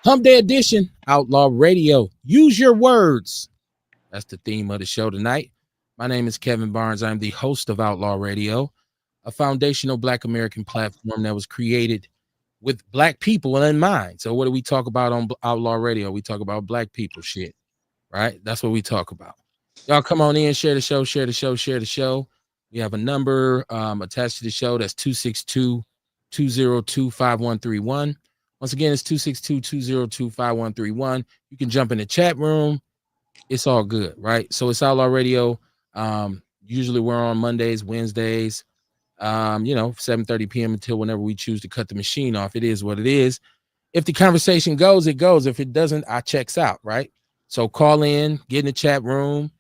Hump Day Edition, Outlaw Radio. Use your words. That's the theme of the show tonight. My name is Kevin Barnes. I'm the host of Outlaw Radio, a foundational Black American platform that was created with Black people in mind. So, what do we talk about on Outlaw Radio? We talk about Black people shit, right? That's what we talk about. Y'all come on in, share the show, share the show, share the show. We have a number attached to the show. That's 262-202-5131. Once again, it's 262-202-5131. You can jump in the chat room. It's all good, right? So it's Outlaw Radio. Usually we're on Mondays, Wednesdays, 7:30 p.m. until whenever we choose to cut the machine off. It is what it is. If the conversation goes, it goes. If it doesn't, I checks out, right? So call in, get in the chat room,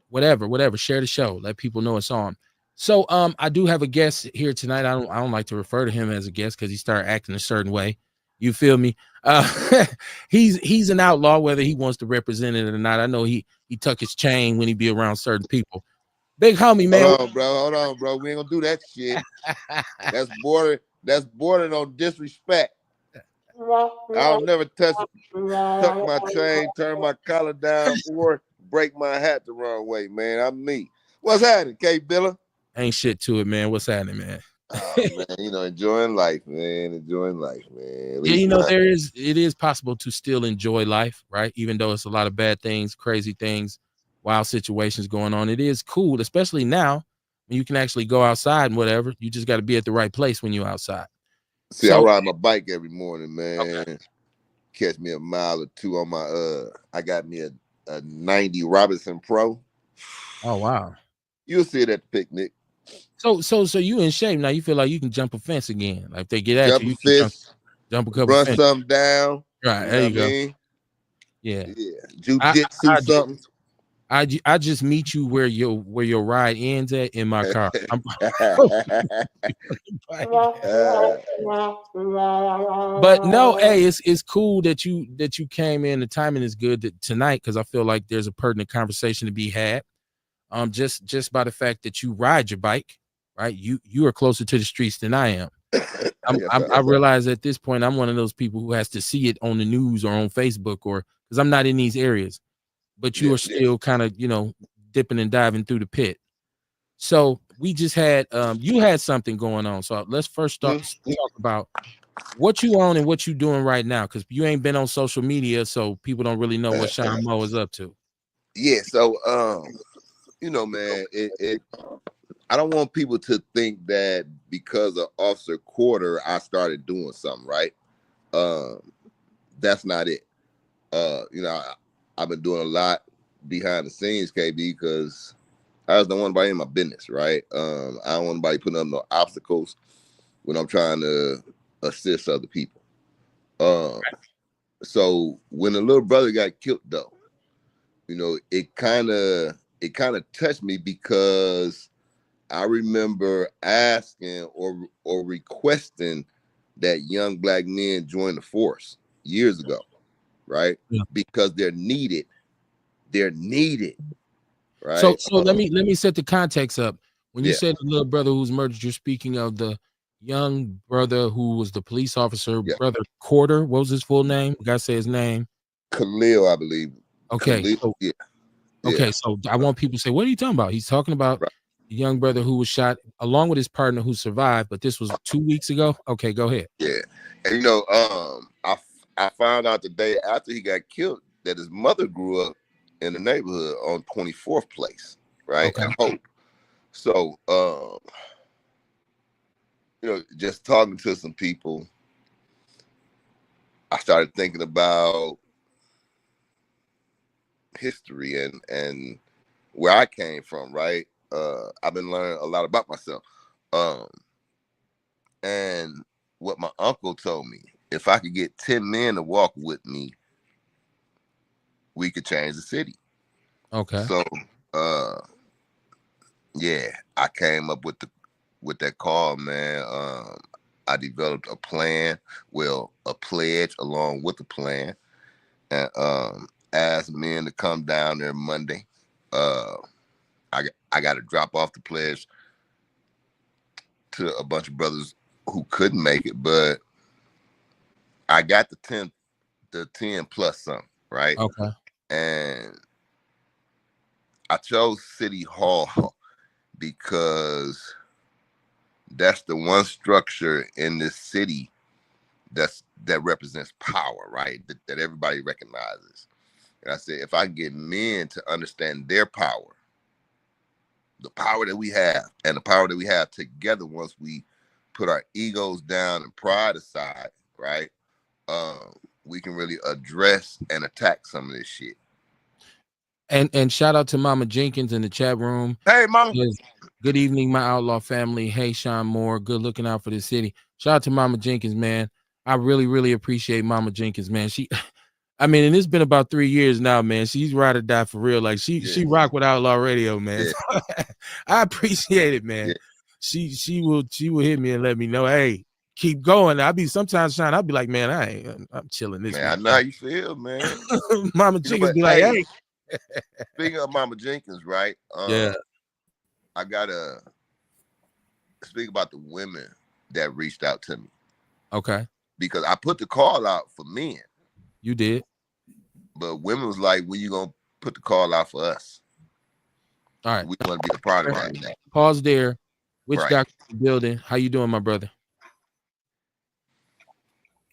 whatever. Share the show. Let people know it's on. So I do have a guest here tonight. I don't like to refer to him as a guest because he started acting a certain way. You feel me? He's an outlaw, whether he wants to represent it or not. I know he tuck his chain when he be around certain people. Big homie, man. Hold on, bro. We ain't gonna do that shit. That's bordering on disrespect. I'll never tuck my chain, turn my collar down, or break my hat the wrong way, man. I'm me. What's happening, K Billa? Ain't shit to it, man. What's happening, man? Man, enjoying life, man. Yeah, it is possible to still enjoy life, right? Even though it's a lot of bad things, crazy things, wild situations going on. It is cool, especially now when you can actually go outside and whatever. You just got to be at the right place when you're outside. See, I ride my bike every morning, man. Okay. Catch me a mile or two on my I got me a 90 Robinson Pro. Oh wow. You'll see it at the picnic. So you in shape now. You feel like you can jump a fence again. Like if they get at you can jump a couple run fences. something down. Right, there you go. Yeah. Jiu-jitsu something. I just meet you where your ride ends at in my car. But no, hey, it's cool that you came in. The timing is good tonight because I feel like there's a pertinent conversation to be had. Just by the fact that you ride your bike, right? You are closer to the streets than I am. I realize at this point I'm one of those people who has to see it on the news or on Facebook or because I'm not in these areas. But you are still kind of, dipping and diving through the pit. So we just had, you had something going on. So let's first talk about what you own and what you doing right now. Because you ain't been on social media, so people don't really know what Sean Mo is up to. Yeah, so, man, I don't want people to think that because of Officer Quarter, I started doing something, right? That's not it. I've been doing a lot behind the scenes, KB, because I just don't want anybody in my business, right? I don't want anybody putting up no obstacles when I'm trying to assist other people. So when the little brother got killed, though, it kind of touched me because I remember asking or requesting that young Black men join the force years ago. Right? Yeah. Because they're needed. Right. So let me set the context up. When you said the little brother who's murdered, you're speaking of the young brother who was the police officer, Brother Quarter. What was his full name? You gotta say his name. Khalil, I believe. Okay. Khalil, Okay, so I want people to say, what are you talking about? He's talking about the young brother who was shot along with his partner who survived, but this was 2 weeks ago. Okay, go ahead. Yeah. And I found out the day after he got killed that his mother grew up in the neighborhood on 24th Place, right? Okay. And Hope. So, just talking to some people, I started thinking about history and where I came from, right? I've been learning a lot about myself. And what my uncle told me, if I could get 10 men to walk with me, we could change the city. Okay. So, I came up with that call, man. I developed a plan, a pledge along with the plan, and asked men to come down there Monday. I got to drop off the pledge to a bunch of brothers who couldn't make it, but I got the 10 the 10 plus something, right? Okay. And I chose City Hall because that's the one structure in this city that represents power, right? That everybody recognizes. And I said, if I get men to understand their power, the power that we have, and the power that we have together once we put our egos down and pride aside, right? We can really address and attack some of this shit. And shout out to Mama Jenkins in the chat room. Hey, Mama. Good evening, my outlaw family. Hey, Sean Moore. Good looking out for the city. Shout out to Mama Jenkins, man. I really, really appreciate Mama Jenkins, man. I mean, and it's been about 3 years now, man. She's ride or die for real. Like she rock with Outlaw Radio, man. Yeah. I appreciate it, man. Yeah. She will hit me and let me know, hey, keep going. Sometimes, Sean, I'll be like, man, I'm chilling this man, week. I know how you feel, man. Mama Jenkins be like, hey. Speaking of Mama Jenkins, right? Yeah. I gotta speak about the women that reached out to me. Okay. Because I put the call out for men. You did. But women was like, when you gonna put the call out for us? All right. We want to be a part of that. Pause there. Which doctor in the building? How you doing, my brother?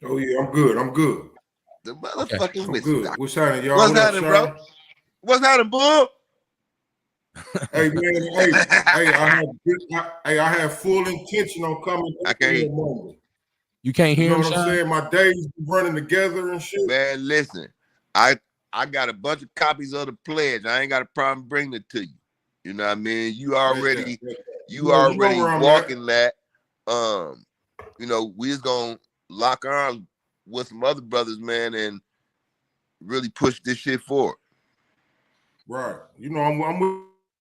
Oh yeah, I'm good. I'm good. The motherfucking I'm good. What's happening, y'all? What's happening, bro? What's happening, boo? Hey man, I have full intention on coming. I can't hear you. You can't hear you know him, what I'm saying? My days running together and shit. Man, listen, I got a bunch of copies of the pledge. I ain't got a problem bringing it to you. You know what I mean? You already walking that. You know, we just gonna lock arms with some other brothers, man, and really push this shit forward. Right. You know, I'm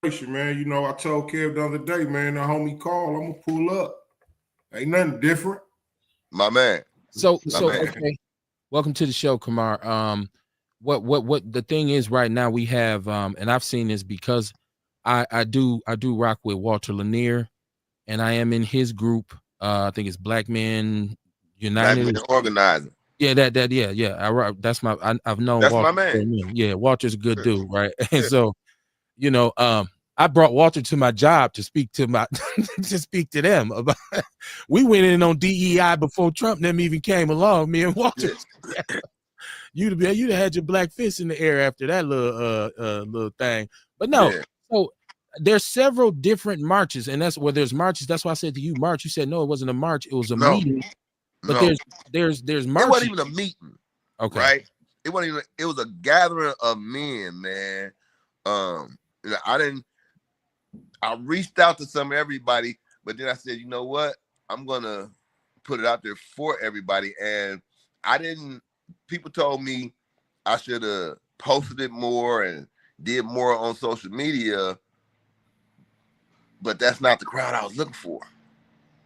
with you, man. You know, I told Kev the other day, man, the homie called, I'm gonna pull up. Ain't nothing different. My man. Okay. Welcome to the show, Kamar. What the thing is right now we have and I've seen this because I do rock with Walter Lanier, and I am in his group. I think it's Black Men United. Black Men Organizing. Yeah, that's I've known that's Walter. My man. Yeah, Walter's a good dude, right? And so, you know, I brought Walter to my job to speak to them about. We went in on DEI before Trump them even came along. Me and Walter. You'd have had your black fist in the air after that little thing. But no, so there's several different marches, and that's where there's marches. That's why I said to you, march. You said no, it wasn't a march, it was a meeting. But there's marches. It wasn't even a meeting. Okay. Right? It wasn't even, it was a gathering of men, man. You know, I reached out to everybody, but then I said, you know what? I'm gonna put it out there for everybody. And people told me I should have posted it more and did more on social media, but that's not the crowd I was looking for.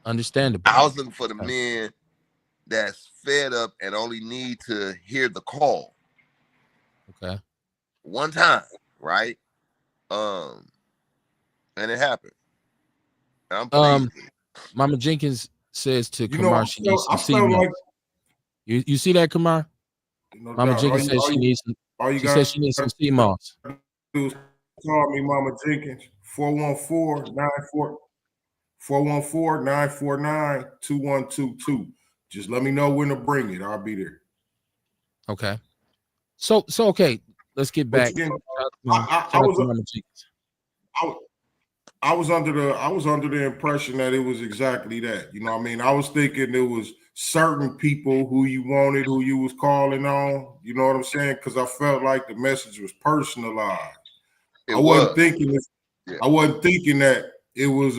Understandable. I was looking for the men that's fed up and only need to hear the call. Okay. One time, right? And it happened. I'm pleased. Mama Jenkins says to Kamar, she needs some sea moss. You see that, Kamar? No Mama Jenkins says she needs some sea moss. Call me Mama Jenkins, 414-949-2122. Just let me know when to bring it. I'll be there. Okay. So okay, let's get back. I was under the impression that it was exactly that. You know what I mean? I was thinking it was certain people who you wanted, who you was calling on. You know what I'm saying? Because I felt like the message was personalized. I wasn't thinking that it was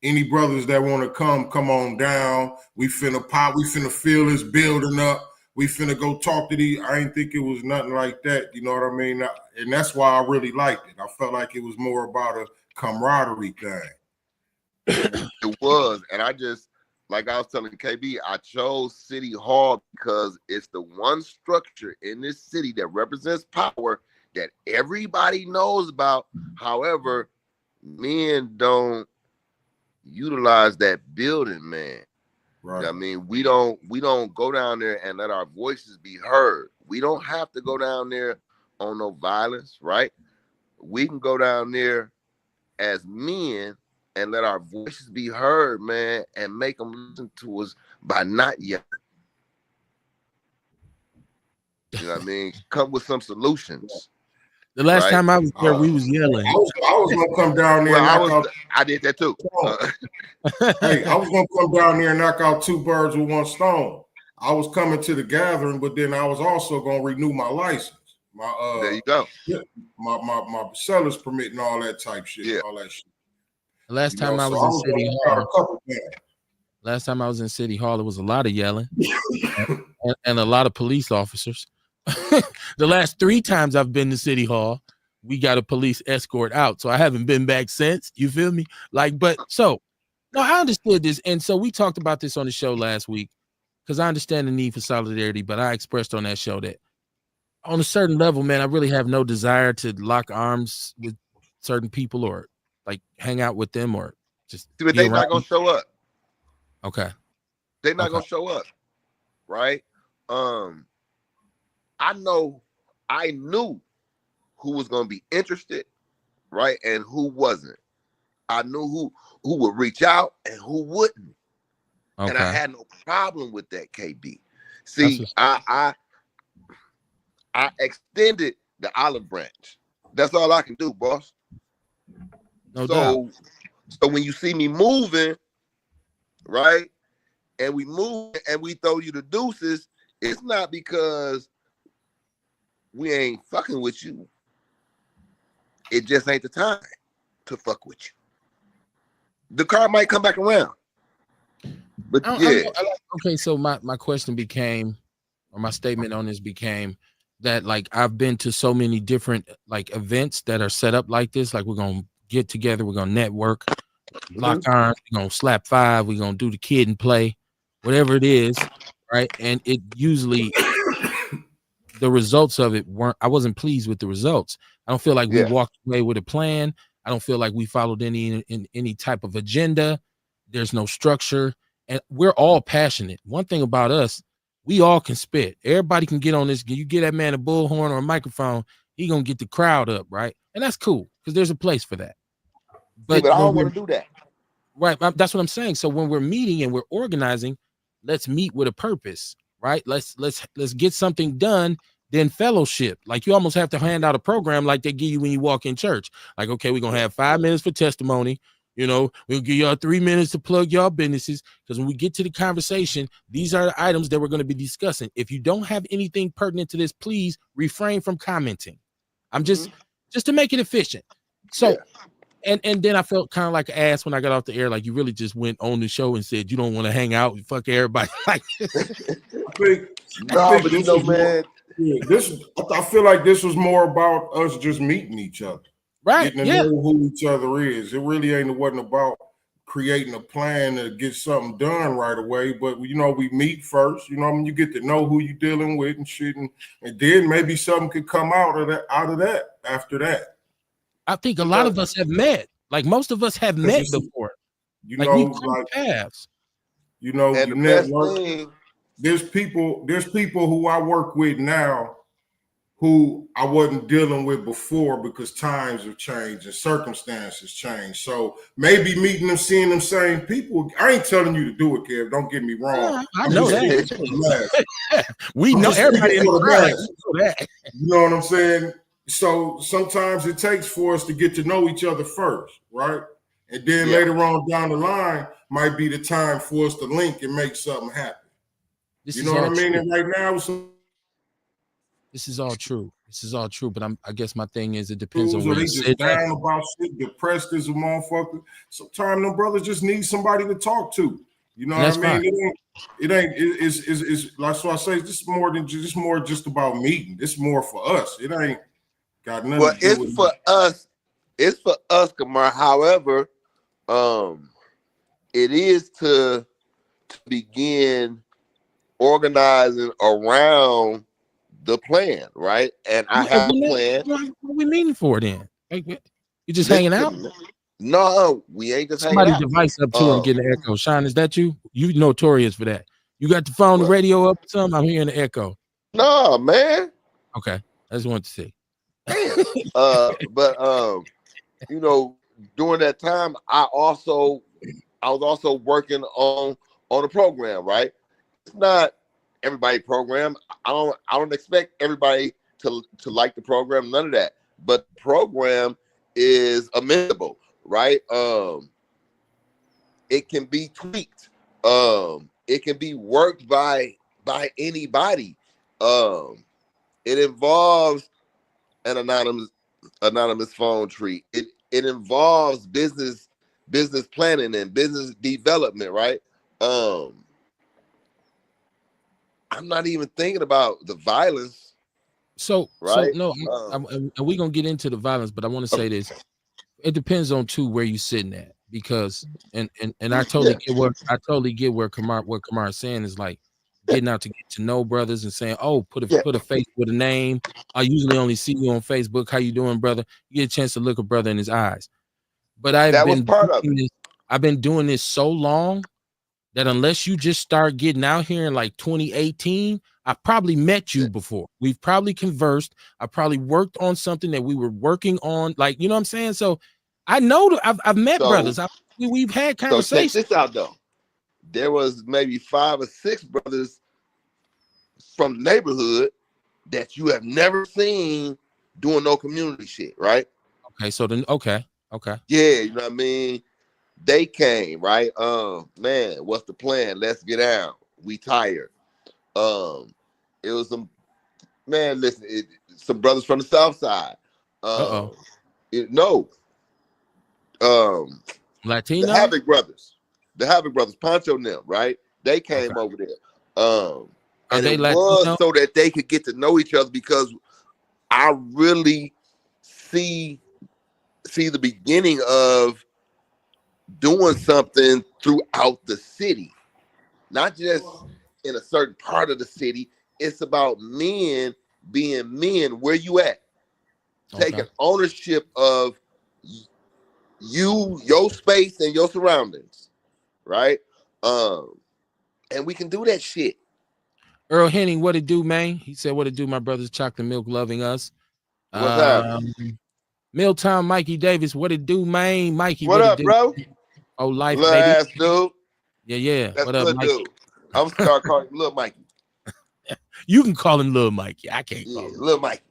any brothers that want to come on down. We finna pop, we finna feel this building up. We finna go talk to these. I didn't think it was nothing like that. You know what I mean? And that's why I really liked it. I felt like it was more about a camaraderie thing. It was. And I just, like I was telling KB, I chose City Hall because it's the one structure in this city that represents power that everybody knows about. However, men don't utilize that building, man. Right. You know what I mean, we don't go down there and let our voices be heard. We don't have to go down there on no violence, right? We can go down there as men and let our voices be heard, man, and make them listen to us by not yelling. You know what I mean? Come with some solutions. The last right? time I was there, we was yelling. I was gonna come down there. Well, I did that too. Hey, I was gonna come down there and knock out 2 birds with 1 stone. I was coming to the gathering, but then I was also gonna renew my license. There you go. My seller's permit and all that type shit. Yeah. All that shit. The last time I was in City Hall. Last time I was in City Hall, there was a lot of yelling and a lot of police officers. The last 3 times I've been to City Hall, we got a police escort out. So I haven't been back since. You feel me? Like, but so no, I understood this. And so we talked about this on the show last week because I understand the need for solidarity, but I expressed on that show that on a certain level, man, I really have no desire to lock arms with certain people or like hang out with them or just. See, but they're not gonna show up. Okay. They're not gonna show up, right? I knew who was gonna be interested, right, and who wasn't. I knew who would reach out and who wouldn't, and I had no problem with that. KB, see, I extended the olive branch. That's all I can do, boss. No doubt. So when you see me moving, right, and we move and we throw you the deuces, it's not because we ain't fucking with you. It just ain't the time to fuck with you. The car might come back around. But okay, so my question became, or my statement on this became that like I've been to so many different like events that are set up like this. Like we're gonna get together, we're gonna network, lock arms, we're gonna slap 5, we're gonna do the kid and play, whatever it is, right? And it usually the results of it I wasn't pleased with the results. I don't feel like we walked away with a plan. I don't feel like we followed any type of agenda. There's no structure, and we're all passionate. One thing about us, we all can spit. Everybody can get on this. You get that man a bullhorn or a microphone, he gonna get the crowd up, right? And that's cool because there's a place for that. But I don't want to do that. Right, that's what I'm saying. So when we're meeting and we're organizing, let's meet with a purpose, right? Let's get something done. Then fellowship, like you almost have to hand out a program like they give you when you walk in church. Like, okay, we're gonna have 5 minutes for testimony. You know, we'll give y'all 3 minutes to plug y'all businesses. Because when we get to the conversation, these are the items that we're going to be discussing. If you don't have anything pertinent to this, please refrain from commenting. I'm just to make it efficient. So, and then I felt kind of like an ass when I got off the air. Like you really just went on the show and said you don't want to hang out and fuck everybody. Like, but you know, man. I feel like this was more about us just meeting each other, right? Getting to know who each other is. It really wasn't about creating a plan to get something done right away. But you know, we meet first. You know, I mean, you get to know who you're dealing with and shit, and then maybe something could come out of that after that. I think a lot of us have met. Like most of us have met before. You like know, we crossed paths. You know, and you the network. best thing. There's people who I work with now who I wasn't dealing with before because times have changed and circumstances change. So maybe meeting them, seeing them same people. I ain't telling you to do it, Kev. Don't get me wrong. I know that. We know everybody in the crowd. You know what I'm saying? So sometimes it takes for us to get to know each other first, right? And then later on down the line might be the time for us to link and make something happen. You know what I mean? And right now, this is all true. This is all true. But I guess my thing is, it depends on where they you just sit. Down about shit, depressed as a motherfucker. Sometimes them brothers just need somebody to talk to. You know what I mean? It's like, so I say it's more than just about meeting. It's more for us. It ain't got nothing. Well, it's for us. It's for us, Kamar. However, it is to begin organizing around the plan, right? And I have a plan. What are we meeting for then? Like, you just hanging out? No, we ain't just hanging Somebody out. device up too and getting an echo. Sean, is that you? You notorious for that. You got the phone, the radio up or something? I'm hearing the echo. No, man. Okay. I just wanted to see. But you know, during that time, I was also working on a program, right? It's not everybody program. I don't expect everybody to like the program, none of that. But the program is amendable, right? It can be tweaked. It can be worked by anybody. It involves an anonymous phone tree. It involves business planning and business development, right? I'm not even thinking about the violence. So Right? no, and we're gonna get into the violence, but I want to say this. It depends on too where you sitting at, because and I totally get where Kamar is saying is like getting out to get to know brothers and saying, oh, put a face with a name. I usually only see you on Facebook. How you doing, brother? You get a chance to look a brother in his eyes. But I've been doing this so long that unless you just start getting out here in like 2018, I probably met you before. We've probably conversed. I probably worked on something that we were working on. Like, you know what I'm saying? So I know I've met brothers. We've had conversations. So check this out though. There was maybe 5 or 6 brothers from the neighborhood that you have never seen doing no community shit, right? Okay, so then okay. Yeah, you know what I mean? They came, right? Man, what's the plan? Let's get out. We tired. It was some some brothers from the south side. Latino? The Havoc brothers, Pancho and them, right? They came over there. And it was so that they could get to know each other, because I really see the beginning of doing something throughout the city, not just in a certain part of the city. It's about men being men. Where you at? Taking ownership of your space and your surroundings, right? And we can do that shit. Earl Henning, what it do, man? He said, what it do, my brothers, chocolate milk loving us. What's happening? Milltown Mikey Davis, what it do, man? Mikey, what up, do? Bro? Oh, life, little baby. Ass dude. Yeah. That's what up, Mikey? Dude. I'm gonna start calling him Little Mikey. You can call him Little Mikey. I can't call him Little Mikey.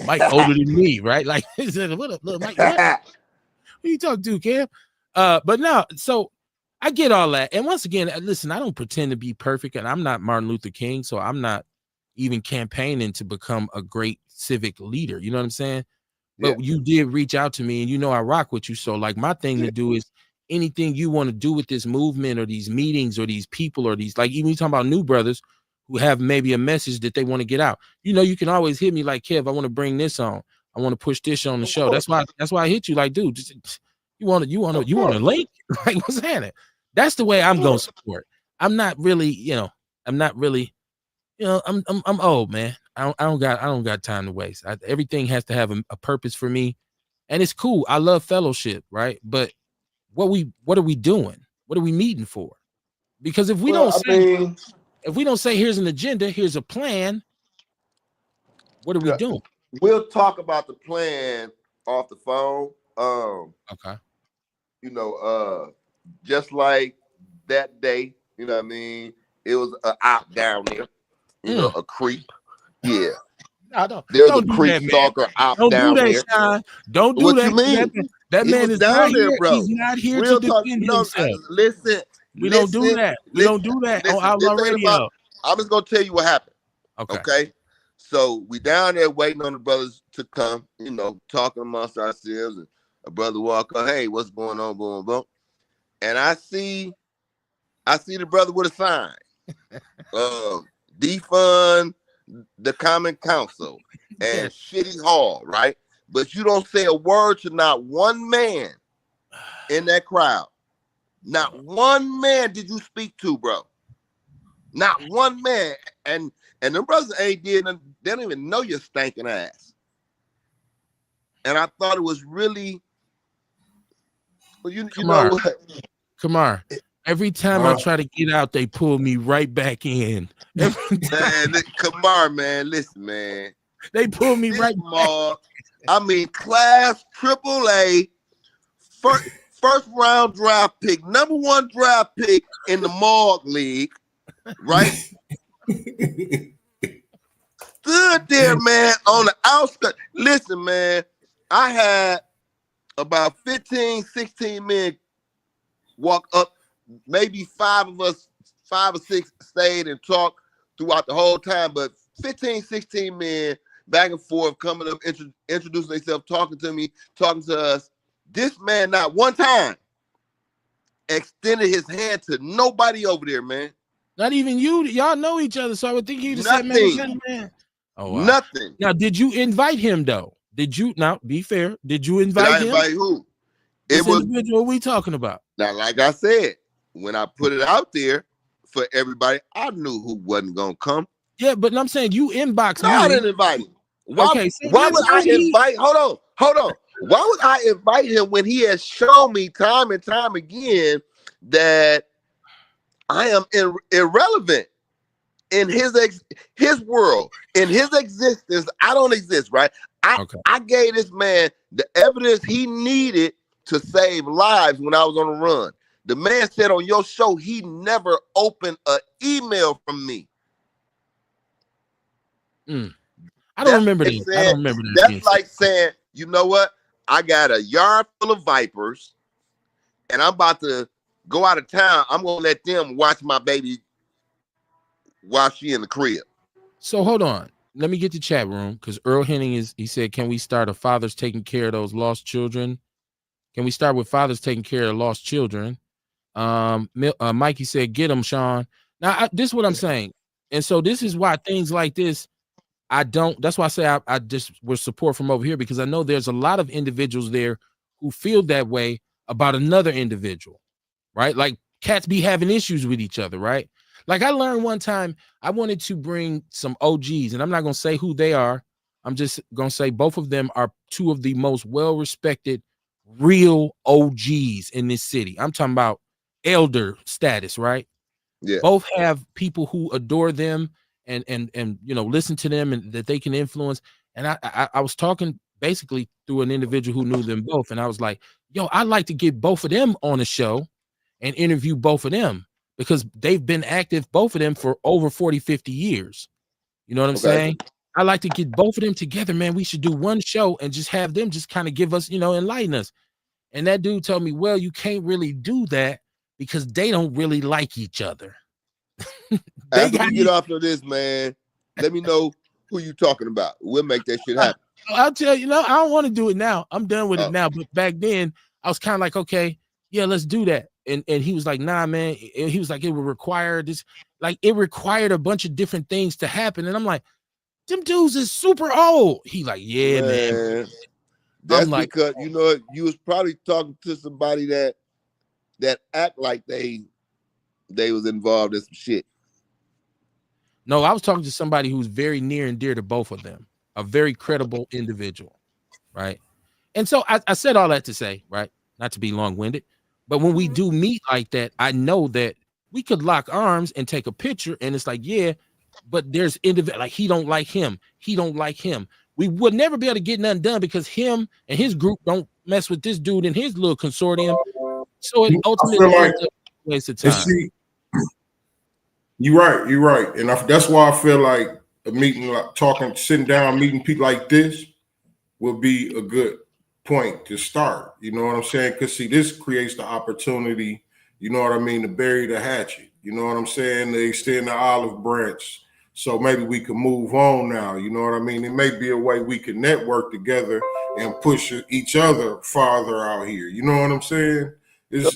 Mike older than me, right? Like, what up, Little Mikey? What you talking to, Cam? But no, so I get all that. And once again, listen, I don't pretend to be perfect, and I'm not Martin Luther King, so I'm not even campaigning to become a great civic leader. You know what I'm saying? But you did reach out to me, and you know I rock with you. So like my thing to do is anything you want to do with this movement or these meetings or these people or these, like even you talking about new brothers who have maybe a message that they want to get out. You know, you can always hit me like, Kev, I want to bring this on. I want to push this on the show. That's why I hit you like, dude, you want to link? Like, what's happening? That's the way I'm going to support. I'm not really, I'm old, man. I don't got time to waste. Everything has to have a purpose for me, and it's cool. I love fellowship, right? But what are we doing? What are we meeting for? Because if we don't say here's an agenda, here's a plan, what are we doing? We'll talk about the plan off the phone. Okay. Just like that day, you know what I mean? It was an op down there, a creep. Yeah. There's a creep stalker op down there. Sean. Don't do what that. You mean? That man is down not there, here. bro. He's not here to defend himself. Listen. We don't do that. We don't do that on Outlaw Radio. I'm just gonna tell you what happened. Okay. So we down there waiting on the brothers to come, talking amongst ourselves, and a brother walk up, hey, what's going on, boom, boom. And I see the brother with a sign. Defund the Common Council and Shitty Hall, right? But you don't say a word to not one man in that crowd. Not one man did you speak to, bro. Not one man. And them brothers ain't did nothing. They don't even know your stinking ass. And I thought it was really Well, you know what? Kamar. Every time I try to get out, they pull me right back in. Every time. Man, Kamar, man, listen, man. They pull me This right back. I mean, class AAA, first round draft pick, #1 draft pick in the Morgue League, right? Stood there, man, on the outskirts. Listen, man, I had about 15, 16 men walk up. Maybe 5 or 6 stayed and talked throughout the whole time, but 15, 16 men back and forth, coming up, introducing themselves, talking to me, talking to us. This man not one time extended his hand to nobody over there, man. Not even you. Y'all know each other, so I would think you just said, man. Oh, wow. Nothing. Now, did you invite him though? Did you? Now, be fair. Did you invite him? Invite who? This individual we talking about. Now, like I said, when I put it out there for everybody, I knew who wasn't gonna come. Yeah, but I'm saying you inboxed me. I didn't invite him. Why would I invite? Hold on. Why would I invite him when he has shown me time and time again that I am irrelevant in his world, in his existence? I don't exist, right? I gave this man the evidence he needed to save lives when I was on the run. The man said on your show he never opened an email from me. I don't remember that. I don't remember that. That's like saying, you know what? I got a yard full of vipers, and I'm about to go out of town. I'm gonna let them watch my baby while she in the crib. So hold on. Let me get the chat room, because Earl Henning he said, can we start a fathers taking care of those lost children? Can we start with fathers taking care of lost children? Mikey said, get them, Sean. Now, this is what I'm saying. And so this is why things like this, that's why I say I just will support from over here, because I know there's a lot of individuals there who feel that way about another individual, right? Like cats be having issues with each other, right? Like I learned one time, I wanted to bring some OGs, and I'm not going to say who they are. I'm just going to say both of them are 2 of the most well-respected real OGs in this city. I'm talking about elder status, right? Yeah. Both have people who adore them and you know, listen to them and that they can influence. And I was talking basically through an individual who knew them both, and I was like, yo, I'd like to get both of them on a show and interview both of them, because they've been active, both of them, for over 40, 50 years. You know what I'm saying? I like to get both of them together, man. We should do one show and just have them just kind of give us, you know, enlighten us. And that dude told me, well, you can't really do that because they don't really like each other. After we get off of this, man, let me know who you talking about. We'll make that shit happen. I'll tell you, I don't want to do it now. I'm done with it now. But back then, I was kind of like, okay, yeah, let's do that. And he was like, nah, man. And he was like, it would require this, like it required a bunch of different things to happen. And I'm like, them dudes is super old. He like, yeah, man. That's like, because you know you was probably talking to somebody that act like they was involved in some shit. No, I was talking to somebody who's very near and dear to both of them, a very credible individual, right? And so I said all that to say, right, not to be long-winded, but when we do meet like that, I know that we could lock arms and take a picture, and it's like, yeah, but there's individual, like he don't like him, he don't like him. We would never be able to get nothing done because him and his group don't mess with this dude and his little consortium. So it ultimately ends up a waste of time. You're right. And that's why I feel like a meeting, like sitting down, meeting people like this will be a good point to start. You know what I'm saying? Because see, this creates the opportunity, you know what I mean, to bury the hatchet. You know what I'm saying? They extend the olive branch. So maybe we can move on now. You know what I mean? It may be a way we can network together and push each other farther out here. You know what I'm saying? You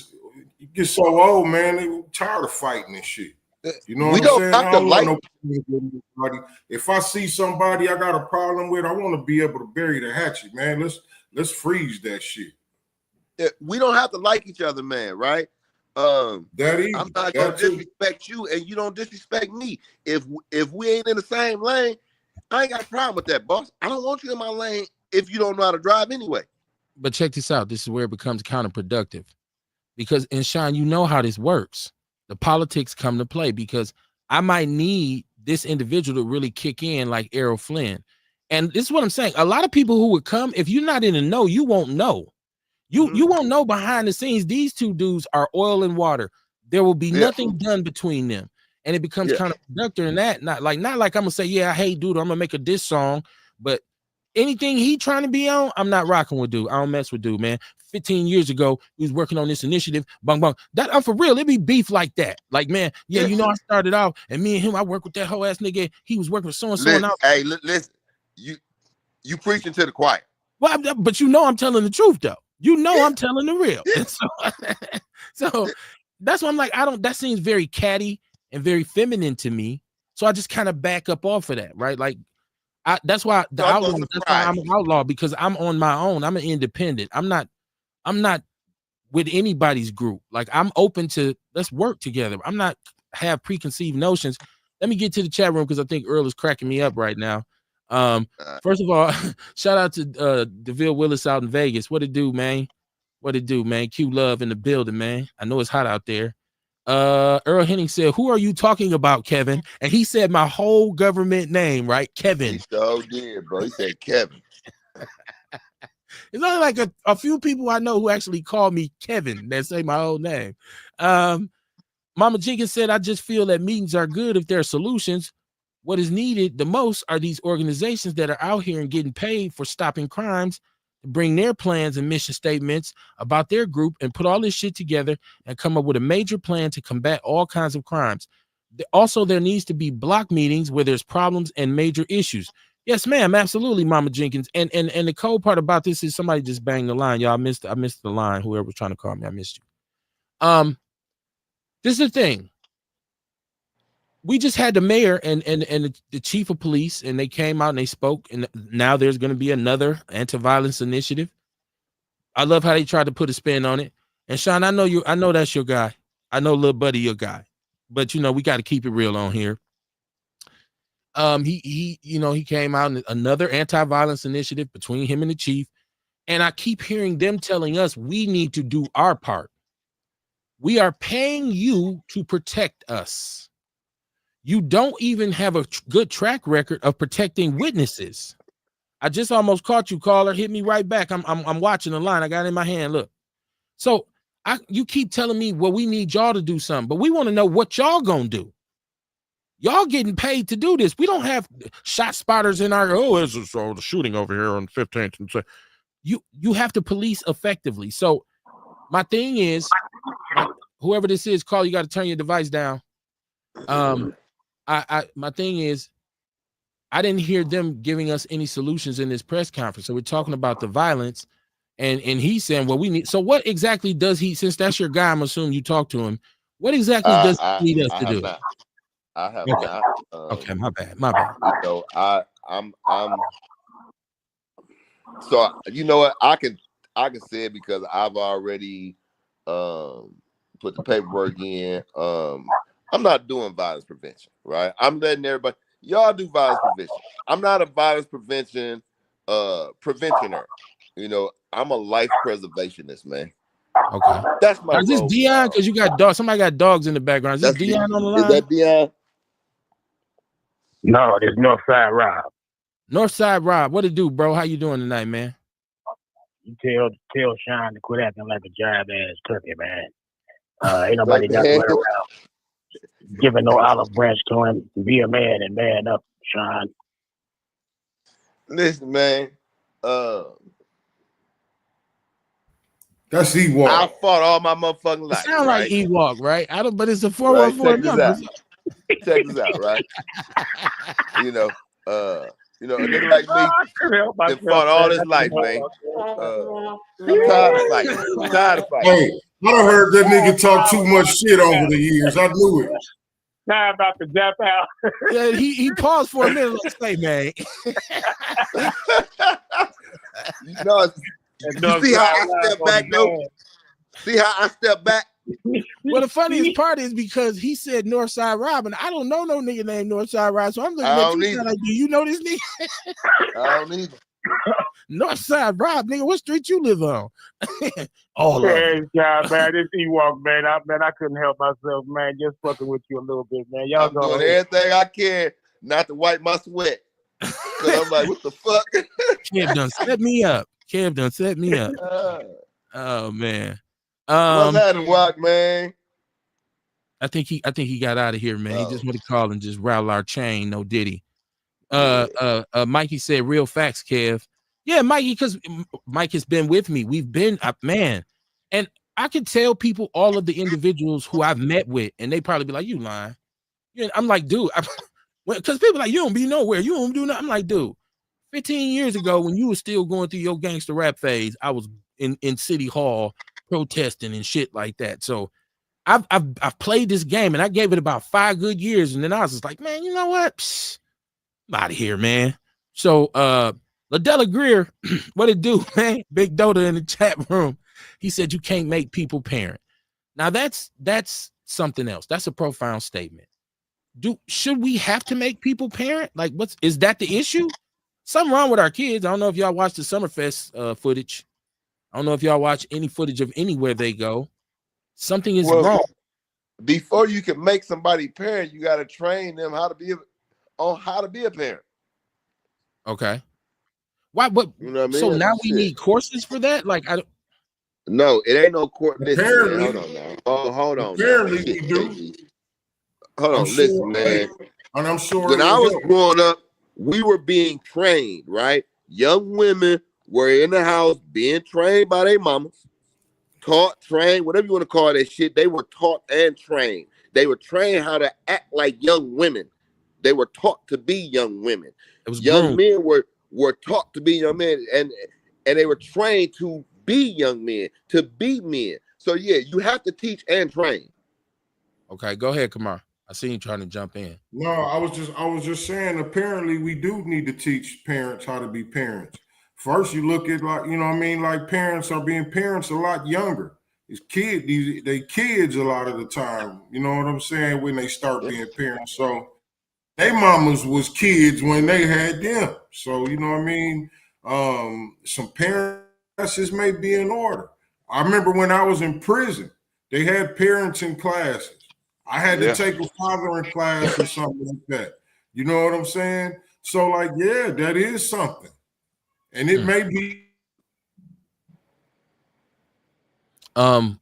get so old, man. They tired of fighting and shit. You know what I'm saying? I don't want nobody. If I see somebody I got a problem with, I want to be able to bury the hatchet, man. Let's freeze that shit. We don't have to like each other, man, right? I'm not gonna disrespect you, and you don't disrespect me. If we ain't in the same lane, I ain't got a problem with that, boss. I don't want you in my lane if you don't know how to drive anyway. But check this out. This is where it becomes counterproductive. because, and Sean, you know how this works. The politics come to play because I might need this individual to really kick in like Errol Flynn. And this is what I'm saying. A lot of people who would come, if you're not in the know, you won't know. You won't know behind the scenes. These two dudes are oil and water. There will be nothing done between them. And it becomes kind of productive in that. Not like I'm gonna say, yeah, I hate dude, I'm gonna make a diss song, but anything he trying to be on, I'm not rocking with dude. I don't mess with dude, man. 15 years ago, he was working on this initiative. Bang, bang. That I'm for real. It be beef like that. Like, man, yeah, you know, I started off and me and him, I work with that whole ass nigga. He was working with so and so. Hey, listen, you preaching to the choir. Well, but you know, I'm telling the truth though. You know, I'm telling the real. So that's why I'm like, that seems very catty and very feminine to me. So I just kind of back up off of that, right? Like, that's why I'm an outlaw, because I'm on my own. I'm an independent. I'm not with anybody's group. Like, I'm open to, let's work together. I'm not have preconceived notions. Let me get to the chat room because I think Earl is cracking me up right now. First of all, shout out to DeVille Willis out in Vegas. What it do, man? What it do, man? Q Love in the building, man. I know it's hot out there. Earl Henning said, who are you talking about, Kevin? And he said my whole government name, right? Kevin. He so did, bro. He said Kevin. It's only like a few people I know who actually call me Kevin that say my whole name. Mama Jenkins said, I just feel that meetings are good if there are solutions. What is needed the most are these organizations that are out here and getting paid for stopping crimes to bring their plans and mission statements about their group and put all this shit together and come up with a major plan to combat all kinds of crimes. Also, there needs to be block meetings where there's problems and major issues. Yes, ma'am, absolutely, Mama Jenkins. And the cold part about this is somebody just banged the line. Y'all, I missed the line. Whoever was trying to call me, I missed you. This is the thing. We just had the mayor and the chief of police, and they came out and they spoke, and now there's going to be another anti-violence initiative. I love how they tried to put a spin on it. And Sean, I know that's your guy. I know little buddy your guy, but you know, we got to keep it real on here. He came out in another anti-violence initiative between him and the chief, and I keep hearing them telling us we need to do our part. We are paying you to protect us. You don't even have a good track record of protecting witnesses. I just almost caught you, caller. Hit me right back. I'm watching the line. I got it in my hand. Look. So you keep telling me, well, we need y'all to do something, but we want to know what y'all gonna do. Y'all getting paid to do this. We don't have shot spotters in our it's the shooting over here on 15th. And so you have to police effectively. So my thing is, whoever this is, call, you got to turn your device down. My thing is, I didn't hear them giving us any solutions in this press conference. So we're talking about the violence, and he's saying, well, we need. So what exactly does he? Since that's your guy, I'm assuming you talk to him. What exactly does he need us to do? I have not. Okay, my bad. You know, I'm. So you know what? I can say it because I've already put the paperwork in. I'm not doing violence prevention, right? I'm letting everybody, y'all do violence prevention. I'm not a violence prevention preventioner. You know, I'm a life preservationist, man. Okay. That's my Is this Dion? Because you got dogs. Somebody got dogs in the background. Is this Dion on the line? Is that Dion? No, it's Northside Rob. Northside Rob, what it do, bro? How you doing tonight, man? You tell Sean to quit acting like a jive ass turkey, man. Ain't nobody got to run around giving no olive branch to him. Be a man and man up, Sean. Listen, man. That's Ewok. I fought all my motherfucking life. It sound like Ewok, right? But it's a 414 number. Check this out, right? You know, a nigga like me that fought all his life, man. I'm tired of fighting. Hey, I done heard that nigga talk too much shit over the years. I knew it. Now about to jump out. Yeah, he paused for a minute. Let's say, man. You see how I step back, though? See how I step back? Well, the funniest part is because he said Northside Rob, and I don't know no nigga named Northside Rob, so I'm looking at you like, do you know this nigga? I don't need it. Northside Rob, nigga, what street you live on? All of them. Yeah, man, this Ewok, man. I couldn't help myself, man. Just fucking with you a little bit, man. Y'all I'm doing everything I can not to wipe my sweat. Cause I'm like, what the fuck? Kev done set me up. Oh man. What's happening, Rock, man? I think he got out of here, man. He just wanted to call and just rattle our chain. No Diddy. Mikey said real facts, Kev. Yeah, Mikey, because Mike has been with me. We've been man, and I can tell people all of the individuals who I've met with, and they probably be like, "You lying?" I'm like, dude, because people like, you don't be nowhere, you don't do nothing. I'm like, dude, 15 years ago when you were still going through your gangster rap phase, I was in City Hall protesting and shit like that. So I've played this game, and I gave it about 5 good years, and then I was just like, man, you know what? Psst, I'm out of here, man. So Ladella Greer, what it do, man? Big Dota in the chat room. He said you can't make people parent. Now that's something else. That's a profound statement. Should we have to make people parent? Like, is that the issue? Something wrong with our kids. I don't know if y'all watch the Summerfest footage. I don't know if y'all watch any footage of anywhere they go. Something is wrong. Before you can make somebody parent, you got to train them how to be a parent. Okay. Why? What? You know what I mean? So now we need courses for that. Like, I don't. No, it ain't no course. Apparently, hold on now. Oh, hold on. Apparently, we do. Hold on, listen, man. And I'm sure when I was growing up, we were being trained, right? Young women were in the house being trained by their mamas, taught, trained, whatever you want to call that shit. They were taught and trained. They were trained how to act like young women. They were taught to be young women. Young men were taught to be young men, and they were trained to be young men, to be men. So yeah, you have to teach and train. Okay, go ahead, Kamar. I see you trying to jump in. No, I was just saying, apparently we do need to teach parents how to be parents. First, you look at, like, you know what I mean, like parents are being parents a lot younger. They kids a lot of the time, you know what I'm saying, when they start being parents. So they mamas was kids when they had them. So, you know what I mean? Some parents just may be in order. I remember when I was in prison, they had parents in classes. I had to take a fathering class or something like that. You know what I'm saying? So, like, yeah, that is something. And it may be. I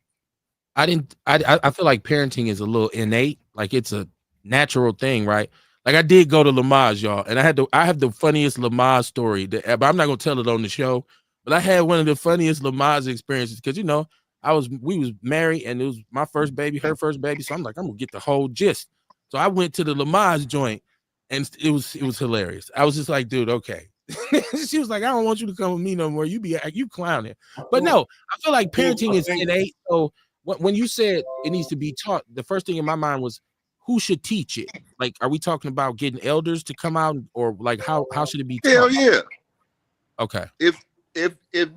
feel like parenting is a little innate. Like, it's a natural thing, right? Like, I did go to Lamaze, y'all, and I have the funniest Lamaze story, but I'm not going to tell it on the show. But I had one of the funniest Lamaze experiences because, you know, we was married, and it was my first baby, her first baby. So I'm like, I'm gonna get the whole gist. So I went to the Lamaze joint, and it was hilarious. I was just like, dude, okay. She was like, I don't want you to come with me no more. You clowning. But no, I feel like parenting is innate. So when you said it needs to be taught, the first thing in my mind was, who should teach it? Like, are we talking about getting elders to come out, or like how should it be taught? Hell yeah. Okay. If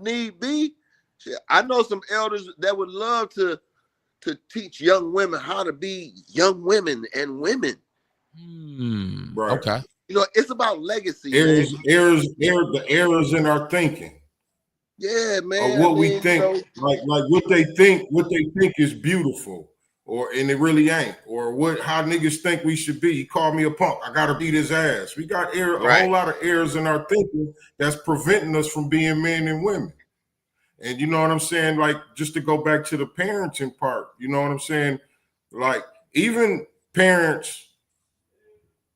need be. I know some elders that would love to teach young women how to be young women and women. Right. Okay. You know, it's about legacy. The errors in our thinking. Yeah, man. Of what we think, you know, like what they think is beautiful, and it really ain't. Or how niggas think we should be. He called me a punk. I gotta beat his ass. We got a whole lot of errors in our thinking that's preventing us from being men and women. And you know what I'm saying? Like, just to go back to the parenting part, you know what I'm saying? Like, even parents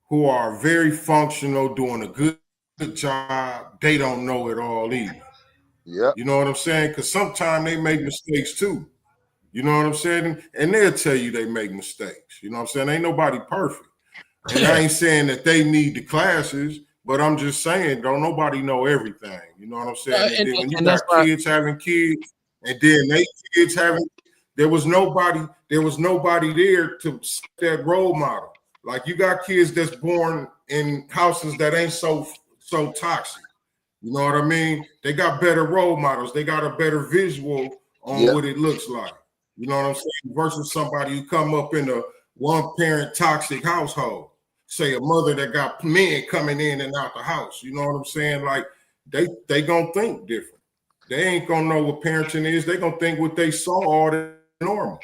who are very functional, doing a good job, they don't know it all either. Yeah. You know what I'm saying? Because sometimes they make mistakes too. You know what I'm saying? And they'll tell you they make mistakes. You know what I'm saying? Ain't nobody perfect. And I ain't saying that they need the classes, but I'm just saying, don't nobody know everything. You know what I'm saying? And then when you got kids having kids, and then they kids having, there was nobody there to set that role model. Like, you got kids that's born in houses that ain't so toxic. You know what I mean? They got better role models. They got a better visual on what it looks like. You know what I'm saying? Versus somebody who come up in a one-parent toxic household. Say a mother that got men coming in and out the house. You know what I'm saying? Like, they gonna think different. They ain't gonna know what parenting is. They gonna think what they saw all the normal.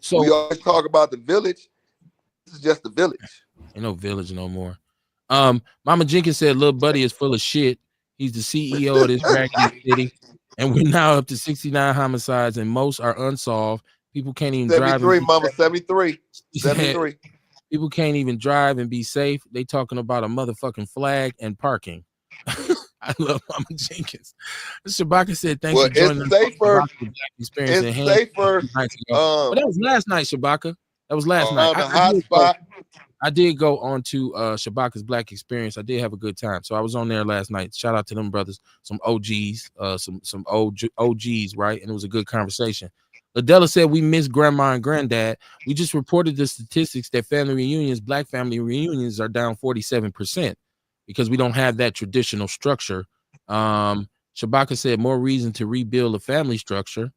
So we always talk about the village. This is just the village. Ain't no village no more. Mama Jenkins said Lil Buddy is full of shit. He's the CEO of this raggedy city, and we're now up to 69 homicides, and most are unsolved. People can't even drive. 73, Mama, 73. 73. People can't even drive and be safe. They talking about a motherfucking flag and parking. I love Mama Jenkins. Shabaka said, "Thanks for joining us." Safer. Experience it's safer. But that was last night, Shabaka. That was last night. I did go on to Shabaka's Black Experience. I did have a good time. So I was on there last night. Shout out to them brothers, some OGs, some OGs, right? And it was a good conversation. Adela said, we miss grandma and granddad. We just reported the statistics that family reunions, Black family reunions, are down 47% because we don't have that traditional structure. Shabaka said, more reason to rebuild a family structure.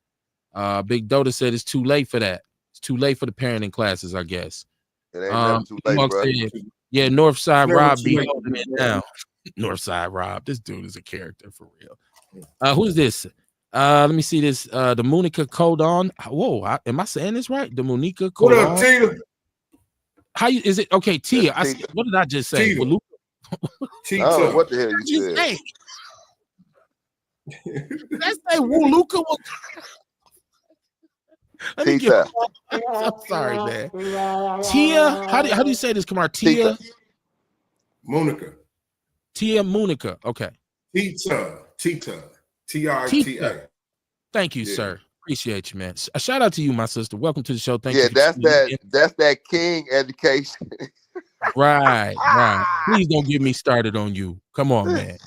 Big Dota said it's too late for that. It's too late for the parenting classes, I guess. It ain't never too late, bro. Said, yeah, Northside Rob be holding it down. Northside Rob, this dude is a character for real. Who's this? Let me see this. The Monica Codon. Whoa, am I saying this right? The Monica Codon. What up, Tia? How you is it? Okay, Tia. What did I just say? Tia. Oh, what the hell you said? Let's say Wuluka. I'm sorry, man. Tia, how do you say this? Come on, Tia. Monica. Tia Monica. Okay. Tita. T-I-T-A. Thank you, sir. Appreciate you, man. A shout out to you, my sister. Welcome to the show. Thank you. That's that King education. Right. Please don't get me started on you. Come on, man.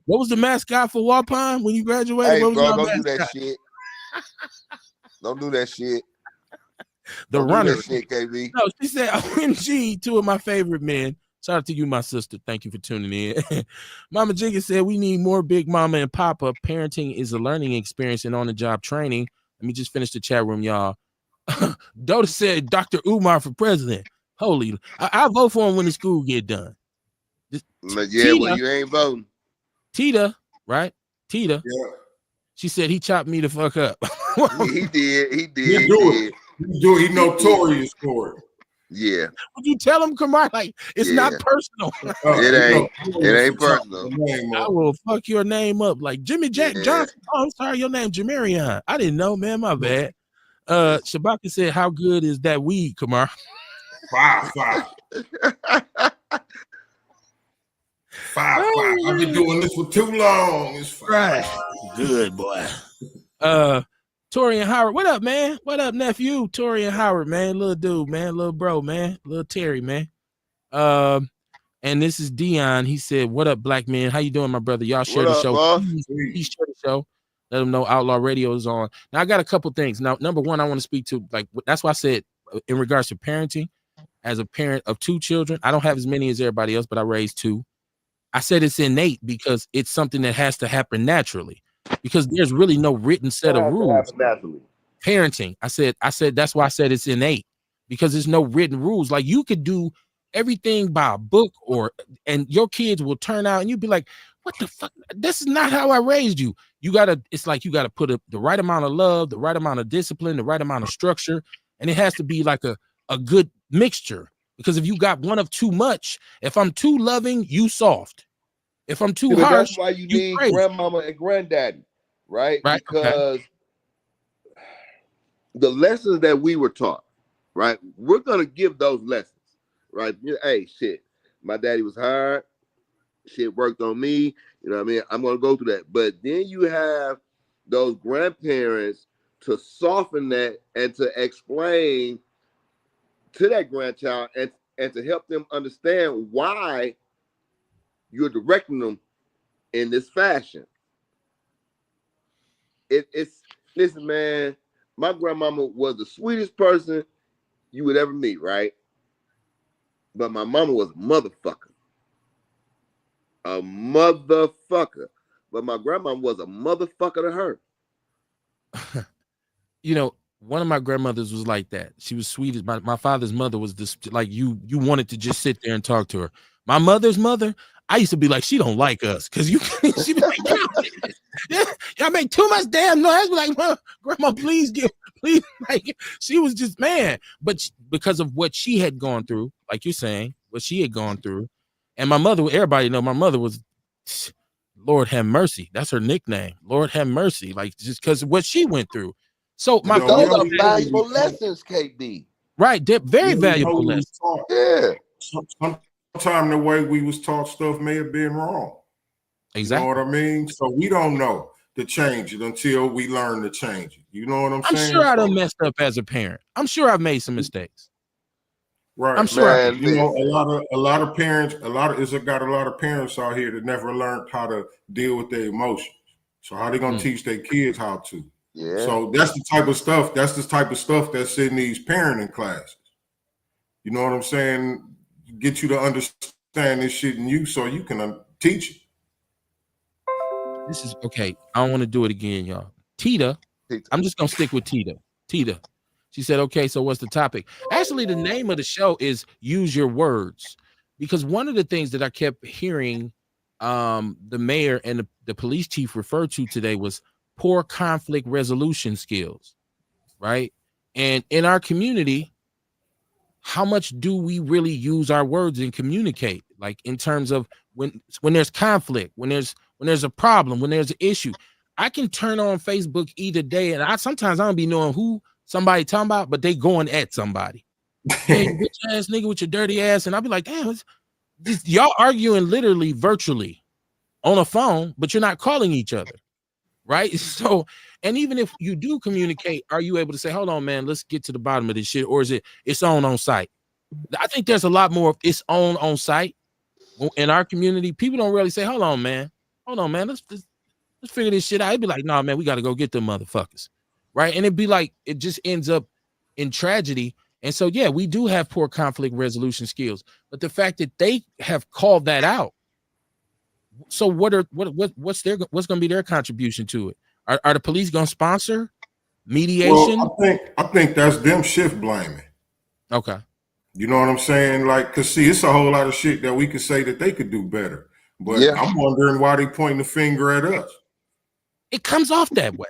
What was the mascot for Waupun when you graduated? Hey, what was bro, don't do that shit. Don't do that shit. The runner. Do that shit, KB. No, she said, OMG, two of my favorite men. Shout out to you, my sister. Thank you for tuning in. Mama Jenkins said, we need more Big Mama and Papa. Parenting is a learning experience and on-the-job training. Let me just finish the chat room, y'all. Dota said, Dr. Umar for president. Holy, I'll vote for him when the school get done. Well, you ain't voting. Tita, right? Tita. Yeah. She said he chopped me the fuck up. He did. He He notorious for it. Yeah. Would you tell him, come on? Like, it's not personal. It ain't personal. I will fuck your name up. Like Jimmy Jack Johnson. Oh, I'm sorry, your name Jamarion. I didn't know, man. My bad. Shabaka said, how good is that weed, Kamar? 5. 5. I've been doing this for too long. It's 5. Right. Good boy. Torian Howard, what up, man? What up, nephew? Torian Howard, man, little dude, man, little bro, man, little Terry, man. And this is Dion. He said, "What up, black man? How you doing, my brother? Y'all share the show. Please share the show. Let them know Outlaw Radio is on." Now, I got a couple things. Now, number one, I want to speak to, like, that's why I said in regards to parenting. As a parent of 2 children, I don't have as many as everybody else, but I raised 2. I said it's innate because it's something that has to happen naturally. Because there's really no written set of rules. Parenting. I said that's why I said it's innate, because there's no written rules. Like, you could do everything by a book and your kids will turn out and you'd be like, what the fuck? This is not how I raised you. It's like you gotta put the right amount of love, the right amount of discipline, the right amount of structure, and it has to be like a good mixture. Because if you got one of too much, if I'm too loving, you soft. If I'm too harsh, that's why you need grandmama and granddaddy, right? Because the lessons that we were taught, right? We're gonna give those lessons, right? Hey, shit, my daddy was hard. Shit worked on me. You know what I mean? I'm gonna go through that. But then you have those grandparents to soften that and to explain to that grandchild and to help them understand why you're directing them in this fashion. Listen, man, my grandmama was the sweetest person you would ever meet, right? But my mama was a motherfucker. A motherfucker. But my grandma was a motherfucker to her. You know, one of my grandmothers was like that. She was sweet. My father's mother was this, like, you wanted to just sit there and talk to her. My mother's mother, I used to be like, she don't like us because you. She be like, y'all make too much damn noise. Like, grandma, please please. Like, she was just man, but because of what she had gone through, like you're saying, what she had gone through, and my mother, everybody know my mother was, Lord have mercy. That's her nickname, Lord have mercy. Like just because of what she went through. So my those are valuable lessons, KB. Right, very valuable lessons. Yeah. Sometimes the way we was taught stuff may have been wrong. Exactly. You know what I mean? So we don't know to change it until we learn to change it. You know what I'm saying? I'm sure I done messed up as a parent. I'm sure I've made some mistakes. Right. I'm sure. Man, you know, a lot of parents, got a lot of parents out here that never learned how to deal with their emotions. So how they gonna teach their kids how to? Yeah. So that's the type of stuff. That's the type of stuff that's in these parenting classes. You know what I'm saying? Get you to understand this shit in you, so you can teach it. This is okay. I don't want to do it again, y'all. Tita, I'm just gonna stick with Tita. Tita, she said, okay, so what's the topic? Actually, the name of the show is Use Your Words, because one of the things that I kept hearing the mayor and the police chief refer to today was poor conflict resolution skills, right? And in our community, how much do we really use our words and communicate? Like in terms of when there's conflict, when there's a problem, when there's an issue, I can turn on Facebook either day, and sometimes I don't be knowing who somebody talking about, but they going at somebody. Hey, you bitch ass nigga with your dirty ass, and I'll be like, damn, just y'all arguing literally virtually on a phone, but you're not calling each other, right? So, and even if you do communicate, are you able to say, hold on, man, let's get to the bottom of this shit, or is it's on site? I think there's a lot more of it's on site in our community. People don't really say, hold on, man, let's figure this shit out. It'd be like, nah, man, we got to go get them motherfuckers, right? And it'd be like, it just ends up in tragedy. And so, yeah, we do have poor conflict resolution skills, but the fact that they have called that out. So what's going to be their contribution to it? Are the police going to sponsor mediation? Well, I think that's them shift blaming. Okay. You know what I'm saying? Like, cause see, it's a whole lot of shit that we could say that they could do better. But yeah. I'm wondering why they pointing the finger at us. It comes off that way.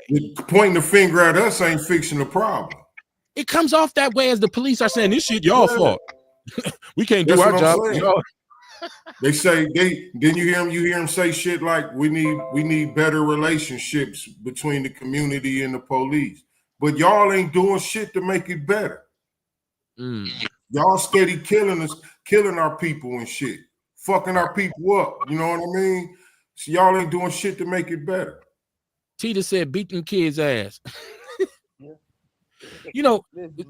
Pointing the finger at us ain't fixing the problem. It comes off that way as the police are saying this shit y'all fault. We can't do our job. They say then you hear them say shit like we need better relationships between the community and the police. But y'all ain't doing shit to make it better. Y'all steady killing us, killing our people and shit, fucking our people up. You know what I mean? So y'all ain't doing shit to make it better. Tita said, "Beat them kids' ass." You know,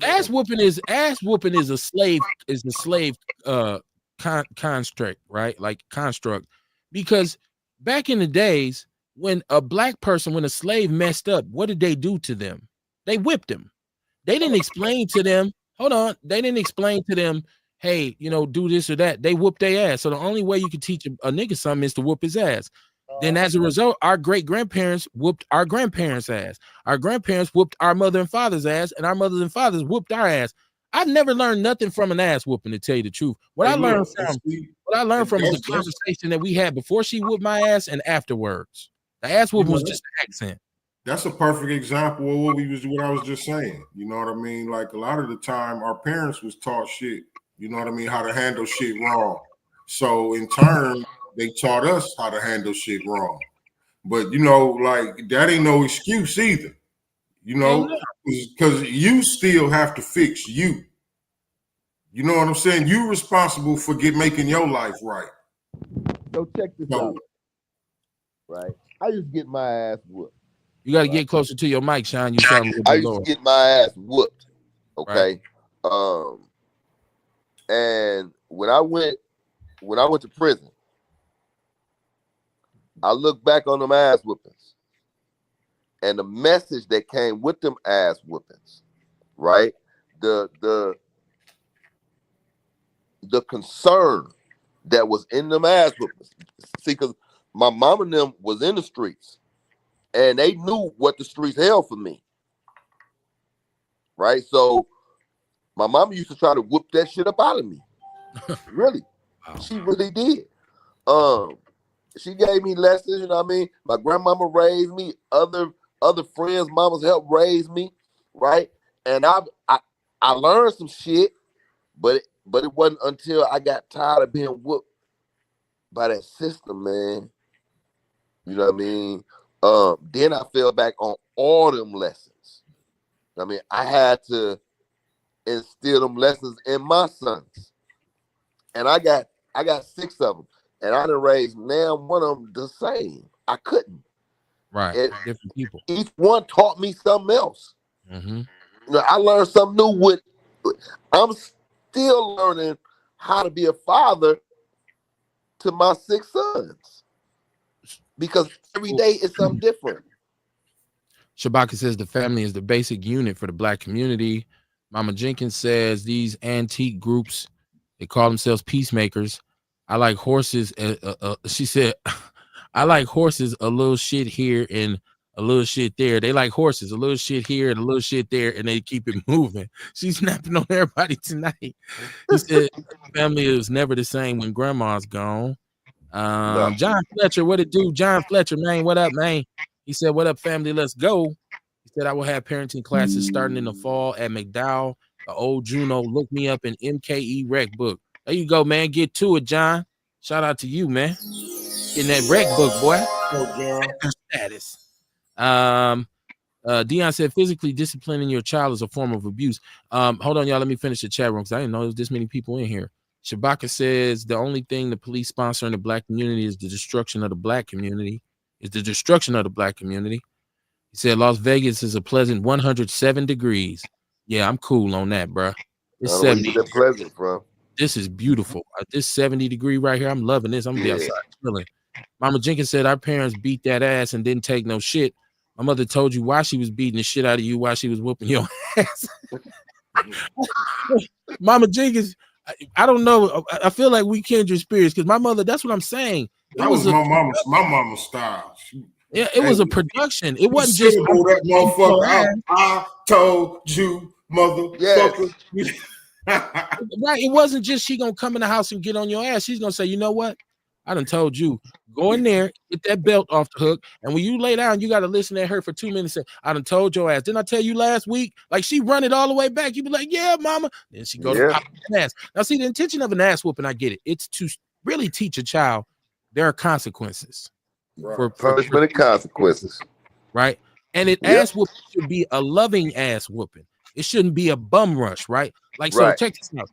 ass whooping is a slave construct, right? Like construct, because back in the days when a black person, when a slave messed up, what did they do to them? They whipped them. They didn't explain to them. Hold on, they didn't explain to them, hey, you know, do this or that. They whooped their ass. So the only way you can teach a nigga something is to whoop his ass. Then as a result, our great-grandparents whooped our grandparents' ass. Our grandparents whooped our mother and father's ass, and our mothers and fathers whooped our ass. I've never learned nothing from an ass whooping, to tell you the truth. What I learned from is the conversation that we had before she whooped my ass and afterwards. The ass whooping was just an accent. That's a perfect example of what I was just saying. You know what I mean? Like a lot of the time, our parents was taught shit. You know what I mean? How to handle shit wrong. So in turn, they taught us how to handle shit wrong. But you know, like that ain't no excuse either. You know, because you still have to fix you. You know what I'm saying? You responsible for making your life right. So check this out. Right. I used to get my ass whooped. You got to get closer to your mic, Sean. You sound a little bit I used to get my ass whooped. Okay. Right. And when I went to prison, I look back on them ass whoopings and the message that came with them ass whoopings, right? The concern that was in them ass whoopings. See, because my mom and them was in the streets and they knew what the streets held for me, right? So my mama used to try to whoop that shit up out of me. Really. Wow. She really did. She gave me lessons, you know what I mean? My grandmama raised me, other friends, mamas helped raise me, right? And I learned some shit, but it wasn't until I got tired of being whooped by that system, man. You know what I mean? Then I fell back on all them lessons. I mean, I had to instill them lessons in my sons. And I got 6 of them. And I done raised now one of them the same. I couldn't. Right. And different people. each one taught me something else. Mm-hmm. You know, I learned something new I'm still learning how to be a father to my 6 sons. Because every day is something different. Shabaka says the family is the basic unit for the Black community. Mama Jenkins says these antique groups, they call themselves peacemakers. I like horses. She said, I like horses, a little shit here and a little shit there. They like horses, a little shit here and a little shit there, and they keep it moving. She's snapping on everybody tonight. He said family is never the same when grandma's gone. No. John Fletcher, what it do? John Fletcher, man, what up, man? He said, what up, family? Let's go. He said, I will have parenting classes starting in the fall at McDowell. The old Juno, look me up in MKE rec book. There you go, man. Get to it, John. Shout out to you, man. In that rec book, boy. Status. Dion said, physically disciplining your child is a form of abuse. Hold on, y'all. Let me finish the chat room because I didn't know there was this many people in here. Shabaka says the only thing the police sponsor in the Black community is the destruction of the Black community. He said Las Vegas is a pleasant 107 degrees. Yeah, I'm cool on that, bro. It's 70. Pleasant, bro. This is beautiful. This 70 degree right here. I'm loving this. I'm gonna be outside chilling. Mama Jenkins said our parents beat that ass and didn't take no shit. My mother told you why she was beating the shit out of you while she was whooping your ass. Mama Jenkins, I don't know. I feel like we kindred spirits because my mother, that's what I'm saying. That was my mama's style. Yeah, it was a production. It wasn't just that motherfucker. I told you, motherfucker. Yes. Right. It wasn't just she gonna come in the house and get on your ass. She's gonna say, you know what? I done told you, go in there, get that belt off the hook, and when you lay down, you got to listen to her for 2 minutes. And I done told your ass. Didn't I tell you last week? Like she run it all the way back. You be like, yeah, mama. Then she go to pop an ass. Now, see, the intention of an ass whooping, I get it. It's to really teach a child there are consequences. For punishment and consequences. Right. And ass whooping should be a loving ass whooping. It shouldn't be a bum rush, right? Like, so check this out.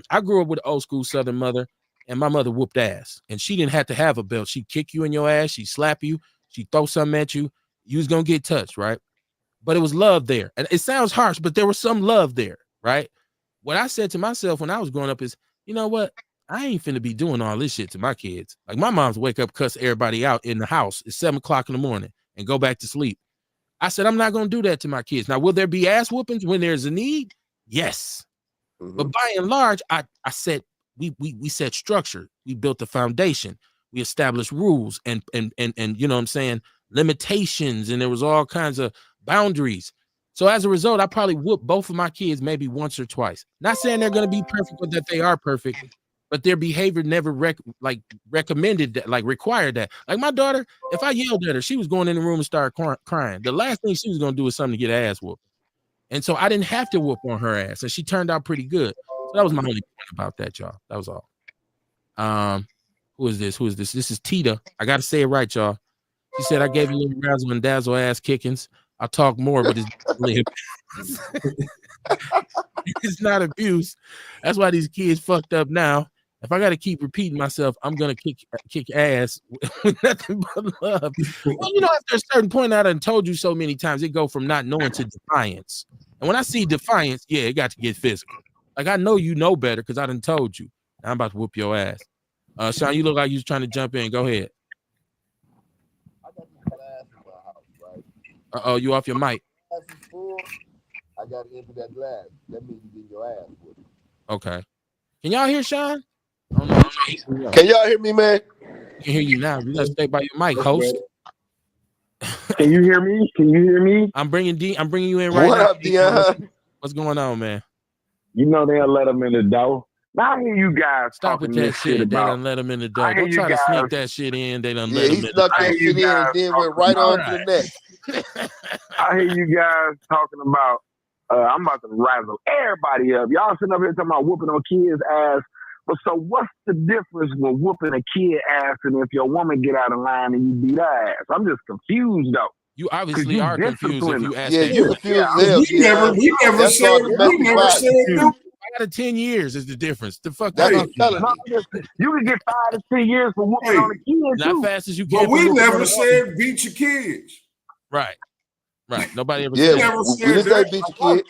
I grew up with an old school Southern mother. And my mother whooped ass, and she didn't have to have a belt. She'd kick you in your ass. She'd slap you. She'd throw something at you. You was going to get touched, right? But it was love there. And it sounds harsh, but there was some love there, right? What I said to myself when I was growing up is, you know what? I ain't finna be doing all this shit to my kids. Like my mom's wake up, cuss everybody out in the house at 7 o'clock in the morning and go back to sleep. I said, I'm not going to do that to my kids. Now, will there be ass whoopings when there's a need? Yes. Mm-hmm. But by and large, I said, we set structure, we built the foundation, we established rules and you know what I'm saying, limitations, and there was all kinds of boundaries. So as a result, I probably whooped both of my kids maybe once or twice. Not saying they're going to be perfect, but that they are perfect, but their behavior never recommended that, like required that. Like my daughter, if I yelled at her, she was going in the room and started crying. The last thing she was going to do is something to get her ass whooped. And so I didn't have to whoop on her ass, and she turned out pretty good. So that was my only point about that, y'all. That was all. Who is this? This is Tita. I got to say it right, y'all. She said, I gave you a little razzle and dazzle ass kickings. I'll talk more, but it's not abuse. That's why these kids fucked up now. If I got to keep repeating myself, I'm going to kick ass with nothing but love. Well, you know, after a certain point, I done told you so many times, it go from not knowing to defiance. And when I see defiance, yeah, it got to get physical. Like, I know you know better because I done told you. I'm about to whoop your ass. Sean, you look like you was trying to jump in. Go ahead. I got this glass in my house, right? Uh-oh, you off your mic. Glass is full. I got to empty that glass. That means you get your ass whooped. Okay. Can y'all hear Sean? Can y'all hear me, man? I can hear you now. You gotta stay by your mic, host. Can you hear me? Can you hear me? I'm bringing you in right now. What up, Dion? What's going on, man? You know they'll let them in the door. Now I hear you guys Stop with talking that this shit shit. They about. done let him in the door. I hear Don't you try to sneak guys- that shit in. They done Yeah, let he him in. snuck I that hear you shit in and guys then went talking right about- on to the next. I hear you guys talking about. I'm about to razzle everybody up. Y'all sitting up here talking about whooping on kids' ass. But so what's the difference with whooping a kid ass and if your woman get out of line and you beat her ass? I'm just confused though. You obviously you are confused if discipline you ask Yeah, that you question. confused as hell. We never That's said called domestic violence. that. Out of 10 years is the difference. The fuck That's you what I'm telling No, you. you can get 5 to 10 years for whooping Hey, on a kid not too. fast as you But can. for we whooping on never a woman. said beat your kids. Right. Right. Nobody ever Yeah, said never that. we said didn't say that. beat your kid.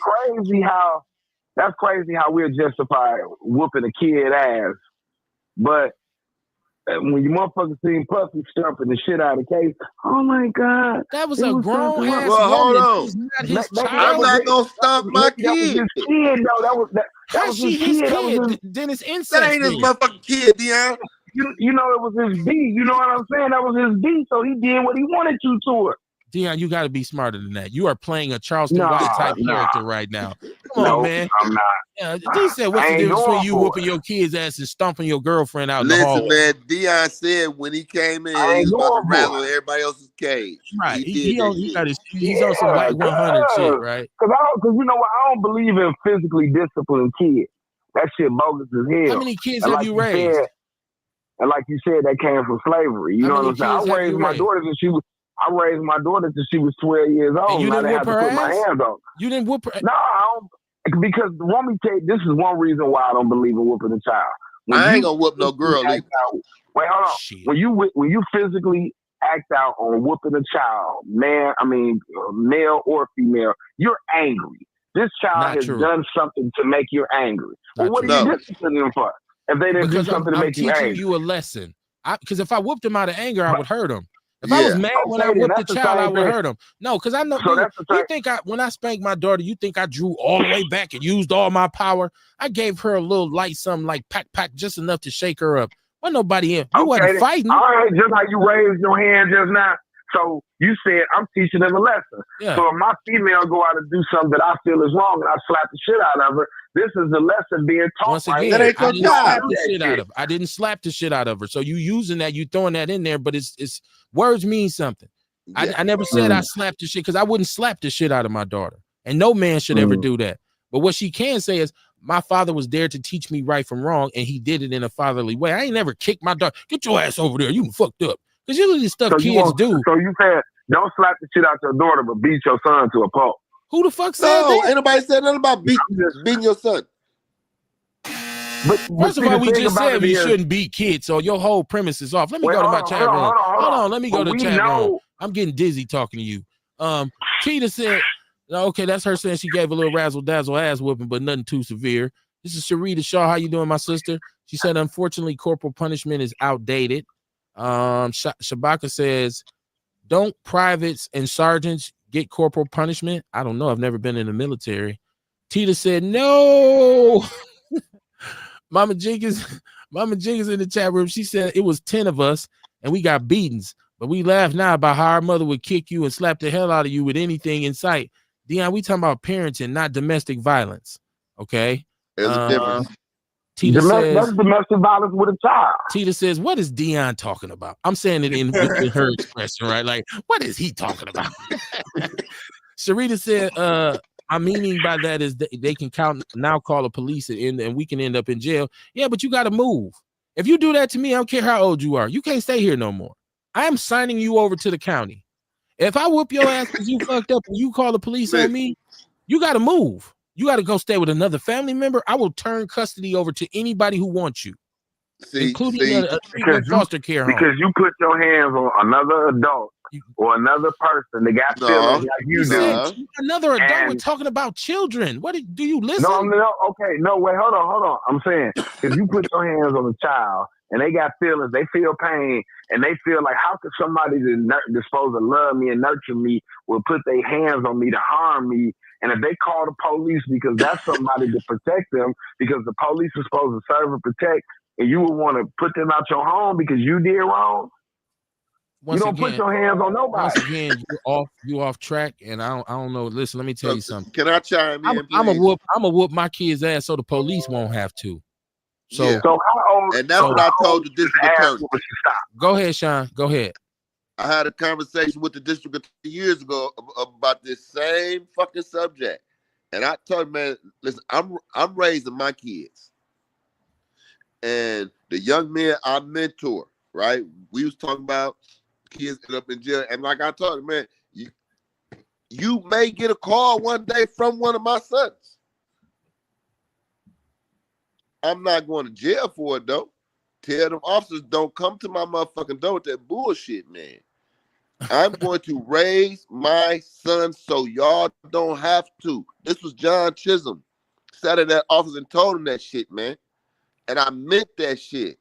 That's crazy how we'll justify whooping a kid ass. But when you motherfuckers see Puffy stumping the shit out of Case, oh my God. That was it a was grown something ass Well, hold woman. on. It was not his That- child. I'm not gonna stop my That was kid. his kid, though. That How was she his his kid. That was kid? his, Then it's incest. That ain't his then. motherfucking kid, Dion. you know, it was his B. You know what I'm saying? That was his B, so he did what he wanted to her. Dion, you got to be smarter than that. You are playing a Charleston Nah, White type nah. character right now. Come No, on, man. I'm not. Yeah, he said, "What's I the ain't difference between going you for whooping your kid's ass and stomping your girlfriend out in the Listen, hallway?" man, Dion said when he came in, I he ain't was about to going for rattle it. everybody else's cage. Right. He He did that on, he shit. got his, he's on some white 100 shit, right? Cause you know what? I don't believe in physically disciplined kids. That shit bogus as hell. How many kids And have like you raised? And like you said, that came from slavery. You How know many what I'm saying? kids have I you raised my raised? daughter till I raised my daughter till she was 12 years old. And you I didn't didn't whoop have to her put my ass? hands on. You didn't whoop her. No, I don't. Because let me tell you, this is one reason why I don't believe in whooping a child. I ain't gonna whoop no girl either. Wait, hold on. Shit. When you physically act out on whooping a child, male or female, you're angry. This child Not has true. done something to make you angry. Well, Not what true. are you disciplining them for? If they didn't Because do something to I'm make you teaching angry. you a lesson. Because if I whooped him out of anger, I would hurt him. If I Yeah. was mad when I Okay, then whooped the that's the child, same I would thing. hurt him. No, because I know So that's the you same- think when I spanked my daughter, you think I drew all the way back and used all my power? I gave her a little light, something like pack, just enough to shake her up. Wasn't nobody in. You wasn't then. fighting. All right, just how you raised your hand just now. So you said I'm teaching them a lesson. Yeah. So if my female go out and do something that I feel is wrong and I slap the shit out of her, this is the lesson being taught. Once right? again, That ain't I your didn't job. slap the shit out of her. I didn't slap the shit out of her. So you using that, you throwing that in there, but it's words mean something. Yeah. I never said I slapped the shit because I wouldn't slap the shit out of my daughter. And no man should ever do that. But what she can say is, my father was there to teach me right from wrong, and he did it in a fatherly way. I ain't never kicked my daughter. Get your ass over there. You fucked up. Because usually the stuff kids do. So you said, don't slap the shit out your daughter, but beat your son to a pulp. Who the fuck said No, that? ain't nobody said nothing about beating your son. First of all, we just said you shouldn't beat kids, so your whole premise is off. Let me go to my chat room. Hold on, let me go to chat room. I'm getting dizzy talking to you. Cheetah said, okay, that's her saying she gave a little razzle dazzle ass whooping, but nothing too severe. This is Sharita Shaw. How you doing, my sister? She said, unfortunately, corporal punishment is outdated. Shabaka says, don't privates and sergeants get corporal punishment? I don't know. I've never been in the military. Tita said, no. Mama Jenkins in the chat room. She said it was 10 of us and we got beatings, but we laugh now about how our mother would kick you and slap the hell out of you with anything in sight. Dion, we talking about parenting, not domestic violence. Okay. There's a difference. Tita says that's domestic violence with a child. Tita says, what is Dion talking about? I'm saying it in her expression, right? Like, what is he talking about? Sharita said, I'm meaning by that is they can call the police and we can end up in jail. Yeah, but you got to move. If you do that to me, I don't care how old you are. You can't stay here no more. I am signing you over to the county. If I whoop your ass because you fucked up and you call the police on me, you got to move. You got to go stay with another family member. I will turn custody over to anybody who wants you, including a foster care home. Because you put your hands on another adult or another person that got feelings like you do. Another adult, we're talking about children. What do you listen? No, wait, hold on. I'm saying, if you put your hands on a child and they got feelings, they feel pain, and they feel like, how could somebody that's supposed to love me and nurture me will put their hands on me to harm me? And if they call the police because that's somebody to protect them, because the police is supposed to serve and protect, and you would want to put them out your home because you did wrong, you don't put your hands on nobody. Once again, you off track, and I don't know. Listen, let me tell you something. Can I chime in? I'm a whoop my kid's ass so the police won't have to. So, Yeah. So how old? And that's what I told the district attorney. Go ahead, Sean. Go ahead. I had a conversation with the district attorney years ago about this same fucking subject. And I told him, man, listen, I'm raising my kids. And the young men I mentor, right? We was talking about kids end up in jail. And like I told him, man, you may get a call one day from one of my sons. I'm not going to jail for it, though. Tell them officers don't come to my motherfucking door with that bullshit, man. I'm going to raise my son so y'all don't have to. This was John Chisholm. Sat in that office and told him that shit, man. And I meant that shit.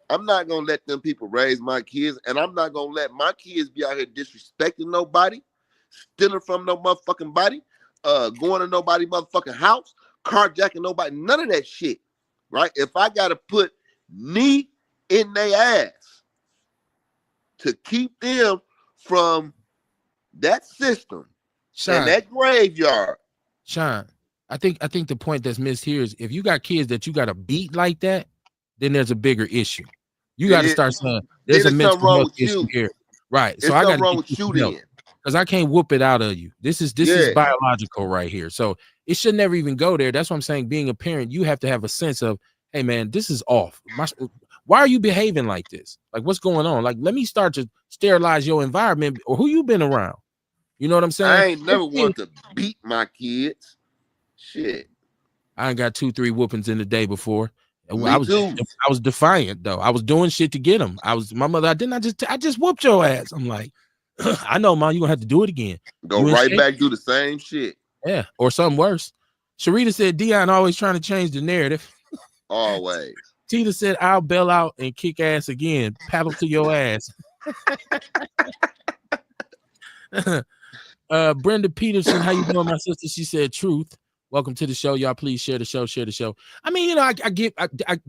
I'm not going to let them people raise my kids, and I'm not going to let my kids be out here disrespecting nobody, stealing from no motherfucking body, going to nobody's motherfucking house, carjacking nobody, none of that shit, right? If I got to put knee in their ass to keep them from that system and that graveyard. Sean, I think the point that's missed here is if you got kids that you got to beat like that, then there's a bigger issue. You got to start saying there's a mental health issue here, right? So I got to get you help because I can't whoop it out of you. This is biological right here. So it should never even go there. That's what I'm saying. Being a parent, you have to have a sense of, hey man, this is off. Why are you behaving like this? Like what's going on? Like let me start to sterilize your environment or who you been around. You know what I'm saying? I ain't never want to beat my kids. Shit. I ain't got 2-3 whoopings in the day before. Me I too. was defiant though. I was doing shit to get them. My mother. I just whooped your ass. I'm like, I know, Mom. You gonna have to do it again. Go right back, do the same shit. Yeah, or something worse. Sharita said Dion always trying to change the narrative. Always. Tina said I'll bail out and kick ass again. Paddle to your ass. Brenda Peterson, how you doing, my sister? She said truth. Welcome to the show. Y'all please share the show, I mean, you know, I get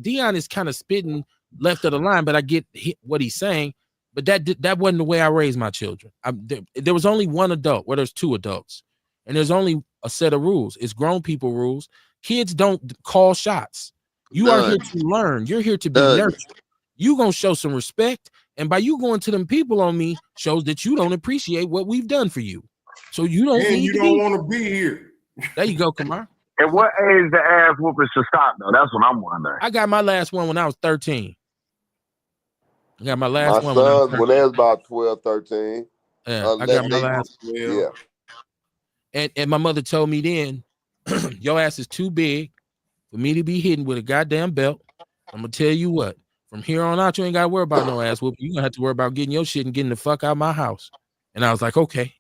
Dion is kind of spitting left of the line, but I get what he's saying. But that wasn't the way I raised my children. There was only one adult, well, there's two adults, and there's only a set of rules. It's grown people rules. Kids don't call shots. You are here to learn. You're here to be nurtured. You gonna show some respect, and by you going to them people on me shows that you don't appreciate what we've done for you. So you don't. And you don't want to be here. There you go, Kamar. At what age the ass whooping should stop, though? That's what I'm wondering. I got my last one when I was 13. I got my last one. My sons, when they was about 12, 13. Yeah, I got my last one. Yeah. And my mother told me then, your ass is too big for me to be hidden with a goddamn belt. I'm going to tell you what, from here on out, you ain't got to worry about no ass whooping. You're going to have to worry about getting your shit and getting the fuck out of my house. And I was like, okay.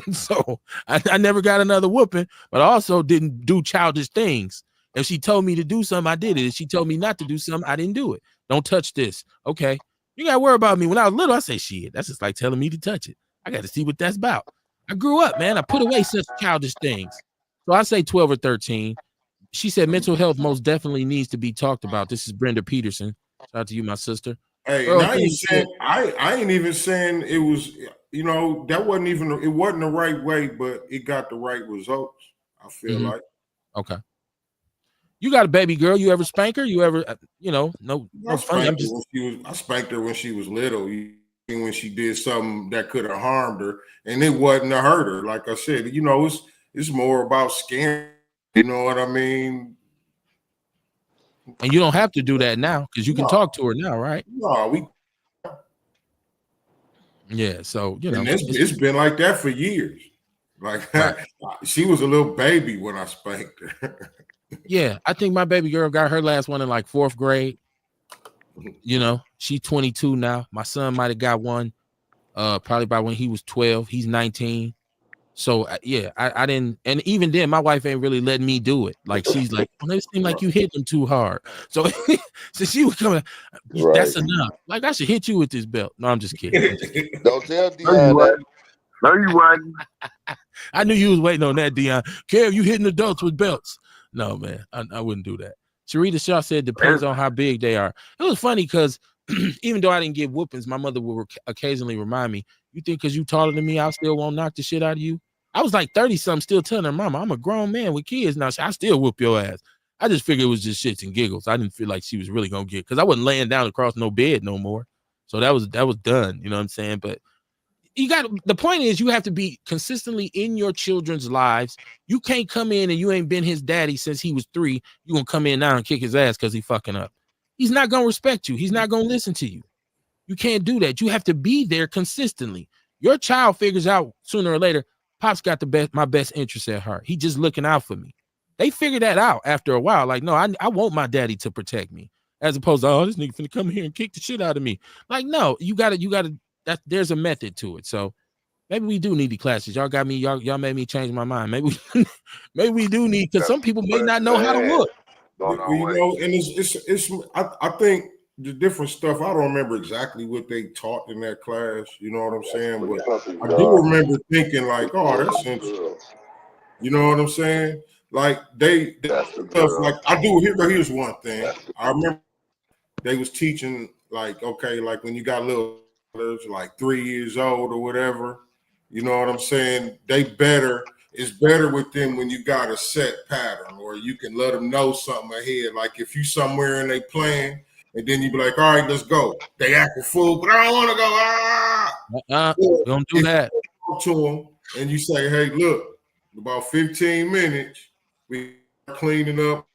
And so I never got another whooping, but I also didn't do childish things. If she told me to do something, I did it. If she told me not to do something, I didn't do it. Don't touch this. Okay. You got to worry about me. When I was little, I say, shit, that's just like telling me to touch it. I got to see what that's about. I grew up, man. I put away such childish things. So I say 12 or 13. She said mental health most definitely needs to be talked about. This is Brenda Peterson. Shout out to you, my sister. Hey, I ain't even saying it was, you know, that wasn't even, it wasn't the right way, but it got the right results. I feel like. Okay. You got a baby girl. You ever spank her? You ever, you know, no funny. I spanked her when she was little. When she did something that could have harmed her, and it wasn't to hurt her. Like I said, you know, it's more about scaring. You know what I mean? And you don't have to do that now because you can talk to her now, right? No, yeah. So you know, it's been like that for years. Like she was a little baby when I spanked her. Yeah, I think my baby girl got her last one in like 4th grade. You know, she's 22 now. My son might have got one probably by when he was 12. He's 19. So yeah, I didn't, and even then, my wife ain't really letting me do it. Like she's like, well, it seems like you hit them too hard. So, so she was coming. That's enough. Like I should hit you with this belt. No, I'm just kidding. Don't tell Dion that. No, you wasn't. I knew you was waiting on that, Dion. Kev, you hitting adults with belts? No, man, I wouldn't do that. Sharita Shaw said depends on how big they are. It was funny because even though I didn't get whoopings, my mother would occasionally remind me, you think because you taller than me, I still won't knock the shit out of you? I was like 30-something, still telling her, Mama, I'm a grown man with kids now. I still whoop your ass. I just figured it was just shits and giggles. I didn't feel like she was really gonna get, because I wasn't laying down across no bed no more. So that was done. You know what I'm saying? But you got, the point is, you have to be consistently in your children's lives. You can't come in and you ain't been his daddy since he was 3. You gonna come in now and kick his ass because he fucking up. He's not gonna respect you. He's not gonna listen to you. You can't do that. You have to be there consistently. Your child figures out sooner or later, Pop's got my best interest at heart. He just looking out for me. They figure that out after a while. Like, no, I want my daddy to protect me, as opposed to, oh, this nigga finna come here and kick the shit out of me. Like, no, you gotta, there's a method to it. So maybe we do need the classes. Y'all got me, y'all made me change my mind. Maybe we do need, because some people may not know how to look. You know, and it's I think the different stuff, I don't remember exactly what they taught in that class, you know what I'm saying? But I do remember thinking like, oh, that's interesting. You know what I'm saying? Like they stuff like, I do here's one thing. I remember they was teaching like, okay, like when you got little like 3 years old or whatever, you know what I'm saying? It's better with them when you got a set pattern, or you can let them know something ahead. Like if you somewhere and they playing, and then you be like, all right, let's go. They act a fool, but I don't want to go. Don't do that. Talk to them and you say, hey, look, about 15 minutes, we cleaning up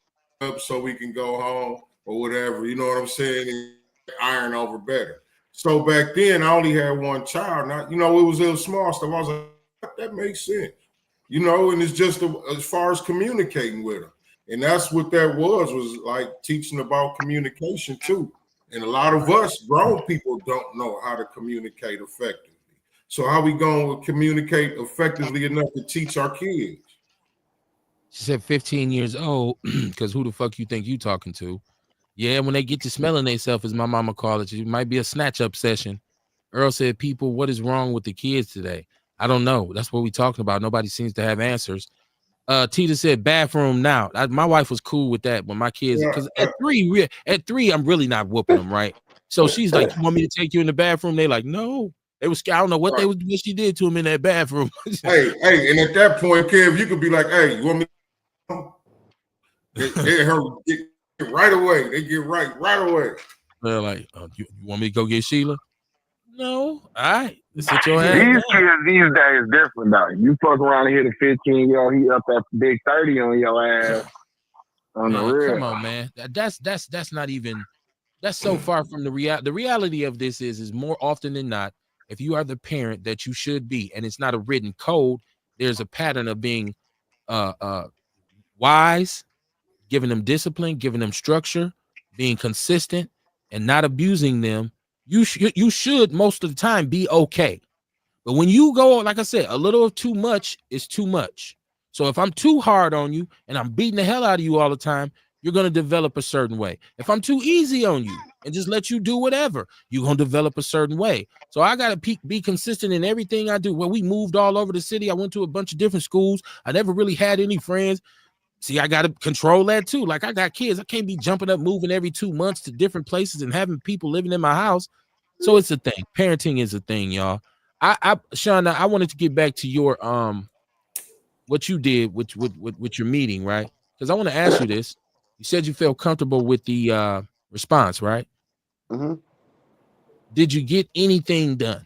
so we can go home or whatever. You know what I'm saying? And iron over better. So back then, I only had one child. Now, you know, it was a little small stuff. I was like, that makes sense. You know, and it's just as far as communicating with them. And that's what that was like teaching about communication too. And a lot of us grown people don't know how to communicate effectively. So how we going to communicate effectively enough to teach our kids? She said 15 years old, because who the fuck you think you talking to? Yeah, when they get to smelling themselves, as my mama called it, it might be a snatch up session. Earl said, people, what is wrong with the kids today? I don't know. That's what we talking about. Nobody seems to have answers. Tita said bathroom now. My wife was cool with that when my kids, because at three, I'm really not whooping them, right? So she's like, you want me to take you in the bathroom? They like, no. They was, I don't know what what she did to him in that bathroom. hey, and at that point, Kev, you could be like, hey, you want me to get right away. They get right away. They're like, you want me to go get Sheila? No. All right. Sit your ass These down. kids these days different though. You fuck around and hit a 15-year-old, he up at big 30 on your ass. On the real. Come on, man. That's not even, that's so far from the reality. The reality of this is more often than not, if you are the parent that you should be, and it's not a written code, there's a pattern of being wise, giving them discipline, giving them structure, being consistent, and not abusing them. You should most of the time be okay. But when you go, like I said, a little of too much is too much. So if I'm too hard on you and I'm beating the hell out of you all the time, you're going to develop a certain way. If I'm too easy on you and just let you do whatever, you're going to develop a certain way. So I got to be consistent in everything I do. Well, we moved all over the city. I went to a bunch of different schools. I never really had any friends. See, I got to control that too. Like I got kids. I can't be jumping up, moving every 2 months to different places and having people living in my house. So it's a thing. Parenting is a thing, y'all. Shauna, I wanted to get back to your what you did with your meeting, right? Because I want to ask you this. You said you felt comfortable with the response, right? Mm-hmm. Did you get anything done?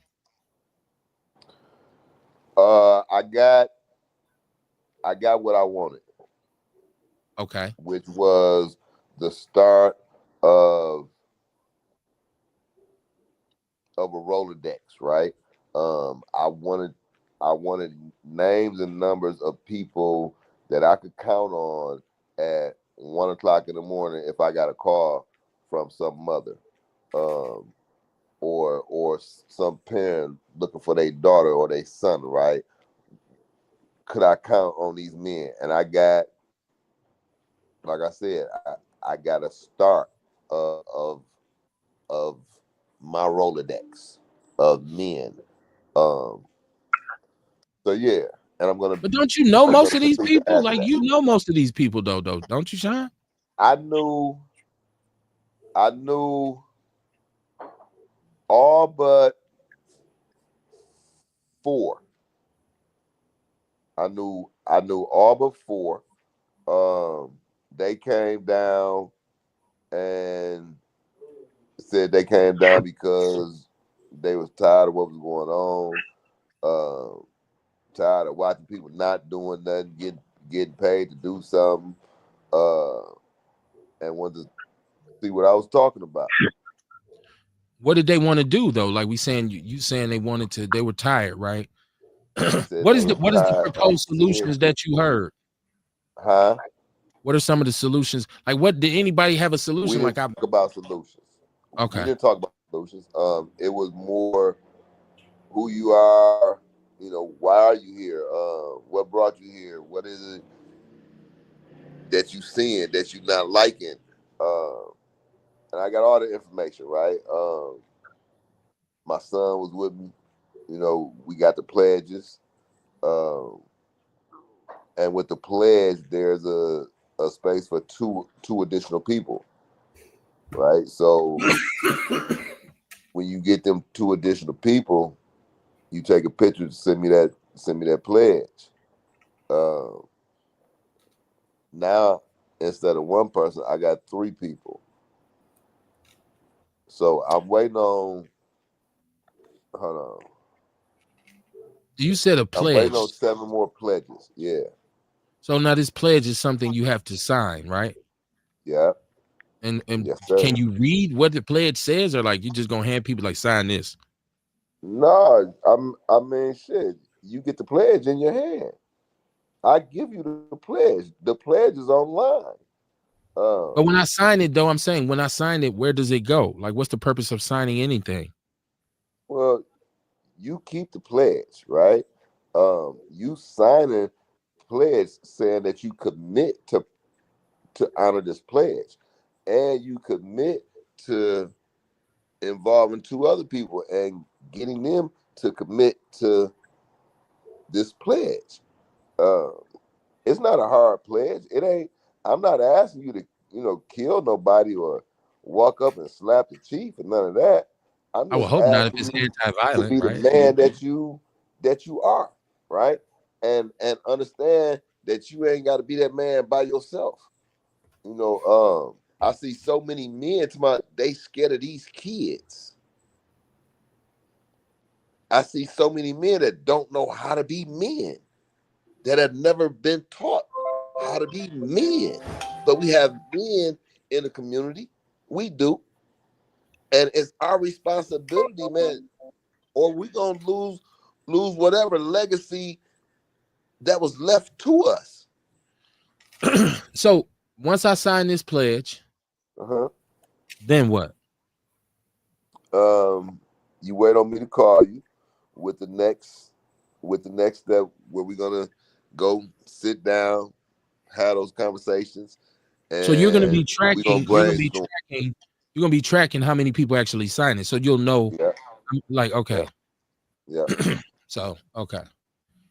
I got what I wanted. Okay. Which was the start of a Rolodex, right? I wanted names and numbers of people that I could count on at 1 o'clock in the morning if I got a call from some mother, or some parent looking for their daughter or their son, right? Could I count on these men? And I got, like I said, I got a start of my Rolodex of men. So yeah, and I'm gonna. But don't you know most of these people? Like you know most of these people, though, don't you, Sean? I knew all but 4. I knew all but 4. they came down and said they came down because they was tired of what was going on. Tired of watching people not doing nothing, getting paid to do something, and wanted to see what I was talking about. What did they want to do though? Like we saying, you saying they wanted to, they were tired, right? Said What they is the was tired proposed of seeing, solutions that you heard? huh? What are some of the solutions? Like, what did anybody have a We solution? didn't Like, talk about solutions. We okay, didn't talk about solutions. It was more who you are. You know, why are you here? What brought you here? What is it that you seeing that you not liking? And I got all the information, right? My son was with me. You know, we got the pledges. Um, and with the pledge, there's a space for two additional people, right? So when you get them two additional people, you take a picture to send me that pledge. Now instead of one person, I got 3 people. So I'm waiting on. Hold on. you said a I'm waiting pledge. on 7 more pledges. Yeah. So now this pledge is something you have to sign, right? Yeah. And Yes, sir. can you read what the pledge says, or like you just gonna hand people like sign this? No, I mean, shit. You get the pledge in your hand. I give you the pledge. The pledge is online. But when I sign it, though, I'm saying when I sign it, where does it go? Like, what's the purpose of signing anything? Well, you keep the pledge, right? You signing the pledge saying that you commit to honor this pledge, and you commit to involving 2 other people and getting them to commit to this pledge. Uh, it's not a hard pledge. It ain't. I'm not asking you to, kill nobody or walk up and slap the chief or none of that. I'm I would just hope not if asking it's you to anti-violent, be the right? man that you are, right? And understand that you ain't got to be that man by yourself. I see so many men they scared of these kids. I see so many men that don't know how to be men, that have never been taught how to be men. But we have men in the community. We do. And it's our responsibility, man, or we gonna lose whatever legacy that was left to us. So once I sign this pledge, Uh-huh. then what? You wait on me to call you with the next step where we're gonna go sit down, have those conversations, So you're gonna be and we're gonna tracking. brainstorm. You're gonna be tracking how many people actually sign it, so you'll know. Yeah, Like, okay, yeah. so okay,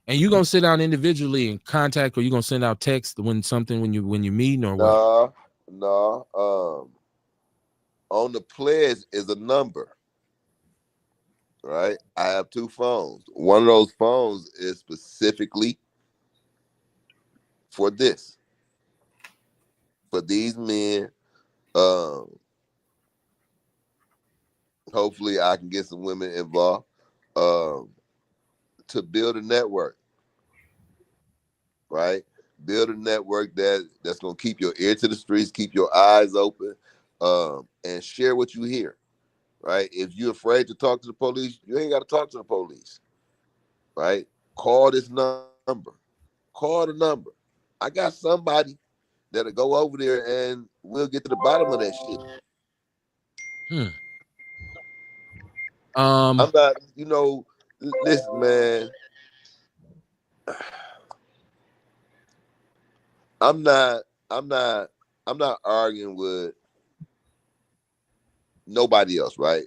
and you're gonna sit down individually and contact, or you're gonna send out text when you're meeting, or what? No. On the pledge is a number, right? I have 2 phones. One of those phones is specifically for this, for these men. Hopefully, I can get some women involved to build a network, right? Build a network that's gonna keep your ear to the streets, keep your eyes open, and share what you hear, right? If you're afraid to talk to the police, you ain't got to talk to the police, right? Call this number. Call the number. I got somebody that'll go over there and we'll get to the bottom of that shit. I'm not, listen, man. I'm not, I'm not, I'm not arguing with nobody else, right?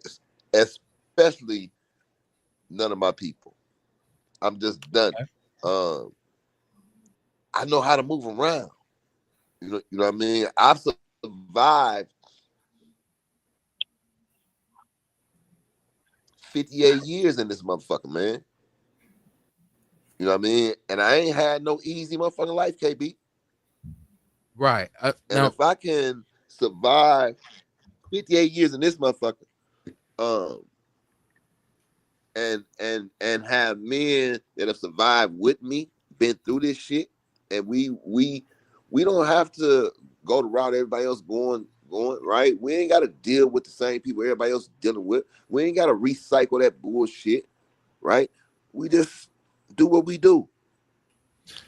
Especially none of my people. I'm just done. Um, I know how to move around. You know what I mean? I've survived 58 years in this motherfucker, man. You know what I mean? And I ain't had no easy motherfucking life, KB. Right. And Now, if I can survive 58 years in this motherfucker, and have men that have survived with me, been through this shit, and we don't have to go the route everybody else going, right? We ain't got to deal with the same people everybody else dealing with. We ain't got to recycle that bullshit, right? We just do what we do.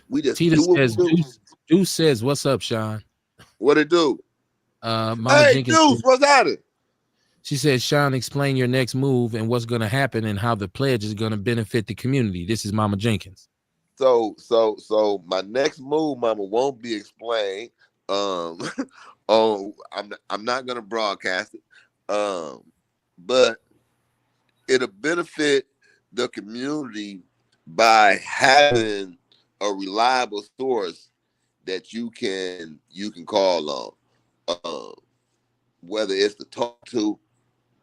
We just Tita do what says, we do. Deuce says, "What's up, Sean?" What it do? Mama Hey, Jenkins. Deuce, what's happening? She says, "Sean, explain your next move and what's going to happen and how the pledge is going to benefit the community." This is Mama Jenkins. So my next move, Mama, won't be explained. Oh, I'm not gonna broadcast it. But it'll benefit the community by having a reliable source that you can call on. Whether it's to talk to,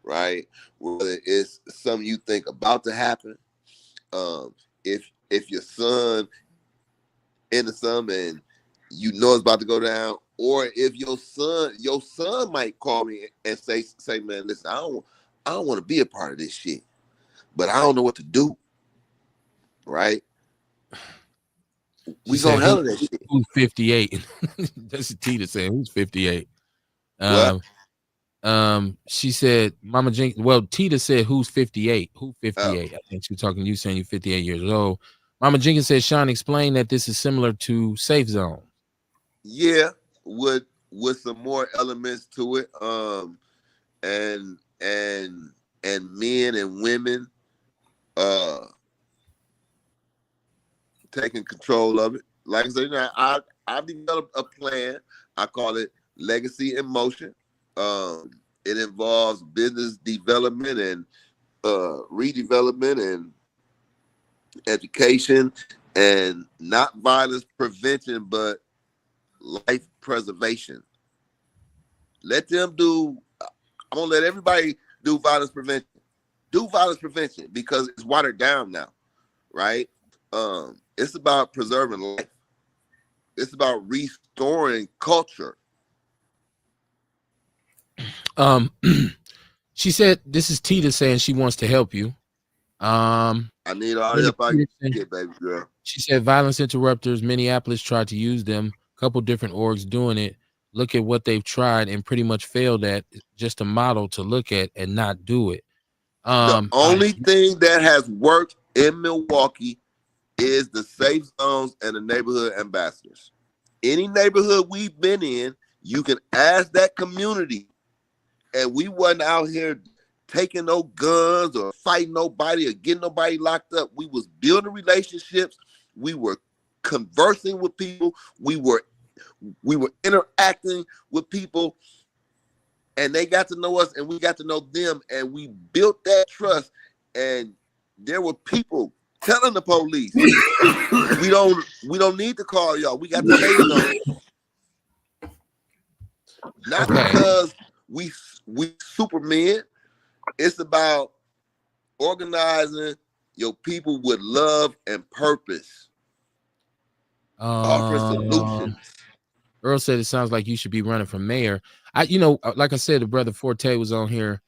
right? Whether it's something you think about to happen. If your son into something and you know it's about to go down, or if your son might call me and say, man, listen, I don't want to be a part of this shit, but I don't know what to do. Right? We gonna handle that shit. Who's 58? That's Tita saying, who's 58? What? She said, Mama Jenkins. Well, Tita said, who's 58? Who 58? Oh. I think she was talking to you, saying you're 58 years old. Mama Jenkins said, Sean, explain that this is similar to Safe Zone. Yeah, with some more elements to it. And men and women taking control of it. Like I said, I've developed a plan. I call it Legacy in Motion. It involves business development and redevelopment and education, and not violence prevention, but life preservation. Let them do. I'm gonna let everybody do violence prevention. Do violence prevention because it's watered down now, right? It's about preserving life. It's about restoring culture. She said, this is Tita saying she wants to help you. I need all the help I can get, baby girl. She said, Violence Interrupters, Minneapolis tried to use them. A couple different orgs doing it. Look at what they've tried and pretty much failed at. Just a model to look at and not do it. The only thing that has worked in Milwaukee is the safe zones and the neighborhood ambassadors. Any neighborhood we've been in, you can ask that community, and we wasn't out here taking no guns or fighting nobody or getting nobody locked up. We was building relationships. We were conversing with people. We were interacting with people, and they got to know us and we got to know them, and we built that trust. And there were people telling the police, we don't need to call y'all. We got the safe zone. Not because we Superman. It's about organizing your people with love and purpose. Offering solutions. Earl said it sounds like you should be running for mayor. Like I said, the brother Forte was on here.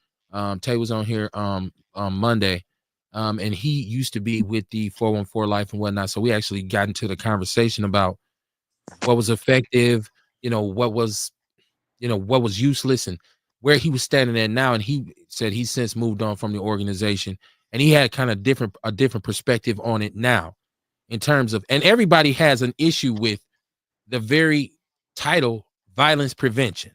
Tay was on here on Monday. And he used to be with the 414 Life and whatnot. So we actually got into the conversation about what was effective, what was useless, and where he was standing at now. And he said he's since moved on from the organization, and he had kind of a different perspective on it now, in terms of, and everybody has an issue with the very title, violence prevention.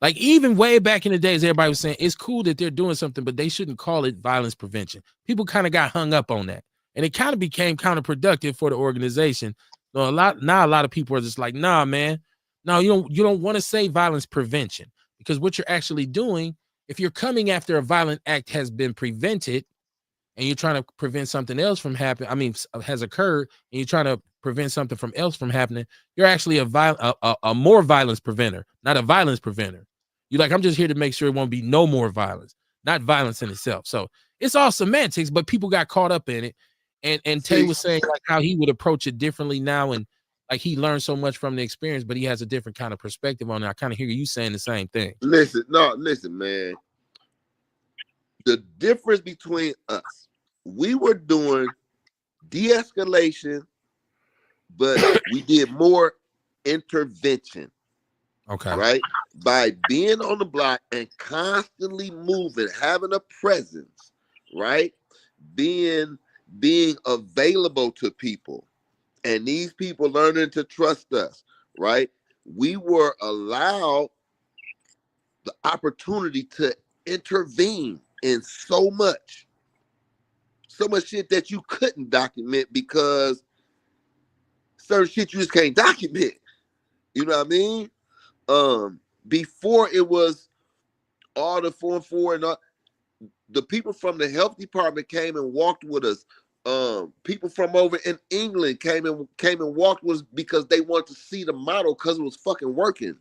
Like, even way back in the days, everybody was saying it's cool that they're doing something, but they shouldn't call it violence prevention. People kind of got hung up on that, and it kind of became counterproductive for the organization. So a lot of people are just like, nah, man, no, you don't want to say violence prevention, because what you're actually doing, if you're coming after a violent act has been prevented, and you're trying to prevent something else from happening, has occurred, and you're trying to prevent something from else from happening, you're actually a more violence preventer, not a violence preventer. You're like, I'm just here to make sure it won't be no more violence, not violence in itself. So it's all semantics, but people got caught up in it. And Tay was saying like how he would approach it differently now, and like he learned so much from the experience, but he has a different kind of perspective on it. I kind of hear you saying the same thing. Listen, man. The difference between us, we were doing de-escalation, but we did more intervention. Okay. Right? By being on the block and constantly moving, having a presence, right? Being available to people, and these people learning to trust us, right? We were allowed the opportunity to intervene in so much shit that you couldn't document because certain shit you just can't document. You know what I mean? Before it was all the 4-4 and all, the people from the health department came and walked with us. People from over in England came and walked with us because they wanted to see the model because it was fucking working.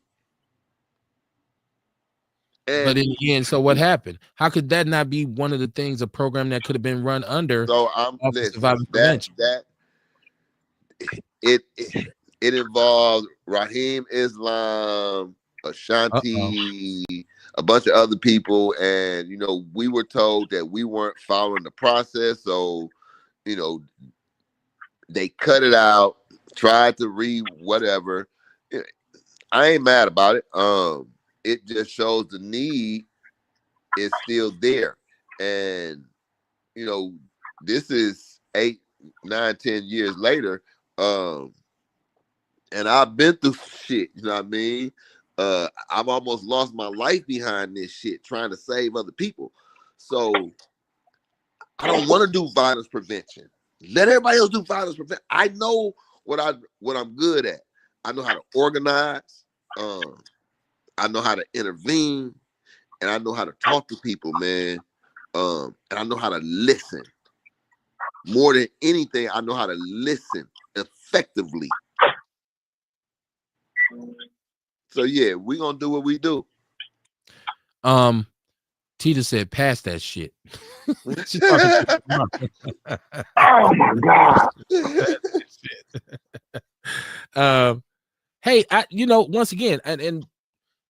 But in the end, so what happened? How could that not be one of the things, a program that could have been run under? So it involved Raheem Islam, Ashanti, a bunch of other people, and we were told that we weren't following the process, so they cut it out, tried to read whatever. I ain't mad about it. It just shows the need is still there, and this is 8, 9, 10 years later. And I've been through shit, you know what I mean? I've almost lost my life behind this shit, trying to save other people. So I don't want to do violence prevention. Let everybody else do violence prevention. I know what I'm good at. I know how to organize. I know how to intervene, and I know how to talk to people, man. And I know how to listen. More than anything, I know how to listen effectively. So yeah, we're gonna do what we do. Tita said, pass that shit. Oh my God. Hey, once again, and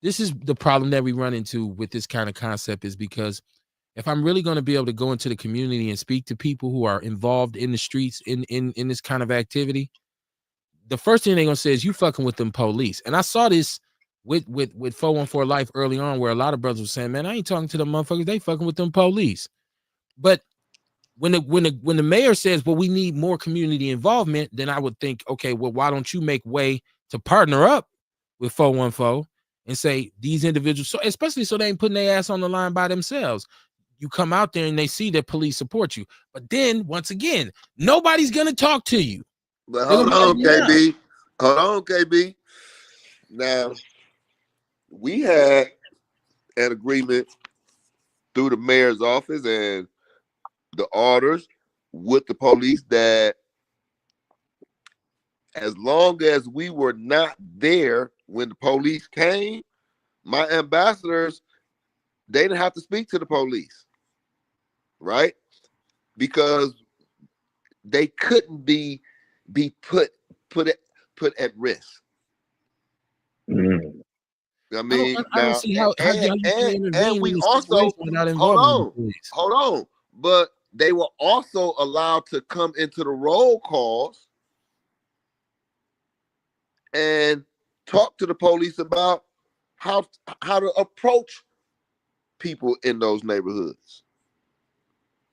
this is the problem that we run into with this kind of concept, is because if I'm really going to be able to go into the community and speak to people who are involved in the streets in this kind of activity, the first thing they're gonna say is you fucking with them police. And I saw this with 414 Life early on, where a lot of brothers were saying, man, I ain't talking to them motherfuckers, they fucking with them police. But when the mayor says, well, we need more community involvement, then I would think, okay, well, why don't you make way to partner up with 414 and say these individuals, so especially so they ain't putting their ass on the line by themselves. You come out there and they see that police support you. But then once again, nobody's gonna talk to you. But hold on, KB. Hold on, KB. Now, we had an agreement through the mayor's office and the orders with the police that as long as we were not there when the police came, my ambassadors, they didn't have to speak to the police, right? Because they couldn't be put at risk. Mm. I mean, I don't see how you can intervene and we in also without involving the police. Hold on, but they were also allowed to come into the roll calls and talk to the police about how to approach people in those neighborhoods.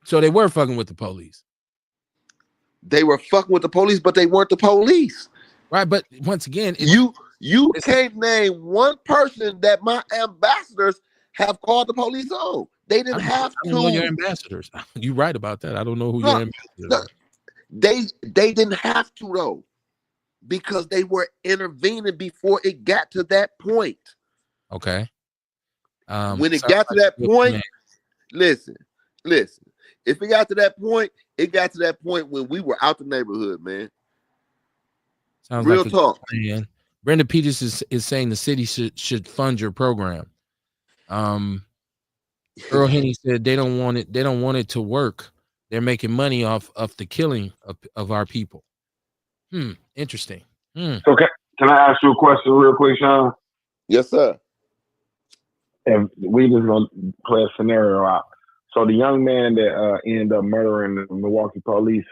So they were fucking with the police. They were fucking with the police, but they weren't the police. Right, but once again, you can't name one person that my ambassadors have called the police on. They didn't have to. I don't know your ambassadors. You're right about that. I don't know who your ambassadors are. They didn't have to though, because they were intervening before it got to that point. Okay. When it got to that point, listen. If it got to that point, it got to that point when we were out the neighborhood, man. Sounds real like talk. Man. Brenda Peters is saying the city should fund your program. Earl Henny said they don't want it. They don't want it to work. They're making money off of the killing of our people. Interesting. So can I ask you a question real quick, Sean? Yes, sir. And we just gonna play a scenario out. So the young man that ended up murdering the Milwaukee police.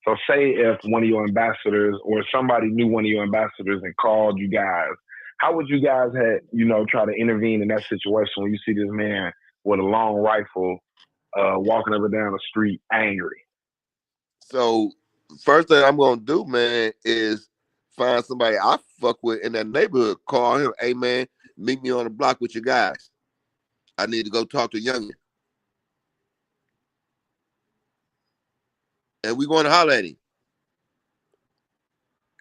So say if one of your ambassadors or somebody knew one of your ambassadors and called you guys, how would you guys try to intervene in that situation when you see this man with a long rifle walking up and down the street angry? So first thing I'm gonna do, man, is find somebody I fuck with in that neighborhood. Call him, hey man, meet me on the block with your guys. I need to go talk to Youngin. And we going to holler at him.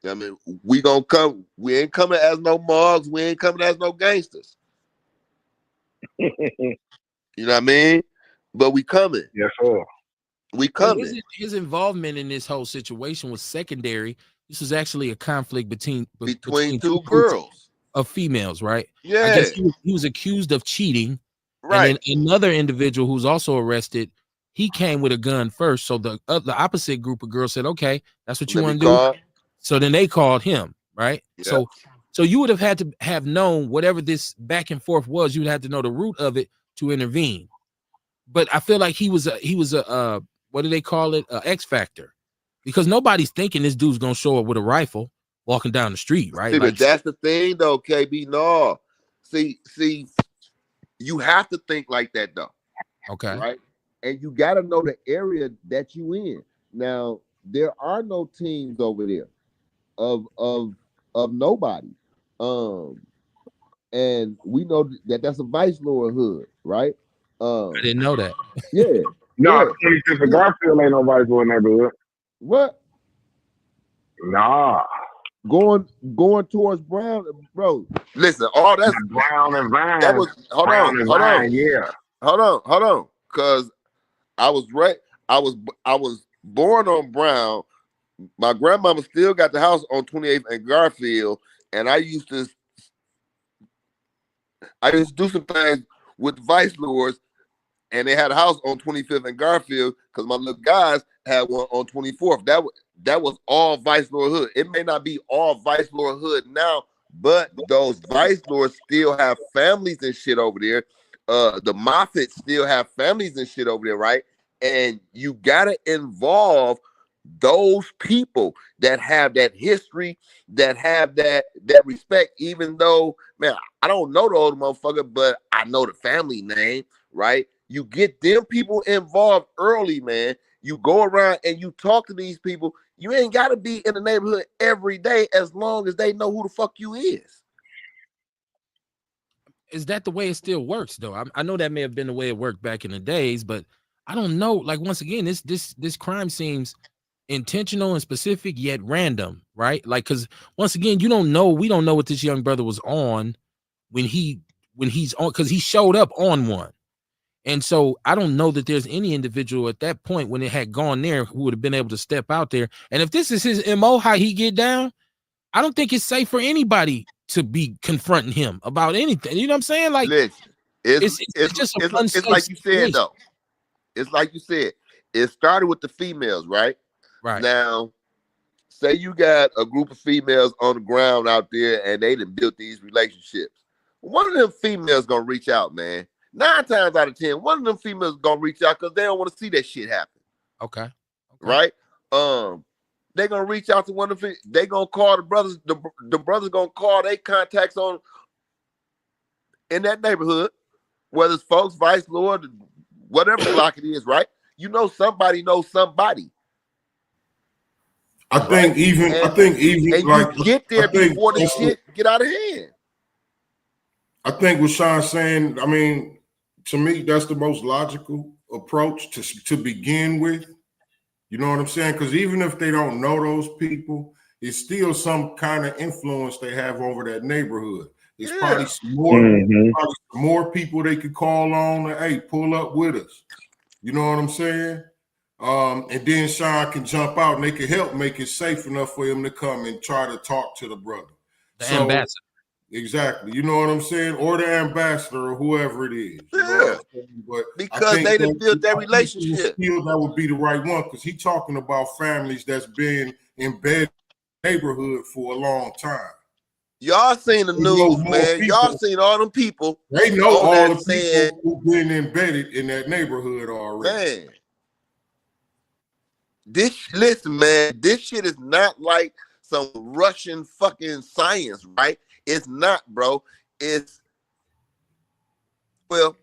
I mean, we gonna come. We ain't coming as no mugs. We ain't coming as no gangsters. You know what I mean? But we coming. Yes, sir. We coming. His involvement in this whole situation was secondary. This was actually a conflict between two girls of females, right? Yeah. I guess he was accused of cheating. Right. And then another individual who's also arrested, he came with a gun first. So the opposite group of girls said, okay, that's what you want to do. So then they called him, right? Yeah. So you would have had to have known whatever this back and forth was. You would have to know the root of it to intervene. But I feel like he was a what do they call it? X factor, because nobody's thinking this dude's gonna show up with a rifle walking down the street, right? See, but that's the thing, though, KB. No, see, you have to think like that, though. Okay, right? And you got to know the area that you in. Now, there are no teams over there of nobody, and we know that that's a Vice Lord hood, right? I didn't know that. Yeah. No, 25th and Garfield ain't no Vice Lord neighborhood. What? Nah. Going towards Brown, bro. Listen, all that's Brown and Vine. That was hold on. Yeah. Hold on. Cause I was born on Brown. My grandmama still got the house on 28th and Garfield, and I used to do some things with the Vice Lords, and they had a house on 25th and Garfield because my little guys had one on 24th. That was all Vice Lord hood. It may not be all Vice Lord hood now, but those Vice Lords still have families and shit over there. The Moffats still have families and shit over there, right? And you gotta involve those people that have that history, that have that respect, even though, man, I don't know the old motherfucker, but I know the family name, right? You get them people involved early, man. You go around and you talk to these people. You ain't got to be in the neighborhood every day as long as they know who the fuck you is. Is that the way it still works, though? I know that may have been the way it worked back in the days, but I don't know. Like, once again, this crime seems intentional and specific yet random, right? Like, because once again, we don't know what this young brother was on when he's on, because he showed up on one. And so I don't know that there's any individual at that point when it had gone there who would have been able to step out there. And if this is his MO, how he get down, I don't think it's safe for anybody to be confronting him about anything. You know what I'm saying? Like, listen, it's just a fun, it's like you said, though. It's like you said. It started with the females, right? Right. Now, say you got a group of females on the ground out there and they done built these relationships. One of them females gonna reach out, man. 9 times out of 10, one of them females gonna reach out because they don't want to see that shit happen. Okay. Right? They're gonna reach out to one of them. They gonna call the brothers. The brothers gonna call their contacts on in that neighborhood, whether it's folks, Vice Lord, whatever block it is, right? You know somebody knows somebody. I think even and like you get there before the shit get out of hand. I think what Sean's saying, I mean, to me, that's the most logical approach to begin with. You know what I'm saying? Because even if they don't know those people, it's still some kind of influence they have over that neighborhood. It's probably some more people they could call on and, hey, pull up with us. You know what I'm saying? And then Sean can jump out and they can help make it safe enough for him to come and try to talk to the brother. The ambassador. Exactly. You know what I'm saying? Or the ambassador or whoever it is. You know what I'm saying? But because they didn't build that relationship. That would be the right one because he's talking about families that's been embedded neighborhood for a long time. Y'all seen the news, man. Y'all seen all them people. They know all the saying, people who've been embedded in that neighborhood already. Man, listen, man, this shit is not like some Russian fucking science, right? It's not, bro. It's, well,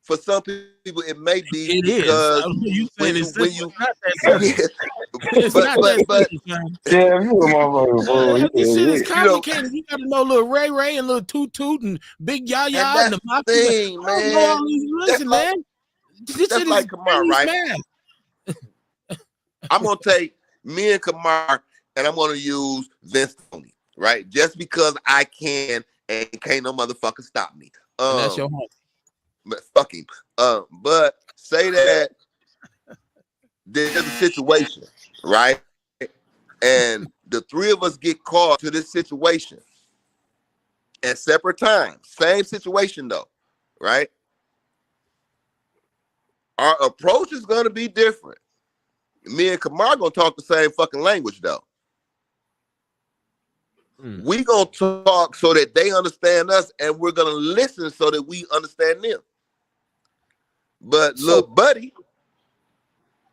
for some people it may be it because you when it's you not that simple. It's but, not that but simple, Yeah, you a motherfucker, bro. this shit is you know, complicated. You gotta know little Ray Ray and little Toot Toot and Big Yaya and the Mafia. thing, I don't know all man. these. Listen, man. This That's shit like is Kamar, right? I'm gonna take me and Kamar and I'm gonna use Vince Tony, right? Just because I can and can't no motherfucker stop me. And that's your home. But fuck him. But say that there's a situation, right? And the three of us get called to this situation at separate times. Same situation though, right? Our approach is gonna be different. Me and Kamar gonna talk the same fucking language though. We gonna talk so that they understand us, and we're gonna listen so that we understand them. But little buddy,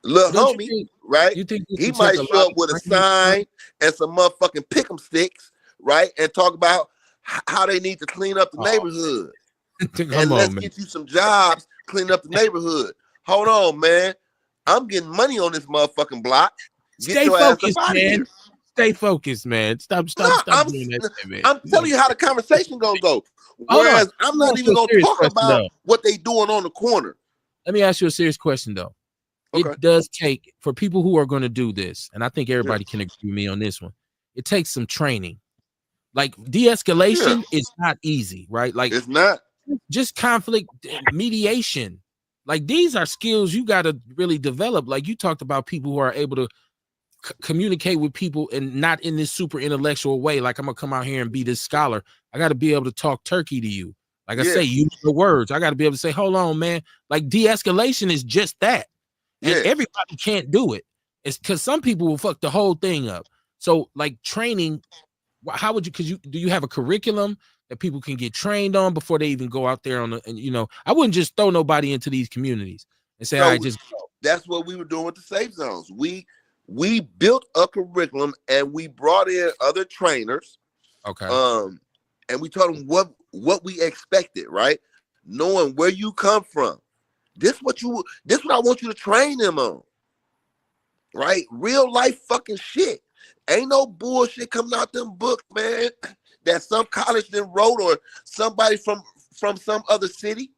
little homie, right? He might show up with a sign and some motherfucking pick'em sticks, right? And talk about how they need to clean up the neighborhood. And let's get you some jobs, clean up the neighborhood. Hold on, man. I'm getting money on this motherfucking block. Stay focused, man. Stay focused, man. Stop doing that shit, man. I'm telling you how the conversation gonna go. Whereas I'm not even gonna talk about what they doing on the corner. Let me ask you a serious question though. Okay. It does take, for people who are going to do this, and I think everybody can agree with me on this one, it takes some training. Like de-escalation is not easy, right? Like it's not just conflict mediation. Like these are skills you got to really develop. Like you talked about people who are able to communicate with people and not in this super intellectual way. Like I'm gonna come out here and be this scholar. I got to be able to talk turkey to you. Like I say, use the words. I got to be able to say, hold on, man. Like de-escalation is just that. And everybody can't do it. It's because some people will fuck the whole thing up. So like training, how would you, do you have a curriculum that people can get trained on before they even go out there on the, and you know, I wouldn't just throw nobody into these communities and say, I just go. That's what we were doing with the safe zones. We built a curriculum and we brought in other trainers. Okay. And we told them what we expected, right? Knowing where you come from. This what I want you to train them on. Right? Real life fucking shit. Ain't no bullshit coming out them books, man, that some college then wrote or somebody from some other city.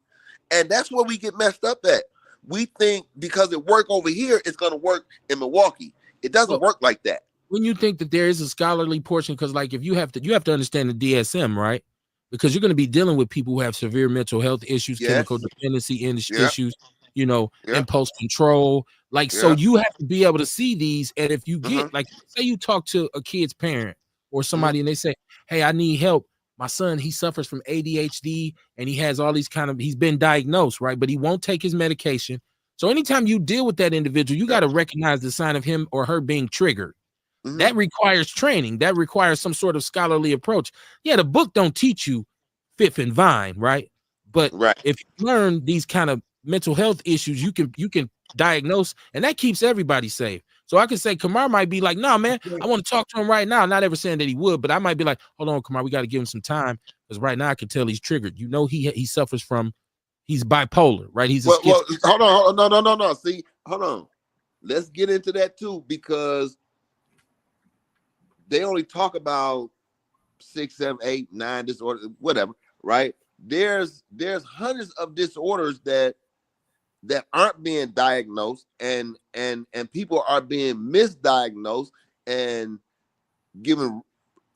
And that's where we get messed up at. We think because it worked over here, it's gonna work in Milwaukee. It doesn't work like that. When you think that there is a scholarly portion, because like if you have to understand the DSM, right? Because you're going to be dealing with people who have severe mental health issues, chemical dependency issues, you know, impulse control. Like, so you have to be able to see these. And if you get, like, say you talk to a kid's parent or somebody and they say, hey, I need help. My son, he suffers from ADHD and he has all these he's been diagnosed, right? But he won't take his medication. So anytime you deal with that individual, you got to recognize the sign of him or her being triggered. That requires training. That requires some sort of scholarly approach. Yeah, the book don't teach you Fifth and Vine, right? But if you learn these kind of mental health issues, you can diagnose, and that keeps everybody safe. So I can say Kamar might be like, no, man, I want to talk to him right now. Not ever saying that he would, but I might be like, hold on, Kamar, we got to give him some time because right now I can tell he's triggered. You know, he suffers from, he's bipolar, right? He's hold on, no. See, hold on. Let's get into that too, because they only talk about 6, 7, 8, 9 disorders, whatever, right? There's hundreds of disorders that aren't being diagnosed, and people are being misdiagnosed and given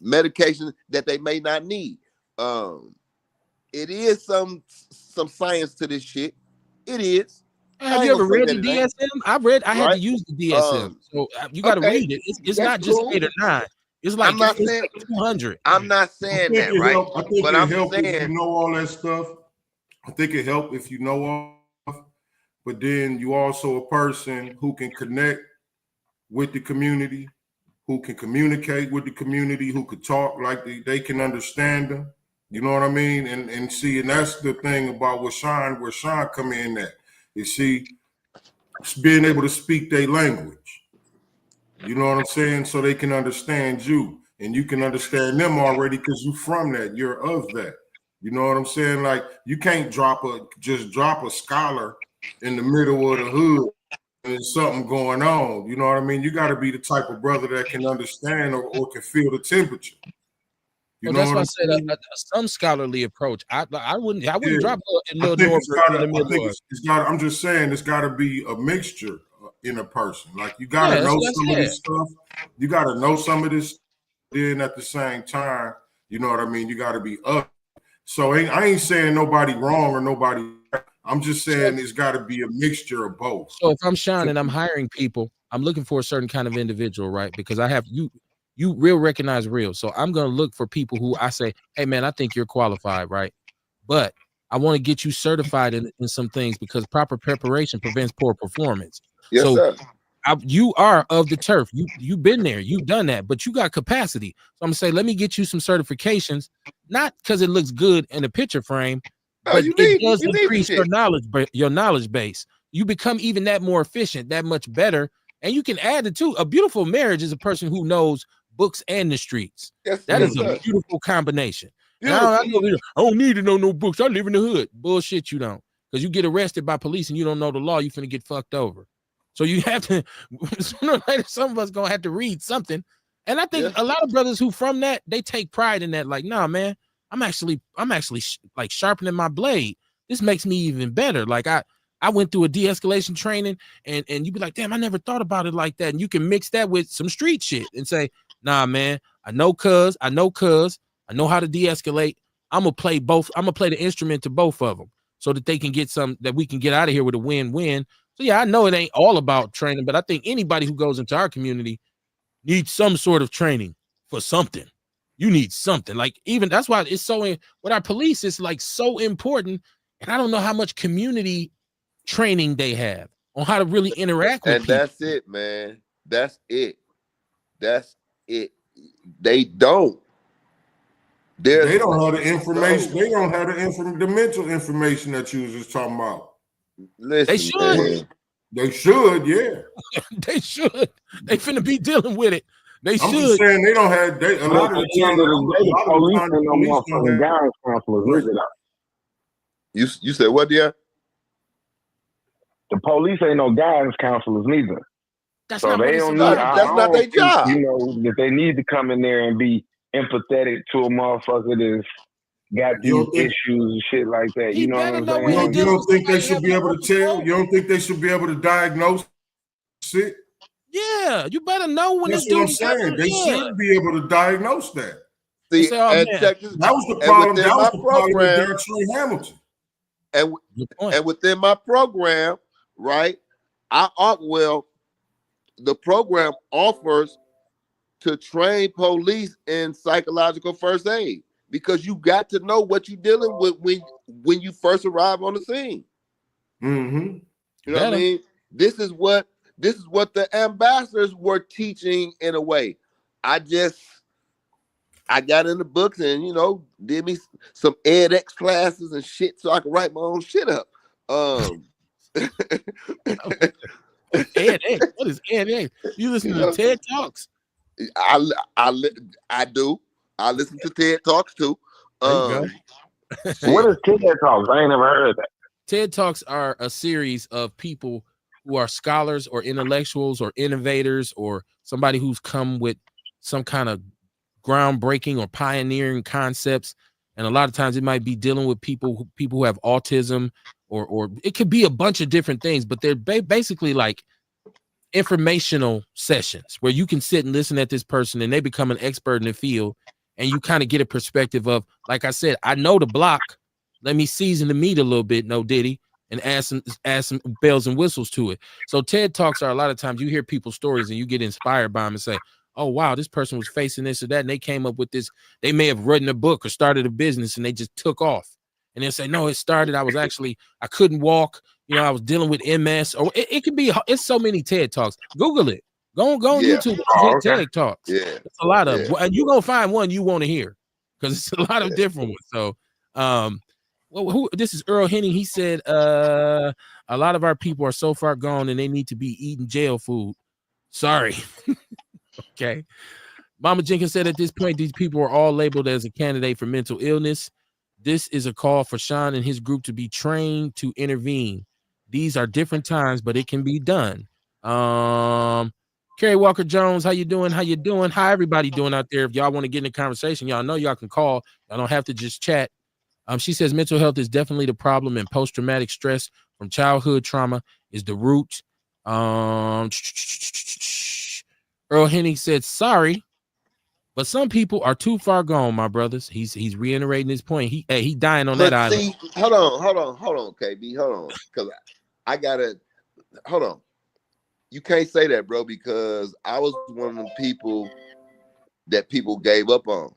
medication that they may not need. It is some science to this shit. It is. Have you ever read the DSM? I had to use the DSM. So you got to read it. It's not just 8 or 9. It's like, it's like 200. I'm not saying that, right? I think it helps if you know all that stuff. I think it helps if you know all stuff, but then you also a person who can connect with the community who can communicate with the community, who could talk like they can understand them. You know what I mean? And see, and that's the thing about where Sean come in at. You see, being able to speak their language. You know what I'm saying? So they can understand you, and you can understand them already because you're from that. You're of that. You know what I'm saying? Like you can't just drop a scholar in the middle of the hood and there's something going on. You know what I mean? You got to be the type of brother that can understand or can feel the temperature. You know that's what why I'm I said some scholarly approach. I wouldn't drop a little Norbert in the middle. I'm just saying it's got to be a mixture in a person. Like you got to know some of this stuff. You got to know some of this. Then at the same time, you know what I mean? You got to be up. So I ain't saying nobody wrong or nobody right. I'm just saying it's got to be a mixture of both. So if I'm Sean and I'm hiring people, I'm looking for a certain kind of individual, right? Because I have you real recognize real. So I'm going to look for people who I say, hey man, I think you're qualified, right? But I want to get you certified in some things because proper preparation prevents poor performance. Yes, so sir. You are of the turf. You've been there. You've done that, but you got capacity. So I'm gonna say, let me get you some certifications, not because it looks good in a picture frame, but it does increase your knowledge base. You become even that more efficient, that much better, and you can add it to a beautiful marriage is a person who knows books and the streets. Yes, that is a beautiful combination. I don't need to know no books. I live in the hood. Bullshit, you don't, because you get arrested by police and you don't know the law. You finna get fucked over. So you have to, sooner or later, some of us gonna have to read something. And I think a lot of brothers who from that, they take pride in that. Like, nah, man, I'm actually like sharpening my blade. This makes me even better. Like I went through a de-escalation training and you be like, damn, I never thought about it like that. And you can mix that with some street shit and say, nah, man, I know how to de-escalate. I'm gonna play both. I'm gonna play the instrument to both of them so that they can get that we can get out of here with a win-win. So yeah, I know it ain't all about training, but I think anybody who goes into our community needs some sort of training for something. You need something. Like even that's why it's so with our police, it's like so important. And I don't know how much community training they have on how to really interact with people. And that's it, man. That's it. They don't. They don't have the information. They don't have the mental information that you was just talking about. Listen, they should. Man. They should, yeah. They should. They finna be dealing with it. They should. I'm just saying they don't have. A lot of the time, the police ain't no motherfucking guidance counselors, is it? You said what, dear? The police ain't no guidance counselors neither. That's so not they don't need. That's not their job. You know that they need to come in there and be empathetic to a motherfucker that's got these issues and shit like that. You know what I'm saying? You don't think they should be able to tell? You don't think they should be able to diagnose shit? Yeah, you better know when that's what I'm saying. They should be able to diagnose that. See, that was the problem. That was the problem with Trey Hamilton. And within my program, right? The program offers to train police in psychological first aid because you got to know what you're dealing with when you first arrive on the scene. Mm-hmm. You know what I mean? This is what the ambassadors were teaching in a way. I got in the books and did me some edX classes and shit so I could write my own shit up. edX? What is edX? You listen to TED Talks? I do. I listen to TED Talks too. What is TED Talks? I ain't never heard of that. TED Talks are a series of people who are scholars or intellectuals or innovators or somebody who's come with some kind of groundbreaking or pioneering concepts. And a lot of times it might be dealing with people who have autism or it could be a bunch of different things, but they're basically like informational sessions where you can sit and listen at this person and they become an expert in the field and you kind of get a perspective of, like I said, I know the block. Let me season the meat a little bit, no Diddy, and add some bells and whistles to it. So TED Talks are a lot of times you hear people's stories and you get inspired by them and say, oh, wow, this person was facing this or that. And they came up with this. They may have written a book or started a business and they just took off. And they'll say, no, it started. I couldn't walk. I was dealing with MS. Or it could be, it's so many TED Talks. Google it. Go on Yeah. YouTube. Oh, okay. TED Talks. Yeah. It's a lot of Yeah. them. And you're gonna find one you want to hear because it's a lot of different ones. So well, this is Earl Henning. He said a lot of our people are so far gone and they need to be eating jail food. Sorry. Okay. Mama Jenkins said at this point, these people are all labeled as a candidate for mental illness. This is a call for Sean and his group to be trained to intervene. These are different times, but it can be done. Kerry Walker Jones, how you doing? How you doing? How everybody doing out there? If y'all want to get in the conversation, y'all know y'all can call. Y'all don't have to just chat. She says mental health is definitely the problem, and post-traumatic stress from childhood trauma is the root. Earl Henning said, sorry, but some people are too far gone, my brothers. He's reiterating his point. He dying on that island. See, hold on, KB, hold on, because I gotta hold on. You can't say that, bro, because I was one of them people that people gave up on.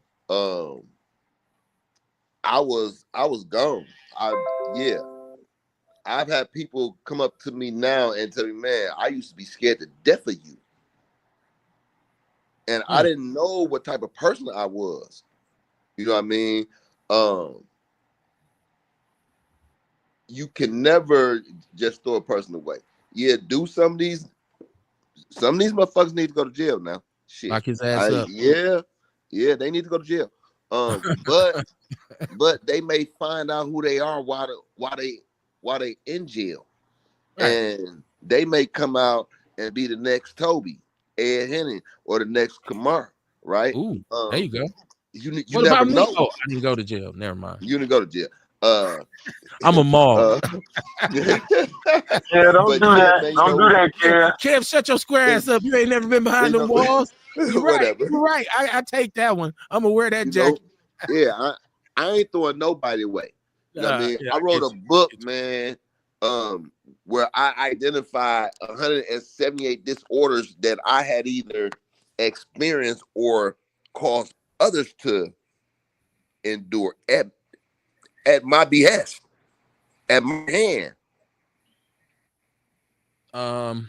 I was gone. I've had people come up to me now and tell me, man, I used to be scared to death of you. And I didn't know what type of person I was. You know what I mean? You can never just throw a person away. Yeah, do some of these motherfuckers need to go to jail now. Shit. Lock his ass up. Yeah, they need to go to jail. But they may find out who they are while they in jail. Right. And they may come out and be the next Toby, Ed Henning, or the next Kamar, right? Ooh, there you go. You what never about me? know. Oh, I didn't go to jail. Never mind. You didn't go to jail. I'm a mall. Yeah, don't do that. Don't do that, Kev. Kev, shut your square ass up. You ain't never been behind the walls. You're right. Whatever. You're right. I take that one. I'm gonna wear that jacket. Yeah, I ain't throwing nobody away. You know what I mean? I wrote a book, man, where I identified 178 disorders that I had either experienced or caused others to endure at my behest, at my hand. So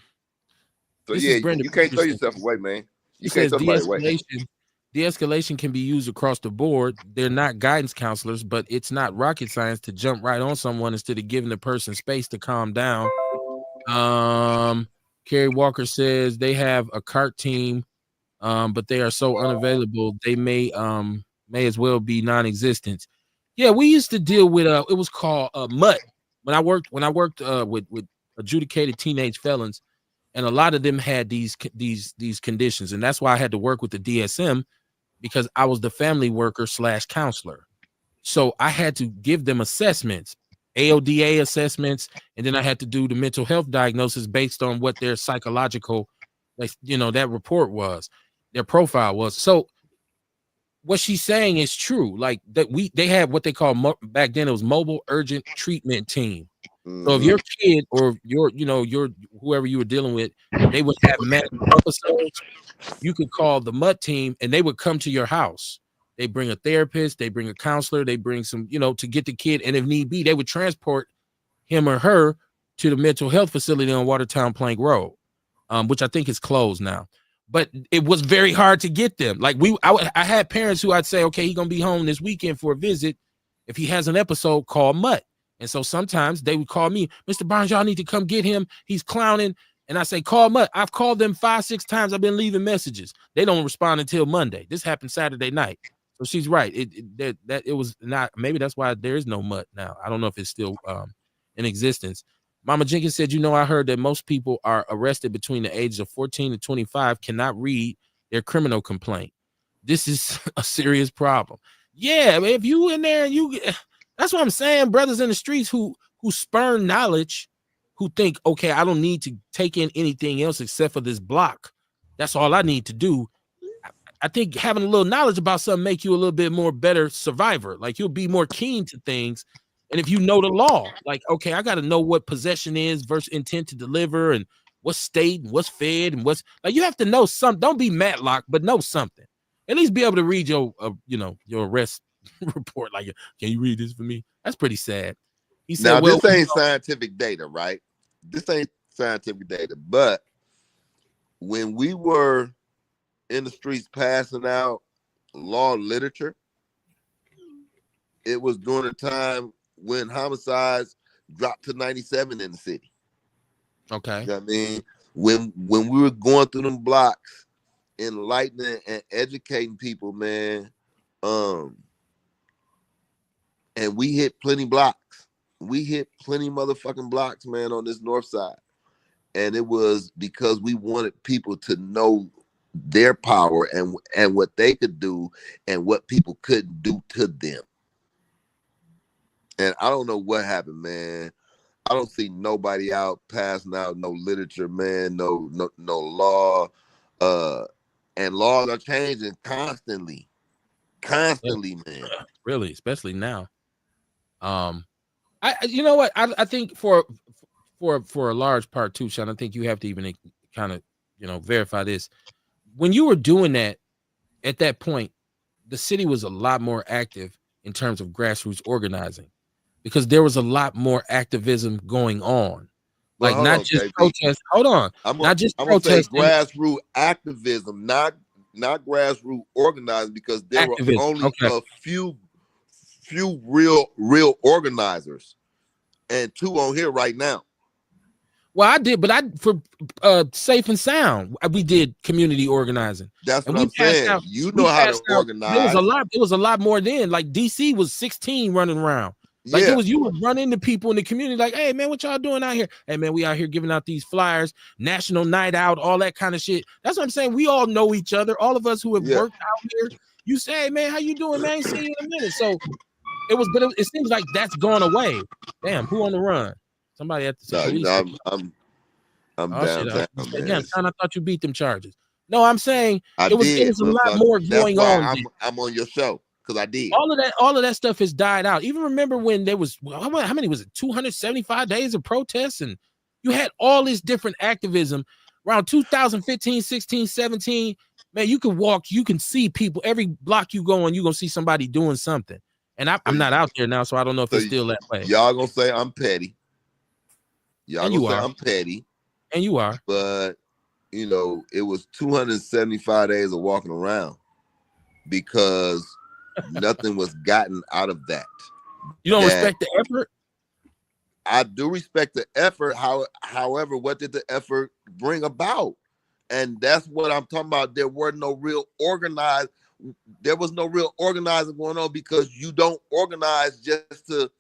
yeah, you can't throw yourself away, man. You can't throw somebody away. De-escalation can be used across the board. They're not guidance counselors, but it's not rocket science to jump right on someone instead of giving the person space to calm down. Kerry Walker says they have a CART team, but they are so unavailable they may as well be non-existent. Yeah, we used to deal with it was called MUT when I worked with adjudicated teenage felons, and a lot of them had these conditions, and that's why I had to work with the DSM, because I was the family worker / counselor. So I had to give them assessments, AODA assessments, and then I had to do the mental health diagnosis based on what their psychological, that report was, their profile was. So what she's saying is true. Like that they had what they call back then, it was mobile urgent treatment team. So if your kid or your whoever you were dealing with, they would have manic episodes, you could call the MUT team and they would come to your house. They bring a therapist, they bring a counselor, they bring some, to get the kid. And if need be, they would transport him or her to the mental health facility on Watertown Plank Road, which I think is closed now. But it was very hard to get them. Like I had parents who I'd say, okay, he's going to be home this weekend for a visit. If he has an episode, call MUT. And so sometimes they would call me, Mr. Barnes, y'all need to come get him. He's clowning. And I say, call MUT. I've called them 5-6 times. I've been leaving messages. They don't respond until Monday. This happened Saturday night. So she's right. It was not, maybe that's why there is no MUT now. I don't know if it's still in existence. Mama Jenkins said, I heard that most people are arrested between the ages of 14 and 25 cannot read their criminal complaint. This is a serious problem. Yeah, if you in there and that's what I'm saying, brothers in the streets who spurn knowledge, who think, okay, I don't need to take in anything else except for this block. That's all I need to do. I think having a little knowledge about something make you a little bit more better survivor. Like you'll be more keen to things. And if you know the law, like, okay, I got to know what possession is versus intent to deliver and what's state and what's fed and what's like, you have to know something. Don't be Matlock, but know something. At least be able to read your arrest report. Like, can you read this for me? That's pretty sad. He said, this ain't scientific data, right? This ain't scientific data, but when we were in the streets passing out law literature, it was during a time when homicides dropped to 97 in the city. Okay. You know what I mean? When we were going through them blocks, enlightening and educating people, man, and we hit plenty blocks. We hit plenty motherfucking blocks, man, on this north side. And it was because we wanted people to know their power and what they could do and what people couldn't do to them. And I don't know what happened, man. I don't see nobody out passing out no literature, man, no law. And laws are changing constantly, man. Really, especially now. You know what? I think for a large part too, Sean, I think you have to even kind of, verify this. When you were doing that at that point, the city was a lot more active in terms of grassroots organizing because there was a lot more activism going on. Well, like not just protests. Hold on. Not just protests. Grassroots activism, not grassroots organizing, because there were only a few real organizers, and 2 on here right now. Well, I did, but for Safe and Sound, we did community organizing. That's what I'm saying. You know how to organize. It was a lot more then. Like DC was 16 running around. Like you would run into people in the community, like, hey man, what y'all doing out here? Hey man, we out here giving out these flyers, national night out, all that kind of shit. That's what I'm saying. We all know each other. All of us who have worked out here. You say, hey man, how you doing, man? See you in a minute. So it seems like that's gone away. Damn, who on the run? Somebody at the police. I'm downtown. Again, I thought you beat them charges. No, I'm saying it was a lot more going on. I'm on your show because I did. All of that stuff has died out. Even remember when there was how many was it? 275 days of protests, and you had all this different activism around 2015, 16, 17. Man, you can walk, you can see people every block you go on. You're gonna see somebody doing something. And I'm not out there now, so I don't know if it's still that way. Y'all gonna say I'm petty. Y'all gonna say I'm petty. And you are. But, it was 275 days of walking around because nothing was gotten out of that. You don't respect the effort? I do respect the effort. However, what did the effort bring about? And that's what I'm talking about. There was no real organizing going on because you don't organize just to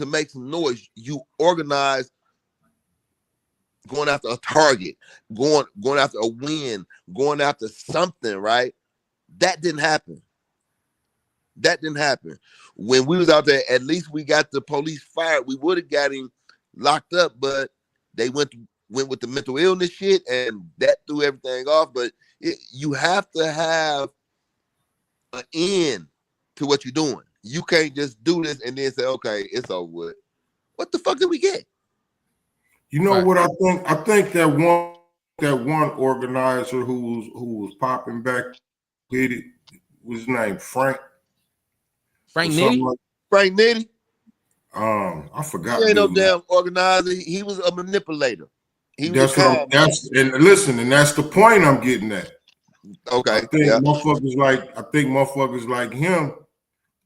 make some noise. You organize going after a target, going after a win, going after something, right? That didn't happen. When we was out there, at least we got the police fired. We would have got him locked up, but they went with the mental illness shit, and that threw everything off. But you have to have an end to what you're doing. You can't just do this and then say, okay, it's over with. What the fuck did we get? You know what I think? I think that one organizer who was popping back did it was named Frank. Frank Nitty? Like, Frank Nitty? I forgot. He ain't no damn organizer. He was a manipulator. And listen, and that's the point I'm getting at. Okay. I think motherfuckers like him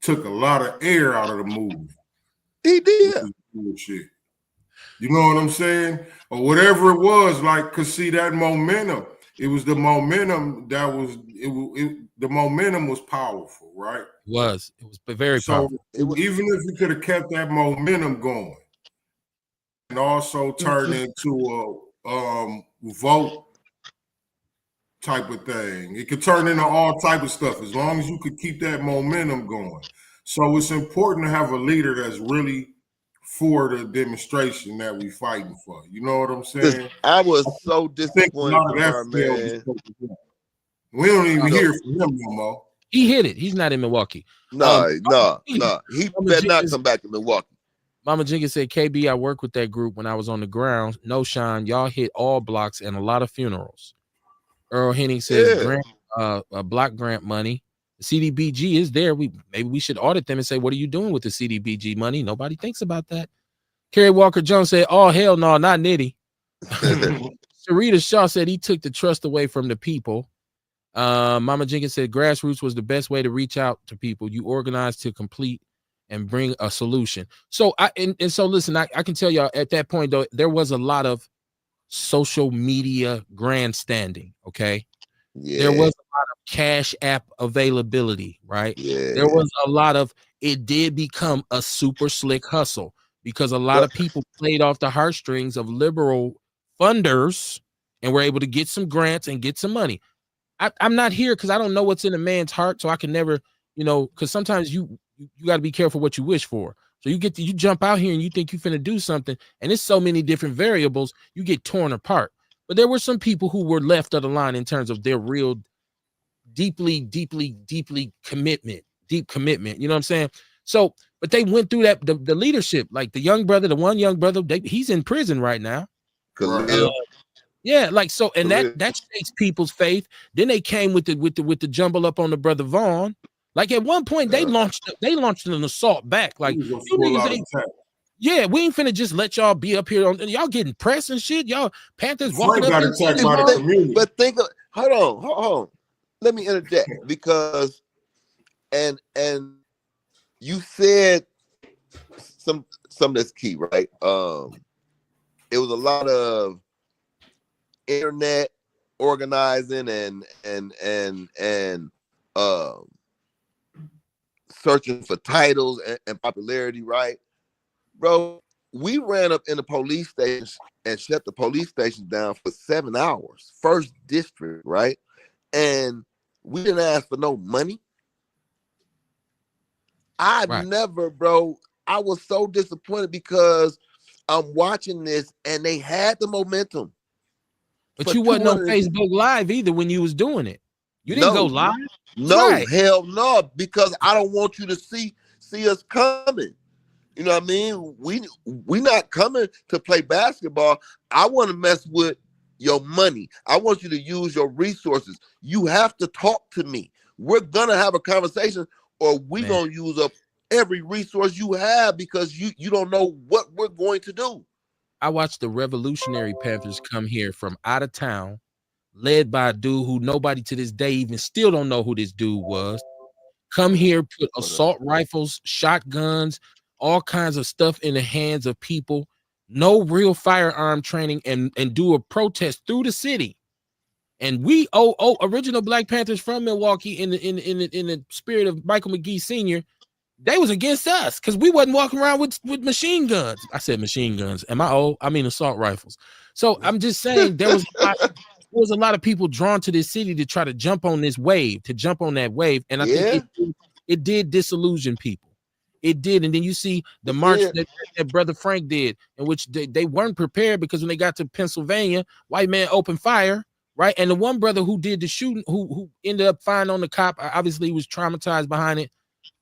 took a lot of air out of the movie. He did. Shit. You know what I'm saying? Or whatever it was, like, cause see that momentum. It was the momentum that was the momentum was powerful, right? It was very powerful. Even if you could have kept that momentum going and also turned into a vote type of thing. It could turn into all type of stuff as long as you could keep that momentum going. So it's important to have a leader that's really for the demonstration that we fighting for. You know what I'm saying? I was so disappointed in her, man. We don't even hear from him no more. He hit it. He's not in Milwaukee. No. He better not come back to Milwaukee. Mama Jenkins said, KB, I worked with that group when I was on the ground. No, Sean, y'all hit all blocks and a lot of funerals. Earl Henning says, block grant money. The CDBG is there. Maybe we should audit them and say, what are you doing with the CDBG money? Nobody thinks about that. Kerry Walker Jones said, oh, hell no, not Nitty. Sarita Shaw said he took the trust away from the people. Mama Jenkins said grassroots was the best way to reach out to people. You organize to complete and bring a solution. So so listen, I can tell y'all at that point though, there was a lot of social media grandstanding. Okay. Yeah. There was a lot of cash app availability, right? Yeah. There was a lot of, it did become a super slick hustle because a lot of people played off the heartstrings of liberal funders and were able to get some grants and get some money. I'm not here because I don't know what's in a man's heart, so I can never, because sometimes you got to be careful what you wish for. So you jump out here and you think you finna do something, and it's so many different variables, you get torn apart. But there were some people who were left of the line in terms of their real deep commitment. You know what I'm saying? So, but they went through that, the leadership, like the one young brother, he's in prison right now. Yeah, like so, and that shakes people's faith. Then they came with the jumble up on the brother Vaughn. Like at one point, they launched an assault back. Like yeah, we ain't finna just let y'all be up here on y'all getting press and shit. Y'all Panthers walking up. But think of hold on. Let me interject because and you said some that's key, right? It was a lot of internet organizing and searching for titles and popularity, right? Bro, we ran up in the police station and shut the police station down for 7 hours. First district, right? And we didn't ask for no money. Never, bro. I was so disappointed because I'm watching this and they had the momentum. But you wasn't on Facebook Live either when you was doing it. You didn't go live? No, hell no, because I don't want you to see us coming. You know what I mean? We not coming to play basketball. I want to mess with your money. I want you to use your resources. You have to talk to me. We're gonna have a conversation, or we're gonna use up every resource you have because you don't know what we're going to do. I watched the Revolutionary Panthers come here from out of town, led by a dude who nobody to this day even still don't know who this dude was. Come here, put assault rifles, shotguns, all kinds of stuff in the hands of people, no real firearm training, and do a protest through the city. And we original Black Panthers from Milwaukee in the spirit of Michael McGee Sr., they was against us because we wasn't walking around with machine guns. I said machine guns. Am I old? I mean assault rifles. So I'm just saying there was a lot of people drawn to this city to try to jump on this wave, to jump on that wave. And I think it did disillusion people. It did. And then you see the march that Brother Frank did, in which they weren't prepared because when they got to Pennsylvania, white man opened fire, right? And the one brother who did the shooting, who ended up firing on the cop, obviously was traumatized behind it.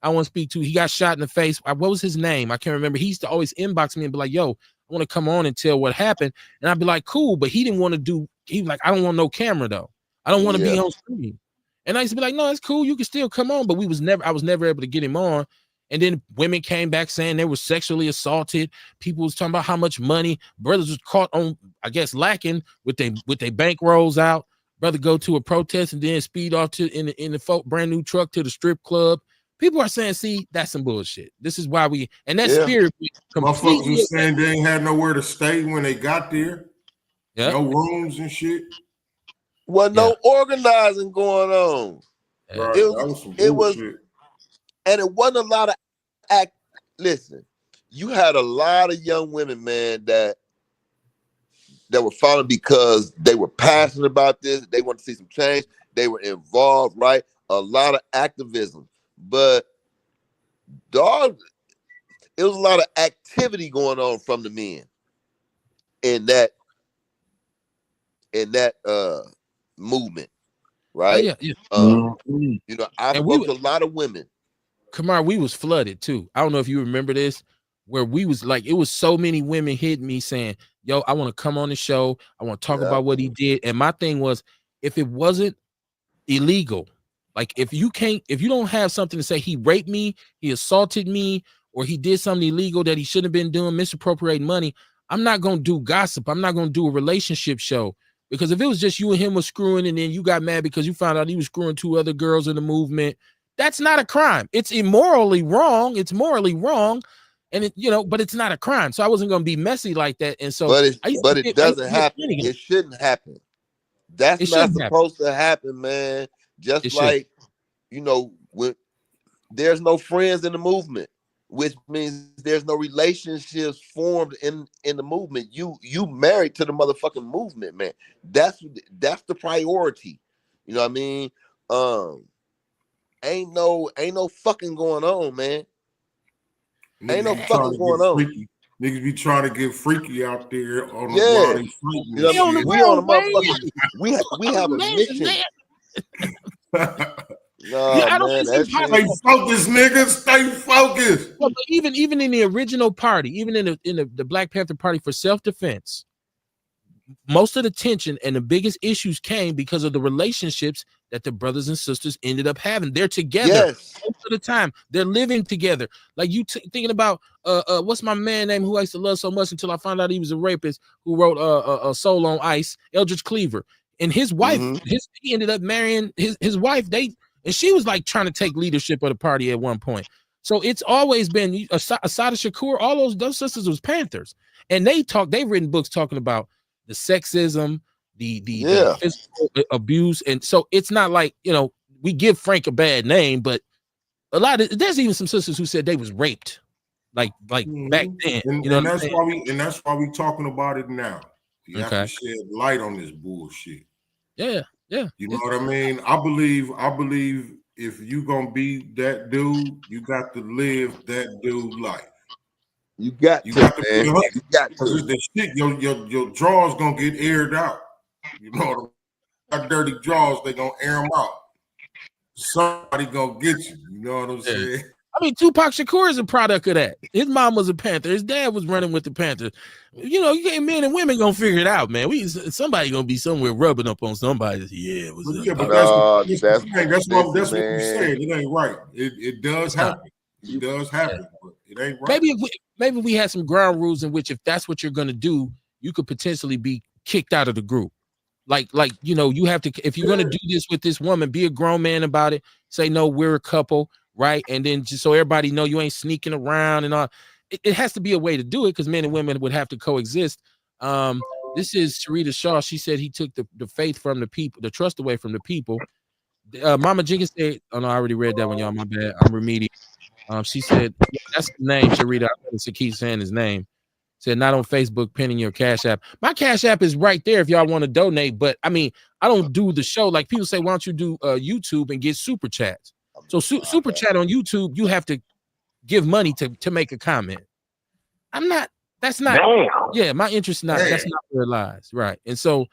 I want to speak to. He got shot in the face. What was his name? I can't remember. He used to always inbox me and be like, yo, I want to come on and tell what happened. And I'd be like, cool. But he didn't want to do, he was like, I don't want no camera though. I don't want to be on screen. And I used to be like, no, it's cool. You can still come on. But I was never able to get him on. And then women came back saying they were sexually assaulted. People was talking about how much money. Brothers was caught on, I guess, lacking with their bank rolls out. Brother go to a protest and then speed off to in the brand new truck to the strip club. People are saying, see, that's some bullshit. This is why that spirit. Motherfuckers was saying they ain't had nowhere to stay when they got there. Yep. No rooms and shit. Well, no organizing going on. Yeah. Right. It was, and it wasn't a lot of listen, you had a lot of young women, man, that were following because they were passionate about this. They wanted to see some change. They were involved, right? A lot of activism. But dog, it was a lot of activity going on from the men in that movement, right? Oh, you know, I spoke to a lot of women. Kamar, we was flooded too. I don't know if you remember this, where we was like, it was so many women hitting me saying, yo, I want to come on the show. I want to talk about what he did. And my thing was, if it wasn't illegal, like if you don't have something to say, he raped me, he assaulted me, or he did something illegal that he shouldn't have been doing, misappropriating money, I'm not going to do gossip. I'm not going to do a relationship show. Because if it was just you and him was screwing and then you got mad because you found out he was screwing 2 other girls in the movement, that's not a crime. It's immorally wrong. It's morally wrong. And but it's not a crime. So I wasn't going to be messy like that. And so But it doesn't happen. It shouldn't happen. That's not supposed to happen, man. Just like, when there's no friends in the movement, which means there's no relationships formed in the movement. You married to the motherfucking movement, man. That's the priority. You know what I mean? Ain't no fucking going on, man. Ain't no fucking going on. Niggas be trying to get freaky out there on the yeah. We on a motherfucking. We have a mission. No, I don't man, stay focused, nigga. Stay focused. Well, but even in the original party, even in the Black Panther Party for self-defense, most of the tension and the biggest issues came because of the relationships that the brothers and sisters ended up having. They're together most of the time. They're living together. Like you thinking about what's my man name who I used to love so much until I found out he was a rapist, who wrote a Soul on Ice, Eldridge Cleaver. And his wife, he ended up marrying his wife. And she was like trying to take leadership of the party at one point. So it's always been Assata Shakur, all those sisters was Panthers. And they've written books talking about the sexism, the physical abuse. And so it's not like, we give Frank a bad name, but there's even some sisters who said they was raped like back then. And that's why we talking about it now. You have to shed light on this bullshit. Yeah. You know what I mean? I believe if you gonna be that dude, you got to live that dude life. You got to. The shit, your drawers gonna get aired out. You know what I mean? Dirty drawers, they gonna air them out. Somebody gonna get you. You know what I'm saying? I mean, Tupac Shakur is a product of that. His mom was a Panther. His dad was running with the Panthers. Men and women gonna figure it out, man. Somebody gonna be somewhere rubbing up on somebody. But that's what we said. It ain't right. It does happen. It does happen, but it ain't right. Maybe we had some ground rules in which if that's what you're gonna do, you could potentially be kicked out of the group. Like you have to, if you're gonna do this with this woman, be a grown man about it. Say no, we're a couple. Right. And then just so everybody know you ain't sneaking around and all. It has to be a way to do it because men and women would have to coexist. This is Sharita Shaw. She said he took the faith from the people, the trust away from the people. Mama Jenkins said, oh no, I already read that one, y'all. My bad. I'm remedial. She said, that's the name, Sharita. I want to keep saying his name. Said not on Facebook, pinning your Cash App. My Cash App is right there if y'all want to donate. But I mean, I don't do the show. Like people say, why don't you do YouTube and get super chats? So super chat on YouTube, you have to give money to make a comment. That's not my interest that's not where it lies. Right. And so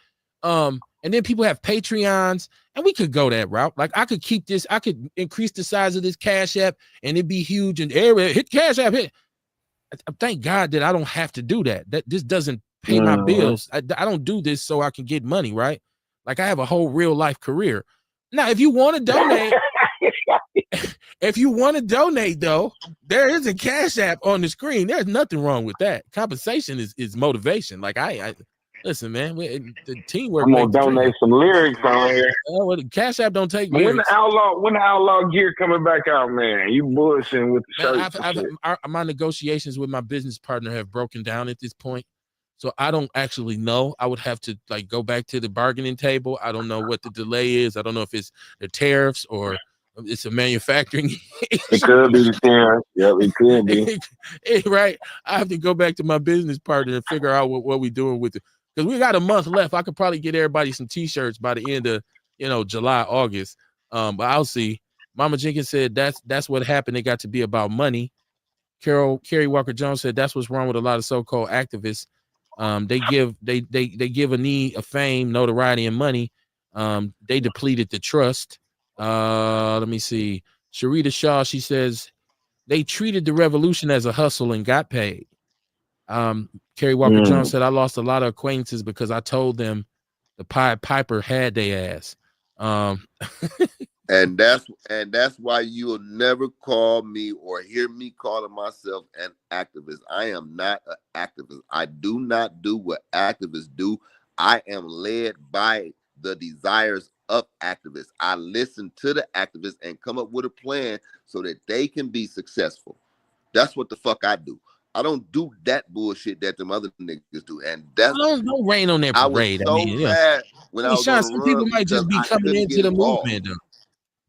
and then people have Patreons and we could go that route. Like I could keep this, I could increase the size of this Cash App and it'd be huge and everywhere hit Cash App hit. Thank God that I don't have to do that. That this doesn't pay my bills. I don't do this so I can get money, right? Like I have a whole real life career. Now, if you want to donate, though, there is a Cash App on the screen. There's nothing wrong with that. Compensation is motivation. Like I listen, man. The teamwork. I'm gonna donate some lyrics on here. Well, the Cash App don't take when lyrics. the Outlaw gear coming back out, man? You bullshitting with the shirts. My negotiations with my business partner have broken down at this point. So I don't actually know. I would have to like go back to the bargaining table. I don't know what the delay is. I don't know if it's the tariffs or it's a manufacturing. It could be the tariffs. Yeah, it could be. Right. I have to go back to my business partner and figure out what we're doing with it. Because we got a month left. I could probably get everybody some t-shirts by the end of July, August. But I'll see. Mama Jenkins said that's what happened. It got to be about money. Carrie Walker Jones said that's what's wrong with a lot of so-called activists. They give a need of fame, notoriety, and money. They depleted the trust. Let me see. Sharita Shaw, she says they treated the revolution as a hustle and got paid. Carrie Walker Jones said I lost a lot of acquaintances because I told them the Pied Piper had their ass. And that's why you'll never call me or hear me calling myself an activist. I am not an activist. I do not do what activists do. I am led by the desires of activists. I listen to the activists and come up with a plan so that they can be successful. That's what the fuck I do. I don't do that bullshit that them other niggas do. And that's don't rain on that I was parade. so mad when I was Sean, on some the people run might just because be I coming couldn't into get the involved. movement though.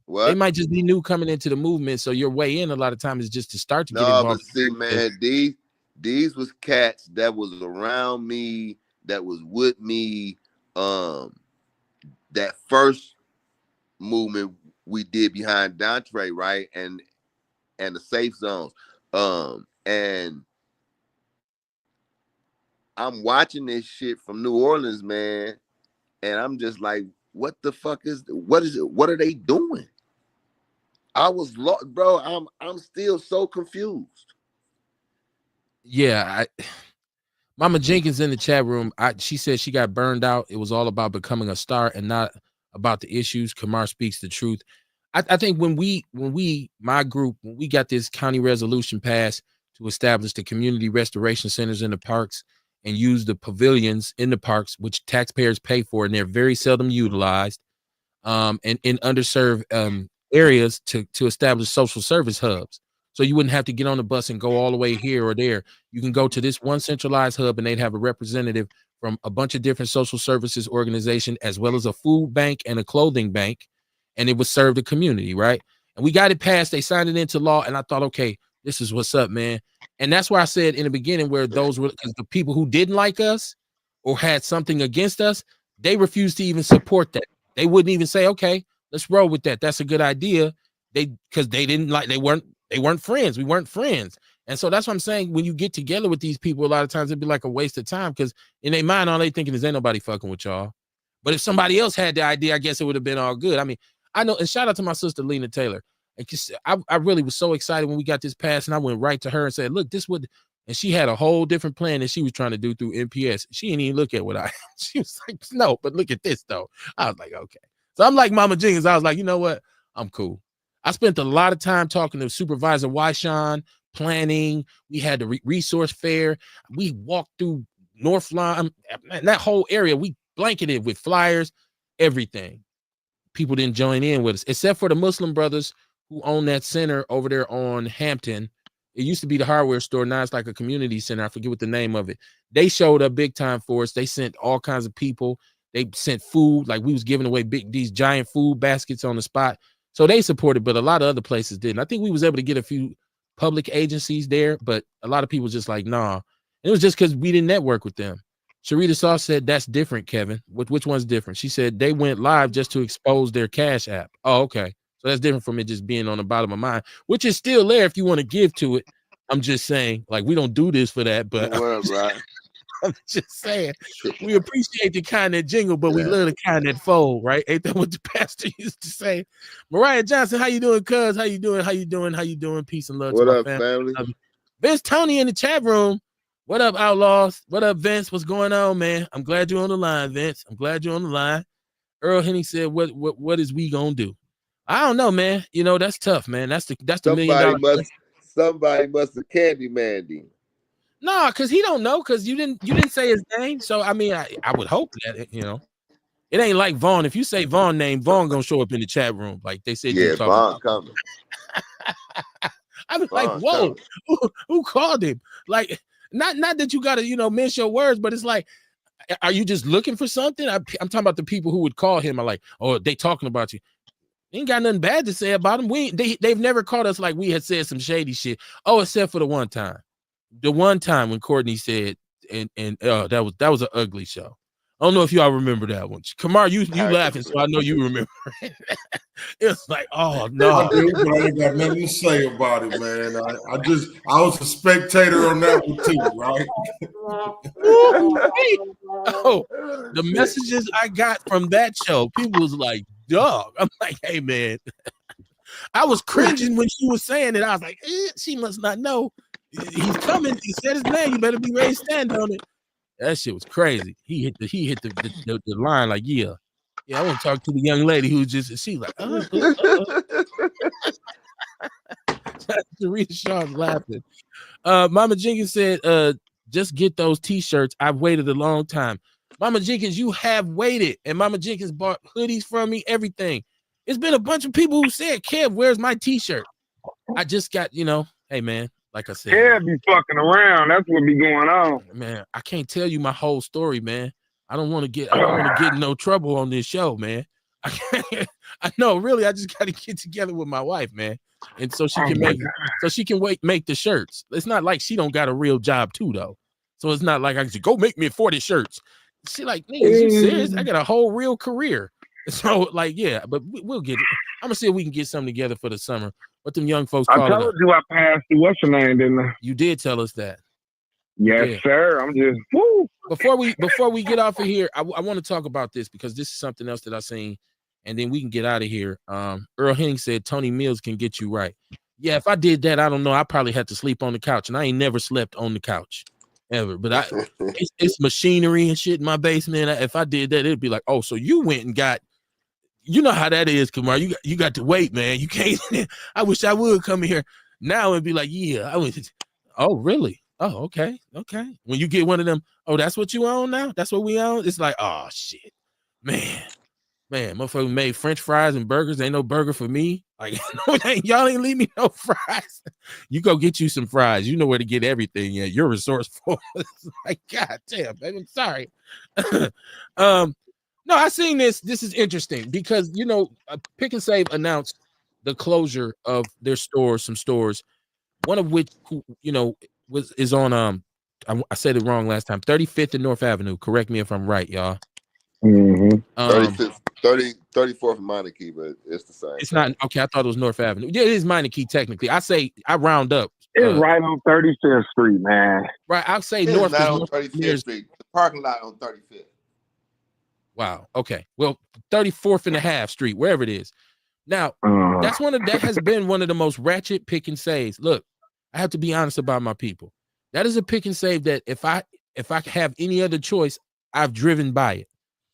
What? They might just be new coming into the movement. So your way in a lot of times is just to start to get No, involved. but see, man, these was cats that was around me, that was with me. That first movement we did behind Dontre, right? And the safe zones. And I'm watching this shit from New Orleans, man, and I'm just like, what the fuck is it? What are they doing? I was lost, bro. I'm still so confused. Yeah, Mama Jenkins in the chat room. She said she got burned out. It was all about becoming a star and not about the issues. Kamar speaks the truth. I think when my group, when we got this county resolution passed to establish the community restoration centers in the parks and use the pavilions in the parks, which taxpayers pay for, and they're very seldom utilized, and in underserved areas to establish social service hubs. So you wouldn't have to get on the bus and go all the way here or there. You can go to this one centralized hub and they'd have a representative from a bunch of different social services organizations, as well as a food bank and a clothing bank, and it would serve the community, right? And we got it passed. They signed it into law, and I thought, okay, this is what's up, man. And that's why I said in the beginning, where those were, because the people who didn't like us or had something against us, they refused to even support that. They wouldn't even say, okay, let's roll with that. That's a good idea. Because they didn't like, they weren't friends. We weren't friends. And so that's what I'm saying. When you get together with these people, a lot of times it'd be like a waste of time, because in their mind, all they thinking is ain't nobody fucking with y'all. But if somebody else had the idea, I guess it would have been all good. I mean, I know, and shout out to my sister, Lena Taylor. And I really was so excited when we got this passed, and I went right to her and said, look, this would, and she had a whole different plan that she was trying to do through MPS. She didn't even look at what she was like, no, but look at this though. I was like, okay. So I'm like Mama Jenkins. I was like, you know what? I'm cool. I spent a lot of time talking to Supervisor Wyshawn, planning. We had the resource fair. We walked through North Line, and that whole area. We blanketed with flyers, everything. People didn't join in with us, except for the Muslim brothers who own that center over there on Hampton. It used to be the hardware store. Now it's like a community center. I forget what the name of it. They showed up big time for us. They sent all kinds of people. They sent food. Like we was giving away these giant food baskets on the spot. So they supported, but a lot of other places didn't. I think we was able to get a few public agencies there, but a lot of people just like, nah. And it was just because we didn't network with them. Sharita Saw said, that's different, Kevin. Which one's different? She said they went live just to expose their Cash App. Oh, okay. So that's different from it just being on the bottom of mine, which is still there if you want to give to it. I'm just saying, like, we don't do this for that, but Right. I'm just saying, we appreciate the kind that jingle, but we love the kind that fold, right? Ain't that what the pastor used to say? Mariah Johnson, how you doing, cuz? How you doing? How you doing? How you doing? Peace and love What to my up, family? Vince Tony in the chat room. What up, Outlaws? What up, Vince? What's going on, man? I'm glad you're on the line, Vince. I'm glad you're on the line. Earl Henning said, what is we gonna do? I don't know, man. You know, that's tough, man. That's the $1 million question. Somebody must have Candyman him. No, because he don't know, because you didn't say his name. So I mean, I would hope that, you know, it ain't like Vaughn. If you say Vaughn name, Vaughn gonna show up in the chat room. Like they said, yeah, Vaughn coming. I'm like, whoa, who called him? Like, not that you gotta, you know, mince your words, but it's like, are you just looking for something? I'm talking about the people who would call him. I'm like, oh, they talking about you. Ain't got nothing bad to say about him. They've never caught us like we had said some shady shit. Oh, except for the one time when Courtney said, and that was an ugly show. I don't know if y'all remember that one. Kamar, you laughing, so I know you remember. It's like, oh no, I do, but I ain't got nothing to say about it, man. I was a spectator on that one too, right? Oh, the messages I got from that show, people was like, dog. I'm like, hey man, I was cringing when she was saying it. I was like, she must not know. He's coming. He said his name. You better be ready to stand on it. That shit was crazy. He hit the line like, yeah, I want to talk to the young lady who just, she's like, Rita Shaw's laughing. Mama Jenkins said, just get those t-shirts. I've waited a long time. Mama Jenkins, you have waited. And Mama Jenkins bought hoodies from me, everything. It's been a bunch of people who said, Kev, where's my t-shirt? I just got, you know, hey, man, like I said. Kev be fucking around. That's what be going on. Man, I can't tell you my whole story, man. I don't want to get in no trouble on this show, man. I know, really, I just got to get together with my wife, man. And so she can make the shirts. It's not like she don't got a real job too, though. So it's not like I can say, go make me 40 shirts. She like, niggas, you serious? I got a whole real career. So like, yeah, but we'll get it. I'm gonna see if we can get something together for the summer. What them young folks call it. I told you I passed the what's your name, didn't I? You did tell us that. Yes, sir. I'm just woo. Before we get off of here, I want to talk about this because this is something else that I seen, and then we can get out of here. Earl Henning said Tony Mills can get you right. Yeah, if I did that, I don't know. I probably had to sleep on the couch, and I ain't never slept on the couch ever. But it's machinery and shit in my basement. If I did that, it'd be like, oh, so you went and got. You know how that is, Kamar. You got to wait, man. You can't. I wish I would come here now and be like, yeah, I was. Oh, really? Oh, okay. When you get one of them, oh, that's what you own now? That's what we own? It's like, oh, shit. Man, motherfucker made French fries and burgers. Ain't no burger for me. Like, y'all ain't leave me no fries. You go get you some fries. You know where to get everything. Yeah, you're resourceful. Like, God damn, baby, I'm sorry. No, I seen this. This is interesting because, you know, Pick and Save announced the closure of their stores, some stores, one of which, you know, is on I said it wrong last time, 35th and North Avenue. Correct me if I'm right, y'all. 35th, 34th and Meineke, but it's the same. It's not okay. I thought it was North Avenue. Yeah, it is Meineke technically. I round up. It's right on 35th Street, man. Right, I'll say it's North. Not on 35th Street. The parking lot on 35th. Wow. Okay. Well, 34th and a half Street, wherever it is. Now, that has been one of the most ratchet pick and saves. Look, I have to be honest about my people. That is a pick and save that if I have any other choice, I've driven by it.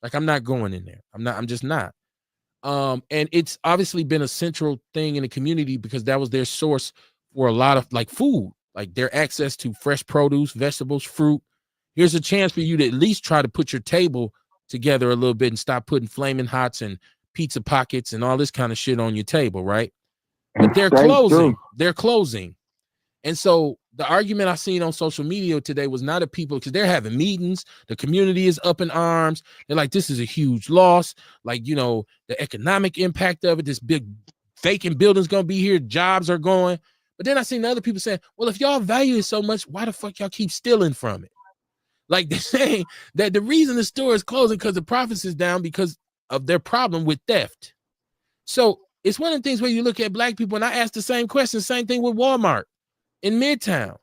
Like, I'm not going in there. I'm just not. And it's obviously been a central thing in the community because that was their source for a lot of like food, like their access to fresh produce, vegetables, fruit. Here's a chance for you to at least try to put your table together a little bit and stop putting Flaming Hots and pizza pockets and all this kind of shit on your table, right? But they're closing. And so the argument I seen on social media today was not of people because they're having meetings. The community is up in arms. They're like, this is a huge loss. Like, you know, the economic impact of it, this big vacant building's going to be here. Jobs are going. But then I seen the other people saying, well, if y'all value it so much, why the fuck y'all keep stealing from it? Like they're saying that the reason the store is closing because the profits is down because of their problem with theft. So it's one of the things where you look at black people, and I ask the same question, same thing with Walmart in Midtown.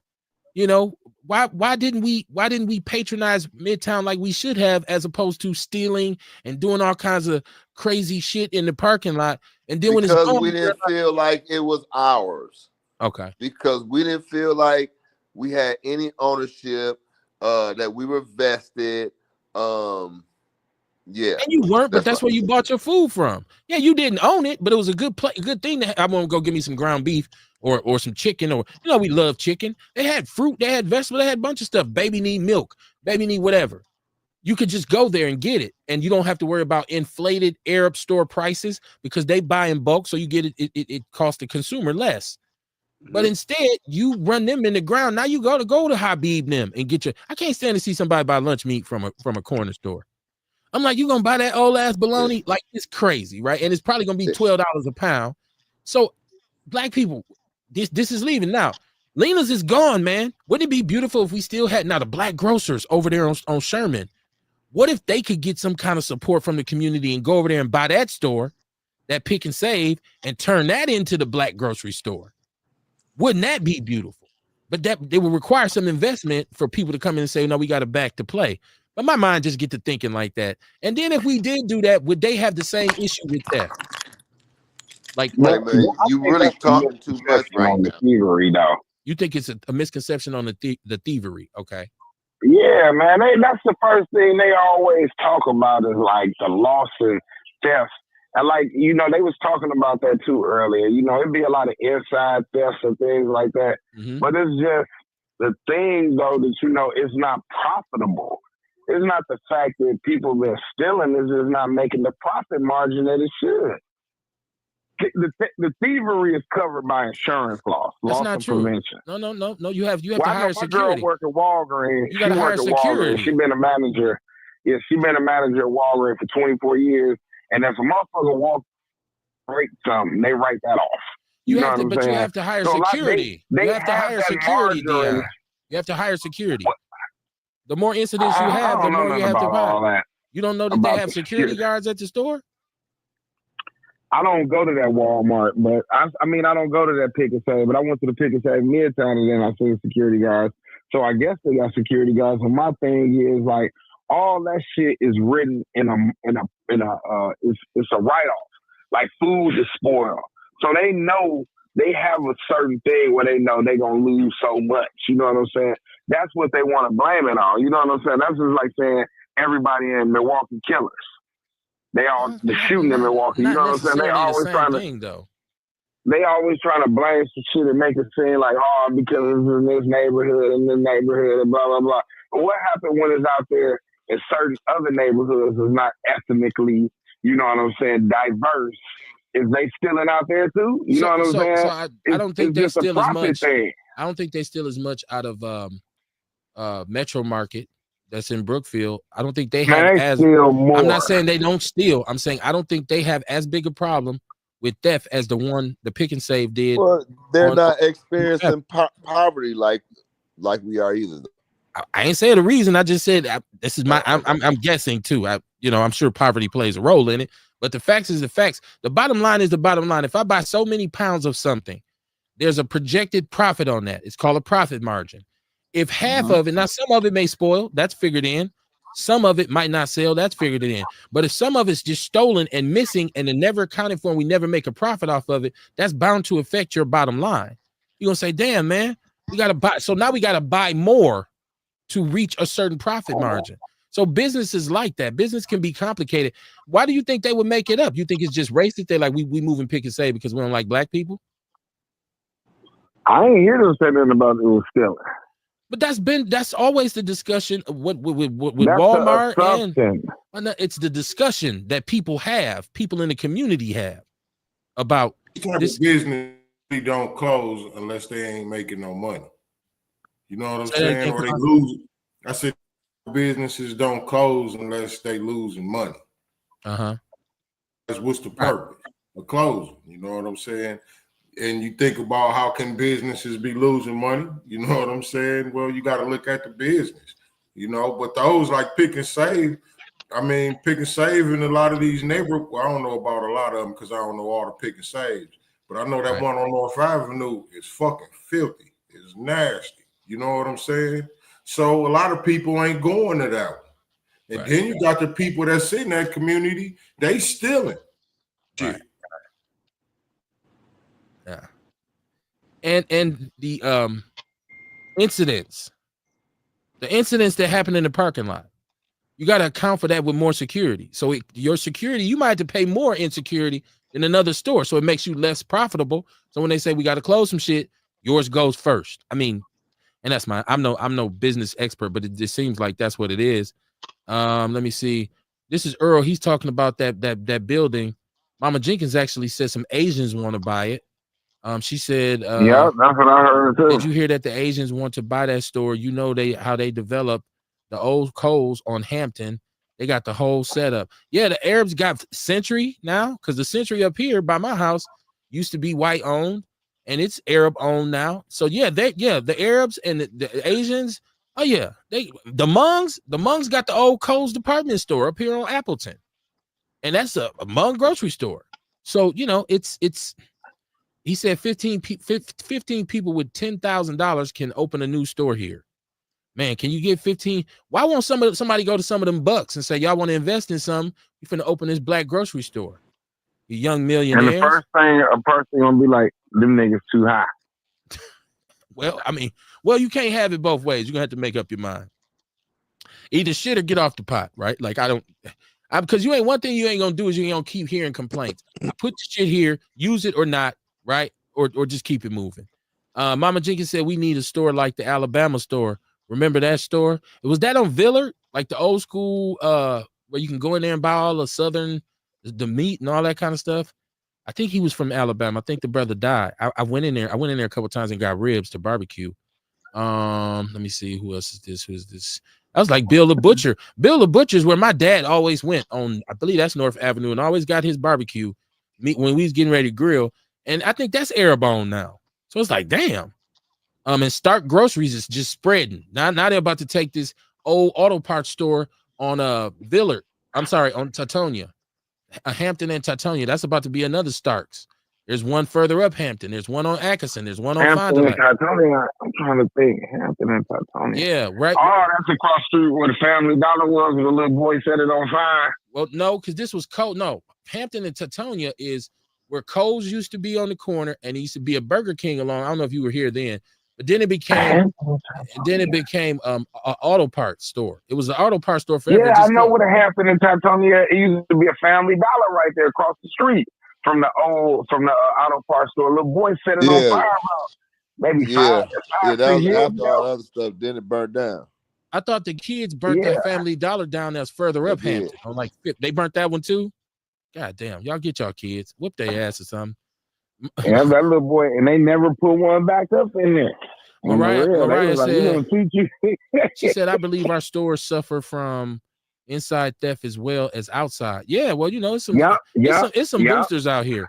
You know, why didn't we patronize Midtown like we should have, as opposed to stealing and doing all kinds of crazy shit in the parking lot? And then because we didn't feel like it was ours. Okay. Because we didn't feel like we had any ownership. That we were vested. Yeah. And you weren't, but that's where you bought your food from. Yeah, you didn't own it, but it was a good thing to I want to go get me some ground beef or some chicken, or, you know, we love chicken. They had fruit, they had vegetables, they had a bunch of stuff. Baby need milk, baby need whatever. You could just go there and get it, and you don't have to worry about inflated Arab store prices because they buy in bulk, so you get it costs the consumer less. But instead, you run them in the ground. Now you go to Habib them and get your. I can't stand to see somebody buy lunch meat from a corner store. I'm like, you gonna buy that old ass bologna? Like, it's crazy, right? And it's probably gonna be $12 a pound. So, black people, this is leaving now. Lena's is gone, man. Wouldn't it be beautiful if we still had now the black grocers over there on Sherman? What if they could get some kind of support from the community and go over there and buy that store, that Pick and Save, and turn that into the black grocery store? Wouldn't that be beautiful? But that it would require some investment for people to come in and say, no, we got to back to play. But my mind just get to thinking like that. And then if we did do that, would they have the same issue with that? Like, man, you really talking too much right now. Thievery, though. You think it's a misconception on the thievery? Okay. Yeah, man. That's the first thing they always talk about is like the loss and theft. And like, you know, they was talking about that too earlier. You know, it'd be a lot of inside thefts and things like that. Mm-hmm. But it's just the thing, though, that, you know, it's not profitable. It's not the fact that people that stealing is just not making the profit margin that it should. The thievery is covered by insurance loss not and true. prevention. No. You have to hire security. My girl work at Walgreens. You got to hire security. She been a manager. Yeah, she been a manager at Walgreens for 24 years. And if a motherfucker walks break something, they write that off. You know what I'm saying? You have to hire security. You have to hire security, Dion. You have to hire security. What? The more incidents you have, the more you have to buy. You don't know that they have security guards at the store? I don't go to that Walmart, but I don't go to that Pick and Save, but I went to the Pick and Save Midtown and then I seen security guards. So I guess they got security guards. And my thing is like all that shit is written it's a write-off. Like food is spoiled. So they know they have a certain thing where they know they're gonna lose so much. You know what I'm saying? That's what they want to blame it on. You know what I'm saying? That's just like saying everybody in Milwaukee killers. They all the shooting in Milwaukee. You know what I'm saying? They always trying to. They always trying to blame some shit and make it seem like, oh, because it's in this neighborhood and blah blah blah. But what happened when it's out there in certain other neighborhoods is not ethnically, you know what I'm saying, diverse? Is they stealing out there too? You know what I'm saying? So I don't think they steal as much. I don't think they steal as much out of Metro Market. That's in Brookfield. I don't think they have as more. I'm not saying they don't steal. I'm saying I don't think they have as big a problem with theft as the Pick and Save did. Well, they're not experiencing poverty like we are either. I ain't saying the reason. I just said this is my. I'm guessing too. I'm sure poverty plays a role in it. But the facts is the facts. The bottom line is the bottom line. If I buy so many pounds of something, there's a projected profit on that. It's called a profit margin. If half of it, now some of it may spoil, that's figured in. Some of it might not sell, that's figured in. But if some of it's just stolen and missing and it never accounted for and we never make a profit off of it, that's bound to affect your bottom line. You're going to say, damn, man, we got to buy. So now we got to buy more to reach a certain profit margin. So business is like that. Business can be complicated. Why do you think they would make it up? You think it's just racist? They're like, we move and Pick and Save because we don't like black people? I ain't hear them say nothing about it was stealing. But that's always the discussion with Walmart and it's the discussion that people in the community have about this business don't close unless they ain't making no money. You know what I'm saying? Or they lose. I said businesses don't close unless they losing money. That's what's the purpose of closing. You know what I'm saying? And you think about how can businesses be losing money? You know what I'm saying? Well, you got to look at the business, but those like Pick and Save, Pick and Save in a lot of these neighborhoods, I don't know about a lot of them because I don't know all the Pick and Saves, but I know that one on North Avenue is fucking filthy. It's nasty. You know what I'm saying? So a lot of people ain't going to that one. And then you got the people that's in that community, they stealing shit. Yeah. And the incidents that happen in the parking lot, you got to account for that with more security. So your security, you might have to pay more in security than another store. So it makes you less profitable. So when they say we got to close some shit, yours goes first. And that's I'm no business expert, but it just seems like that's what it is. Let me see. This is Earl. He's talking about that building. Mama Jenkins actually said some Asians want to buy it. She said, yeah, that's what I heard too. Did you hear that the Asians want to buy that store? You know how they developed the old Kohl's on Hampton. They got the whole setup. Yeah, the Arabs got Century now because the Century up here by my house used to be white owned and it's Arab owned now. So the Arabs and the Asians. Oh yeah, the Hmongs got the old Kohl's department store up here on Appleton, and that's a Hmong grocery store. So it's. He said 15 people with $10,000 can open a new store here. Man, can you get 15? Why won't somebody go to some of them bucks and say, y'all want to invest in something? You're finna open this black grocery store. You young millionaires. And the first thing a person gonna be like, them niggas too high. Well, you can't have it both ways. You're gonna have to make up your mind. Either shit or get off the pot, right? Like because one thing you ain't gonna do is you ain't gonna keep hearing complaints. I put the shit here, use it or not. Right? Or just keep it moving. Mama Jenkins said we need a store like the Alabama store Remember that store? It was that on Villard, like the old school where you can go in there and buy all the Southern, the meat and all that kind of stuff. I think he was from Alabama. I think the brother died. I went in there. I went in there a couple times and got ribs to barbecue. Let me see, who else is this? Who is this? I was like Bill the Butcher. Bill the Butcher is where my dad always went on. I believe that's North Avenue, and always got his barbecue meat when we was getting ready to grill. And I think that's Airborne now. So it's like, damn. And Stark Groceries is just spreading. Now they're about to take this old auto parts store on Villard. I'm sorry, on Tatonia, Hampton and Tatonia. That's about to be another Starks. There's one further up Hampton. There's one on Atkinson. There's one on Hampton and Fond du Lac. Tatonia. I'm trying to think. Hampton and Tatonia. Yeah, right. Oh, that's across the street where the Family Dollar was, where the little boy set it on fire. Well, no, because this was Cole. No, Hampton and Tatonia is where Cole's used to be on the corner, and it used to be a Burger King along. I don't know if you were here then, but then it became an auto parts store. It was an auto parts store forever. Yeah, I know where the Hampton and Tatonia. It used to be a Family Dollar right there across the street from the auto parts store. Little boy set it on fire. Maybe five, that was years after ago. all the other stuff. Then it burned down. I thought the kids burnt that Family Dollar down that's further up Hampton. On like Fifth. They burnt that one too. God damn, y'all get y'all kids, whoop their ass or something. Yeah, that little boy, and they never put one back up in there. Mariah said, like, she said, I believe our stores suffer from inside theft as well as outside. Yeah, well, you know, it's some boosters out here.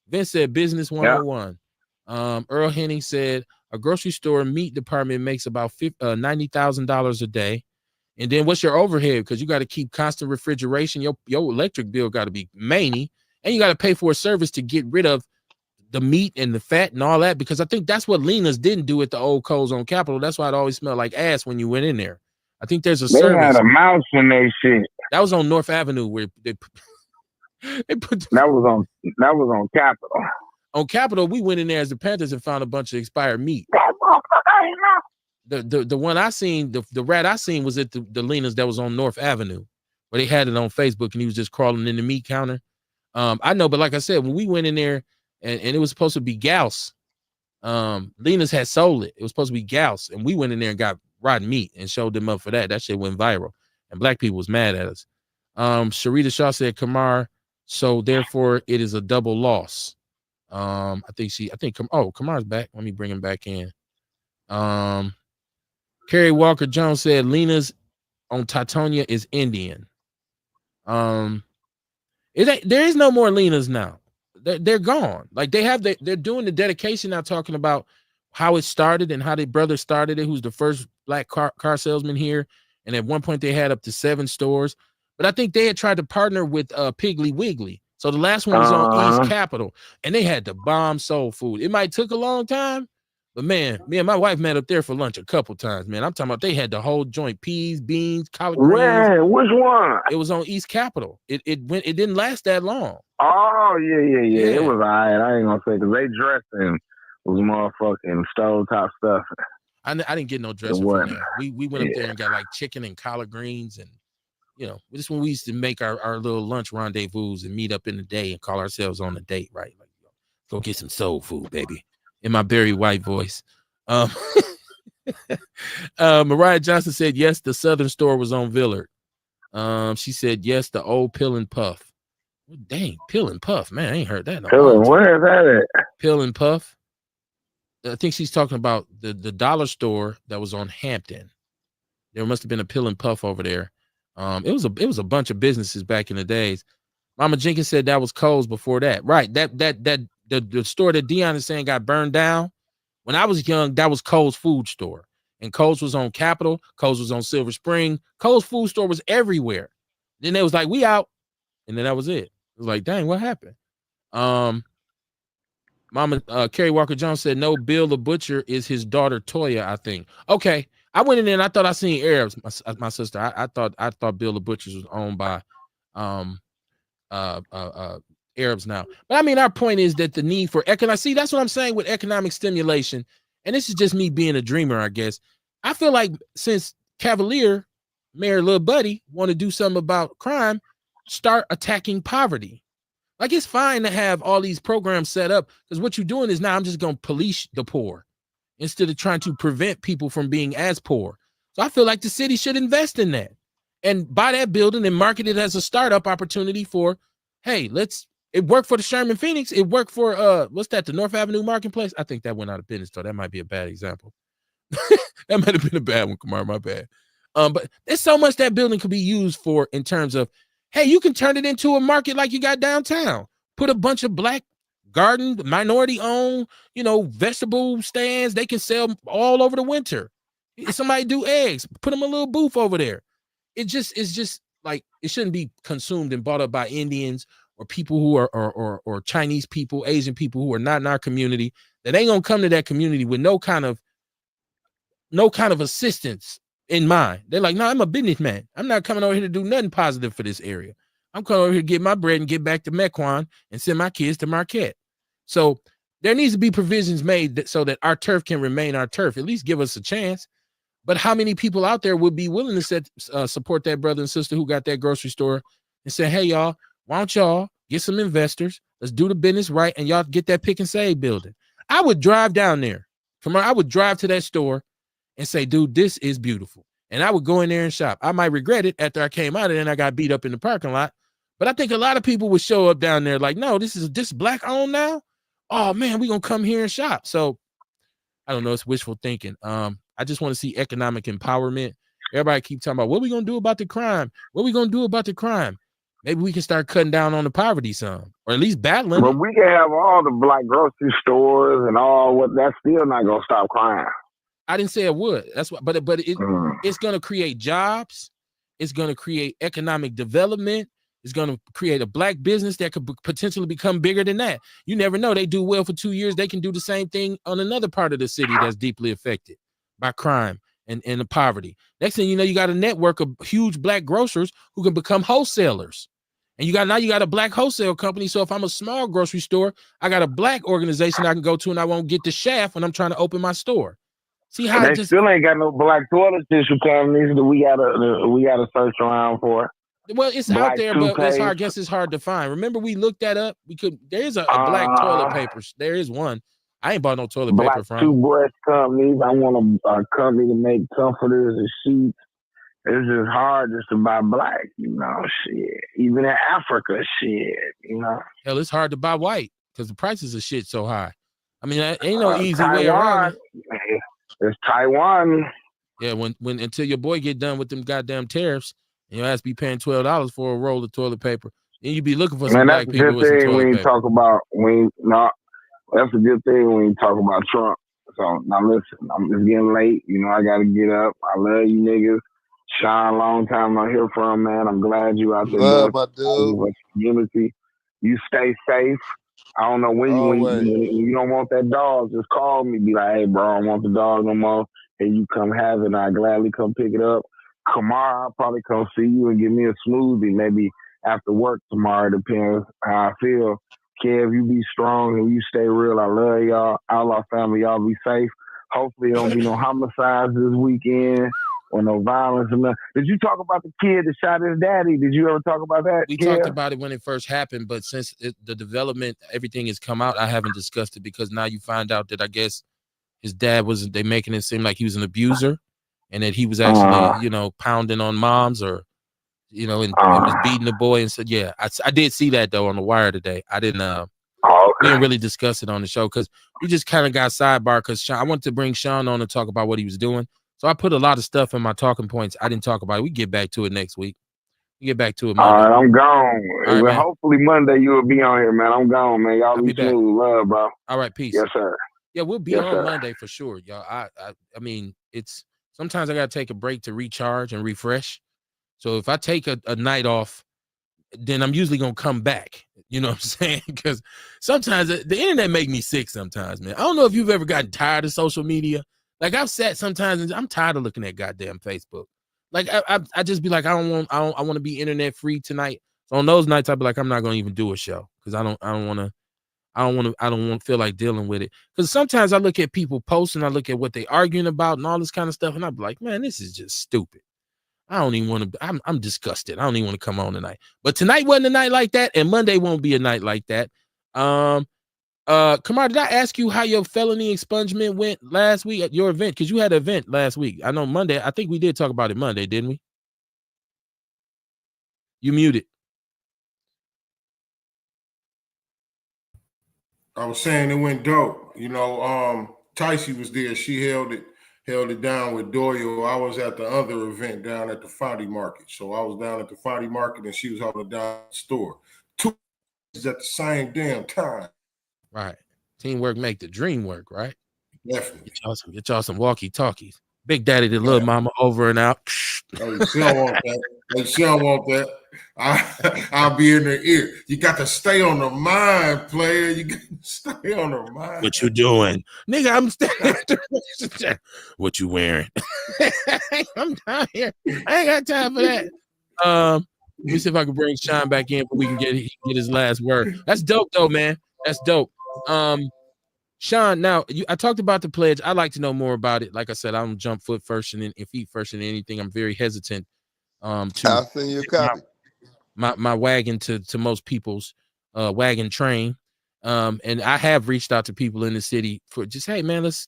Vince said business 101. Earl Henning said a grocery store meat department makes about $90,000 a day. And then what's your overhead? Because you got to keep constant refrigeration. Your electric bill got to be many, and you got to pay for a service to get rid of the meat and the fat and all that. Because I think that's what Lena's didn't do at the old Coles on Capitol. That's why it always smelled like ass when you went in there. I think there's a service. They had a mouse in their shit. That was on North Avenue where they put. That was on Capitol. On Capitol, we went in there as the Panthers and found a bunch of expired meat. The one I seen, the rat I seen was at the Lena's that was on North Avenue, where they had it on Facebook and he was just crawling in the meat counter. I know, but like I said, when we went in there and it was supposed to be Gauss, Lena's had sold it. It was supposed to be Gauss, and we went in there and got rotten meat and showed them up for that. That shit went viral, and black people was mad at us. Sharita Shaw said Kamar, so therefore it is a double loss. I think Kamar's back. Let me bring him back in. Kerry Walker Jones said Lena's on Tatonia is Indian. There is no more Lena's now. They're gone. Like they're doing the dedication now, talking about how it started and how their brother started it, who's the first black car salesman here. And at one point they had up to 7 stores. But I think they had tried to partner with Piggly Wiggly. So the last one was on East Capitol, and they had the bomb soul food. It might took a long time, but man, me and my wife met up there for lunch a couple times, man. I'm talking about they had the whole joint, peas, beans, collard greens. Man, which one? It was on East Capitol. It didn't last that long. Oh, yeah. It was all right. I ain't gonna say, because they dressed in was motherfucking stovetop stuff. I didn't get no dressing from there. We went up there and got like chicken and collard greens, and you know, this when we used to make our little lunch rendezvous and meet up in the day and call ourselves on a date, right? Like, go get some soul food, baby. In my Barry White voice. Mariah Johnson said, yes, the Southern store was on Villard. She said, yes, the old Pill and Puff. Well, dang, Pill and Puff, man, I ain't heard that. Where is that at? Pill and Puff. I think she's talking about the dollar store that was on Hampton. There must have been a Pill and Puff over there. It was a bunch of businesses back in the days. Mama Jenkins said that was Cole's before that. Right. The store that Dion is saying got burned down. When I was young, that was Cole's food store. And Cole's was on Capitol. Cole's was on Silver Spring. Cole's food store was everywhere. Then they was like, we out. And then that was it. It was like, dang, what happened? Mama Kerry Walker Jones said, no, Bill the Butcher is his daughter Toya, I think. Okay. I went in there and I thought I seen Arabs. My sister. I thought Bill the Butcher was owned by Arabs now. But I mean, our point is that the need for see, that's what I'm saying with economic stimulation. And this is just me being a dreamer, I guess. I feel like since Cavalier, Mayor Lil Buddy, want to do something about crime, start attacking poverty. Like, it's fine to have all these programs set up, because what you're doing is now I'm just going to police the poor instead of trying to prevent people from being as poor. So I feel like the city should invest in that and buy that building and market it as a startup opportunity for, hey, it worked for the Sherman Phoenix. It worked for what's that? The North Avenue Marketplace. I think that went out of business, though. That might be a bad example. That might have been a bad one, Kamar. My bad. But there's so much that building could be used for in terms of, hey, you can turn it into a market like you got downtown. Put a bunch of black garden, minority-owned, vegetable stands. They can sell all over the winter. If somebody do eggs, put them a little booth over there. It's just like it shouldn't be consumed and bought up by Indians or people who are or Chinese people, Asian people who are not in our community. That ain't gonna come to that community with no kind of assistance in mind. They're like, no, I'm a businessman. I'm not coming over here to do nothing positive for this area. I'm coming over here to get my bread and get back to Mequon and send my kids to Marquette. So there needs to be provisions made so that our turf can remain our turf. At least give us a chance. But how many people out there would be willing to support that brother and sister who got that grocery store and say, hey, y'all, why don't y'all get some investors? Let's do the business right, and y'all get that Pick and Save building. I would drive down there. I would drive to that store and say, dude, this is beautiful. And I would go in there and shop. I might regret it after I came out of there and I got beat up in the parking lot. But I think a lot of people would show up down there like, no, this is black owned now. Oh man, we're gonna come here and shop. So I don't know, it's wishful thinking. I just want to see economic empowerment. Everybody keep talking about what we gonna do about the crime. What we gonna do about the crime? Maybe we can start cutting down on the poverty some, or at least battling. But we can have all the black grocery stores and all what. That's still not gonna stop crime. I didn't say it would. That's what, but it's gonna create jobs. It's gonna create economic development. It's gonna create a black business that could potentially become bigger than that. You never know. They do well for 2 years. They can do the same thing on another part of the city that's deeply affected by crime and the poverty. Next thing you know, you got a network of huge black grocers who can become wholesalers. And you got a black wholesale company. So if I'm a small grocery store, I got a black organization I can go to, and I won't get the shaft when I'm trying to open my store. See how they still ain't got no black toilet tissue companies that we gotta search around for. Well, it's black out there, but I guess it's hard to find. Remember, we looked that up. There's a black toilet paper. There is one. I ain't bought no toilet paper from. Toothbrush companies. I want a company to make comforters and sheets. It's just hard just to buy black, shit. Even in Africa, shit, Hell, it's hard to buy white because the prices of shit so high. I mean, ain't no easy way around it. It's Taiwan. Yeah, when until your boy get done with them goddamn tariffs, and your ass be paying $12 for a roll of toilet paper, then you be looking for some black people with some toilet paper. Talk about that's a good thing when you talk about Trump. So now listen, it's getting late. I gotta get up. I love you niggas. Sean, long time I hear from, man. I'm glad you out there. Love my dude. Community. You stay safe. I don't know when you don't want that dog, just call me. Be like, hey, bro, I don't want the dog no more. And you come have it, and I gladly come pick it up. Tomorrow, I'll probably come see you and give me a smoothie, maybe after work tomorrow. Depends how I feel. Kev, you be strong and you stay real. I love y'all. Outlaw family, y'all be safe. Hopefully, there don't be no homicides this weekend or no violence. Did you talk about the kid that shot his daddy? Did you ever talk about that? We talked about it when it first happened, but since the development, everything has come out, I haven't discussed it because now you find out that I guess his dad they making it seem like he was an abuser and that he was actually, pounding on moms or, and was beating the boy. And said, yeah, I did see that though on The Wire today. I didn't, we didn't really discuss it on the show because we just kind of got sidebar because I wanted to bring Sean on to talk about what he was doing. So I put a lot of stuff in my talking points. I didn't talk about it. We get back to it next week. We get back to it Monday. All right, I'm gone. Right, hopefully Monday you will be on here, man. I'm gone, man. Y'all be smooth. Love, bro. All right, peace. Yes, sir. Yeah, we'll be on Monday for sure, y'all. I mean, it's sometimes I gotta take a break to recharge and refresh. So if I take a night off, then I'm usually gonna come back. You know what I'm saying? Because sometimes the internet make me sick sometimes, man. I don't know if you've ever gotten tired of social media. Like I've sat sometimes and I'm tired of looking at goddamn Facebook. Like I just be like, I want to be internet free tonight. So on those nights, I'd be like, I'm not gonna even do a show because I don't want to feel like dealing with it. Because sometimes I look at people posting, I look at what they arguing about and all this kind of stuff, and I'd be like, man, this is just stupid. I don't even want to. I'm disgusted. I don't even want to come on tonight. But tonight wasn't a night like that, and Monday won't be a night like that. Kamar, did I ask you how your felony expungement went last week at your event? Because you had an event last week. I know Monday. I think we did talk about it Monday, didn't we? You muted. I was saying it went dope. You know, Ticey was there. She held it down with Doyle. I was at the other event down at the Fondy Market. So I was down at the Fondy Market and she was holding it down at the store. Two at the same damn time. Right. Teamwork make the dream work, right? Definitely. Get y'all some walkie-talkies. Big Daddy the little mama over and out. Oh, she don't want that. She don't want that. I'll be in her ear. You got to stay on the mind, player. You got to stay on the mind. What you doing? Nigga, I'm standing. What you wearing? I'm down here. I ain't got time for that. Let me see if I can bring Sean back in so we can get his last word. That's dope though, man. That's dope. Sean, now I talked about the pledge. I'd like to know more about it. Like I said, I don't jump foot first and feet first in anything. I'm very hesitant to I'll send you a copy. My wagon to most people's wagon train. And I have reached out to people in the city for just, hey man, let's,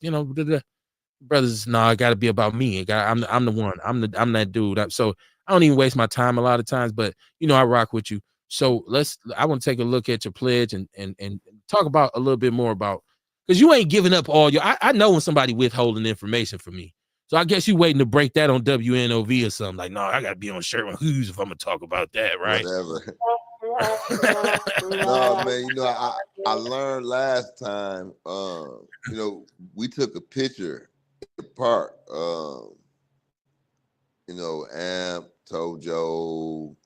brothers, no, I gotta be about me. I'm the one. I'm that dude. So I don't even waste my time a lot of times, but I rock with you. So I want to take a look at your pledge and talk about a little bit more about, because you ain't giving up all your, I know when somebody withholding information from me. So I guess you waiting to break that on WNOV or something. Like, no, I gotta be on Sherman Hughes if I'm gonna talk about that, right? Whatever. No, man, I learned last time, we took a picture in the park. Amp, Tojo,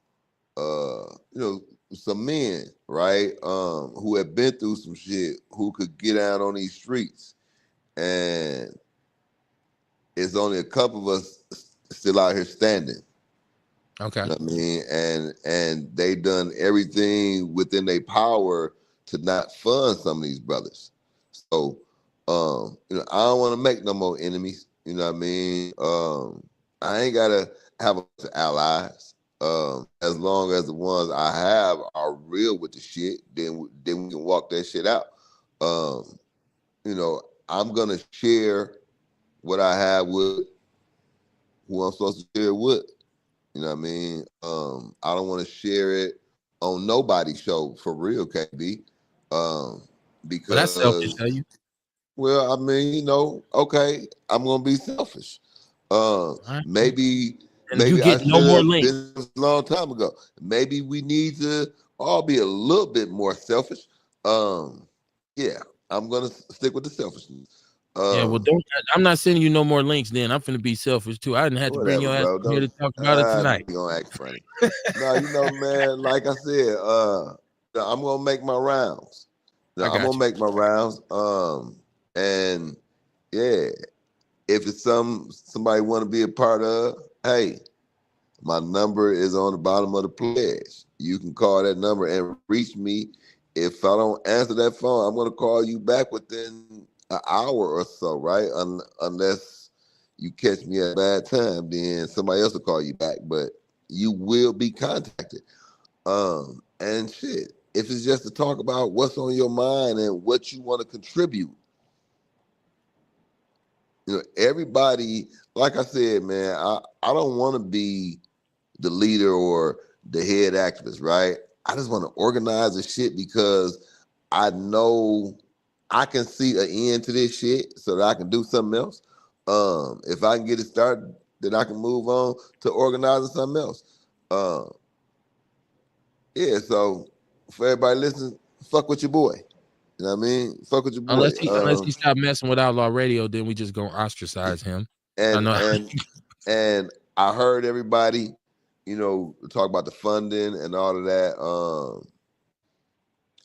some men, right? Who had been through some shit, who could get out on these streets. And it's only a couple of us still out here standing. Okay. You know what I mean? And they done everything within their power to not fund some of these brothers. So, I don't want to make no more enemies. You know what I mean? I ain't gotta have a bunch of allies. As long as the ones I have are real with the shit, then we can walk that shit out. I'm gonna share what I have with who I'm supposed to share with. You know what I mean? I don't want to share it on nobody's show for real, KB. Because but that's selfish, tell you. Well, I mean, okay, I'm gonna be selfish. Right. Maybe you I get no more links. a long time ago. Maybe we need to all be a little bit more selfish. Yeah, I'm gonna stick with the selfishness. Yeah, well, I'm not sending you no more links then. I'm finna be selfish too. I didn't have to bring your ass here to talk about it tonight. You gonna act funny. No, man, like I said, I'm gonna make my rounds. I'm gonna make my rounds. And yeah, if it's somebody want to be a part of, hey, my number is on the bottom of the pledge. You can call that number and reach me. If I don't answer that phone, I'm gonna call you back within an hour or so, right? Unless you catch me at a bad time, then somebody else will call you back. But you will be contacted. And shit, if it's just to talk about what's on your mind and what you want to contribute. Everybody, like I said, man, I don't want to be the leader or the head activist, right? I just want to organize the shit because I know I can see an end to this shit so that I can do something else. If I can get it started, then I can move on to organizing something else. Yeah, so for everybody listening, fuck with your boy. You know what I mean? Fuck with your boy. Unless he stop messing with Outlaw Radio, then we just gonna ostracize him. And I heard everybody, talk about the funding and all of that.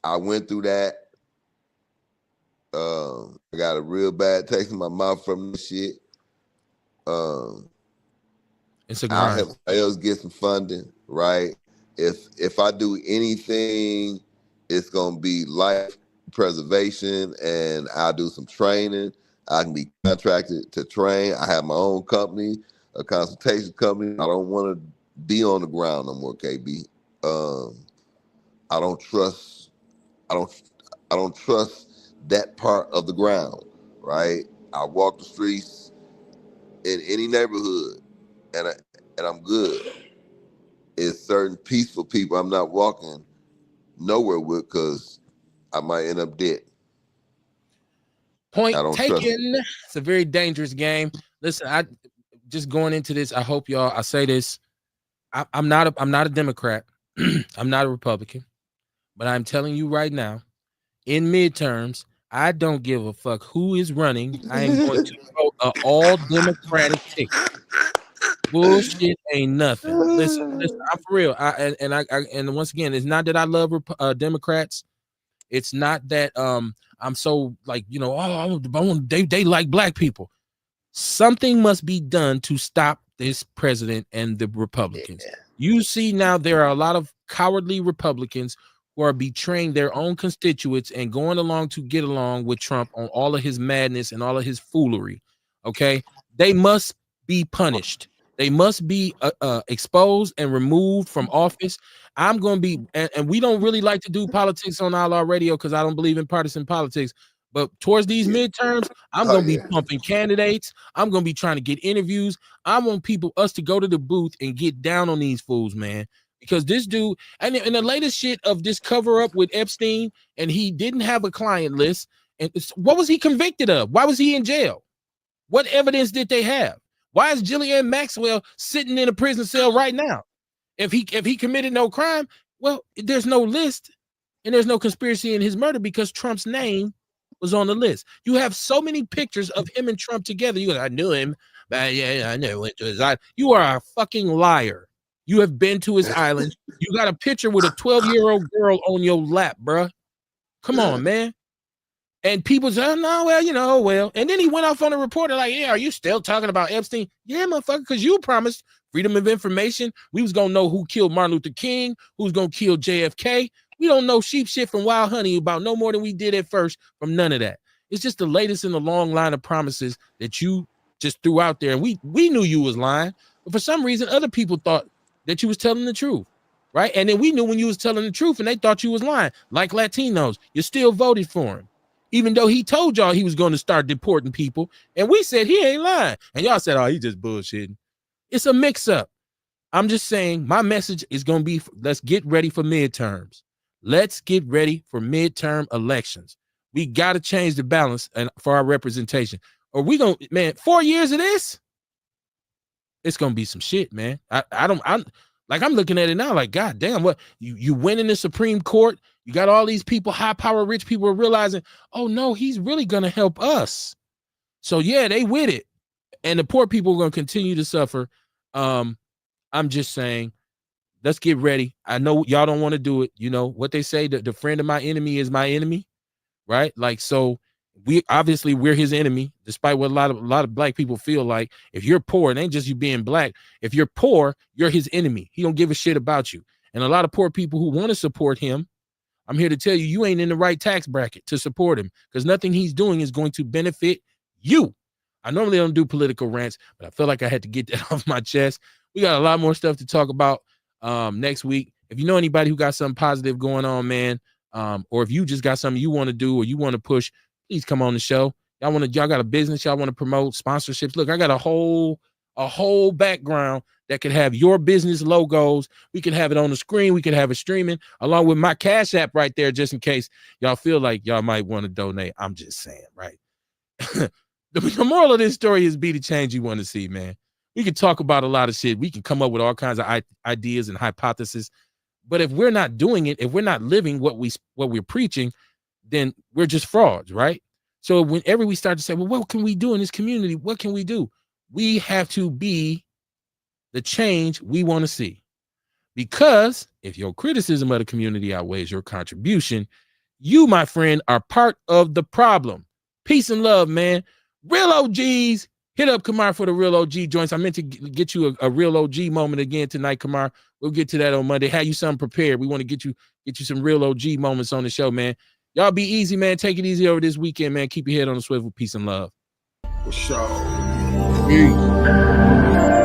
I went through that. I got a real bad taste in my mouth from this shit. It's a grind. I'll help somebody else get some funding, right? If I do anything, it's gonna be life preservation, and I'll do some training. I can be contracted to train. I have my own company, a consultation company. I don't want to be on the ground no more, KB. I don't trust that part of the ground, right? I walk the streets in any neighborhood, and I'm good. It's certain peaceful people I'm not walking nowhere with because I might end up dead. Point I don't trust taken. It's a very dangerous game. Listen, I just going into this. I hope y'all. I say this. I'm not a Democrat. I'm not a Republican, but I'm telling you right now, in midterms, I don't give a fuck who is running. I am going to vote an all Democratic ticket. Bullshit ain't nothing. Listen, I'm for real. And once again, it's not that I love Democrats. It's not that I'm so like, you know, they like black people. Something must be done to stop this president and the Republicans. Yeah. You see now there are a lot of cowardly Republicans who are betraying their own constituents and going along to get along with Trump on all of his madness and all of his foolery. Okay, they must be punished. They must be exposed and removed from office. I'm going to be, and we don't really like to do politics on Outlaw Radio because I don't believe in partisan politics. But towards these midterms, I'm going to be pumping candidates. I'm going to be trying to get interviews. I want us to go to the booth and get down on these fools, man. Because this dude, and the latest shit of this cover up with Epstein, and he didn't have a client list. And what was he convicted of? Why was he in jail? What evidence did they have? Why is Ghislaine Maxwell sitting in a prison cell right now? If he committed no crime, well, there's no list and there's no conspiracy in his murder because Trump's name was on the list. You have so many pictures of him and Trump together. I knew him, but yeah, I never went to his island. You are a fucking liar. You have been to his island. You got a picture with a 12-year-old girl on your lap, bruh. Come on, man. And people say, oh, no, well, you know, well. And then he went off on a reporter like, yeah, are you still talking about Epstein? Yeah, motherfucker, because you promised freedom of information. We was going to know who killed Martin Luther King, who's going to kill JFK. We don't know sheep shit from Wild Honey about no more than we did at first from none of that. It's just the latest in the long line of promises that you just threw out there. And we knew you was lying. But for some reason, other people thought that you was telling the truth, right? And then we knew when you was telling the truth and they thought you was lying. Like Latinos, you still voted for him. Even though he told y'all he was going to start deporting people. And we said he ain't lying. And y'all said, oh, he just bullshitting. It's a mix-up. I'm just saying my message is going to be, let's get ready for midterms. Let's get ready for midterm elections. We got to change the balance and for our representation. Or we going to, man, 4 years of this, it's going to be some shit, man. I'm looking at it now like, God damn, what you win in the Supreme Court. You got all these people, high power, rich people are realizing, oh no, he's really going to help us. So yeah, they with it. And the poor people are going to continue to suffer. I'm just saying, let's get ready. I know y'all don't want to do it. You know what they say, the friend of my enemy is my enemy, right? Like, so we're his enemy, despite what a lot of black people feel like. If you're poor, it ain't just you being black. If you're poor, you're his enemy. He don't give a shit about you. And a lot of poor people who want to support him, I'm here to tell you, you ain't in the right tax bracket to support him because nothing he's doing is going to benefit you. I normally don't do political rants, but I feel like I had to get that off my chest. We got a lot more stuff to talk about next week. If you know anybody who got something positive going on, man, or if you just got something you want to do or you want to push, please come on the show. Y'all got a business y'all want to promote, sponsorships. Look, I got a whole background that could have your business logos. We can have it on the screen. We can have it streaming along with my Cash App right there, just in case y'all feel like y'all might want to donate. I'm just saying, right? The moral of this story is be the change you want to see, man. We can talk about a lot of shit. We can come up with all kinds of ideas and hypotheses. But if we're not doing it, if we're not living what we're preaching, then we're just frauds, right? So whenever we start to say, well, what can we do in this community? What can we do? We have to be the change we want to see. Because if your criticism of the community outweighs your contribution, you, my friend, are part of the problem. Peace and love, man. Real OGs, hit up Kamar for the real OG joints. I meant to get you a real OG moment again tonight, Kamar. We'll get to that on Monday. Have you something prepared? We want to get you some real OG moments on the show, man. Y'all be easy, man. Take it easy over this weekend, man. Keep your head on the swivel. Peace and love. For sure. Peace.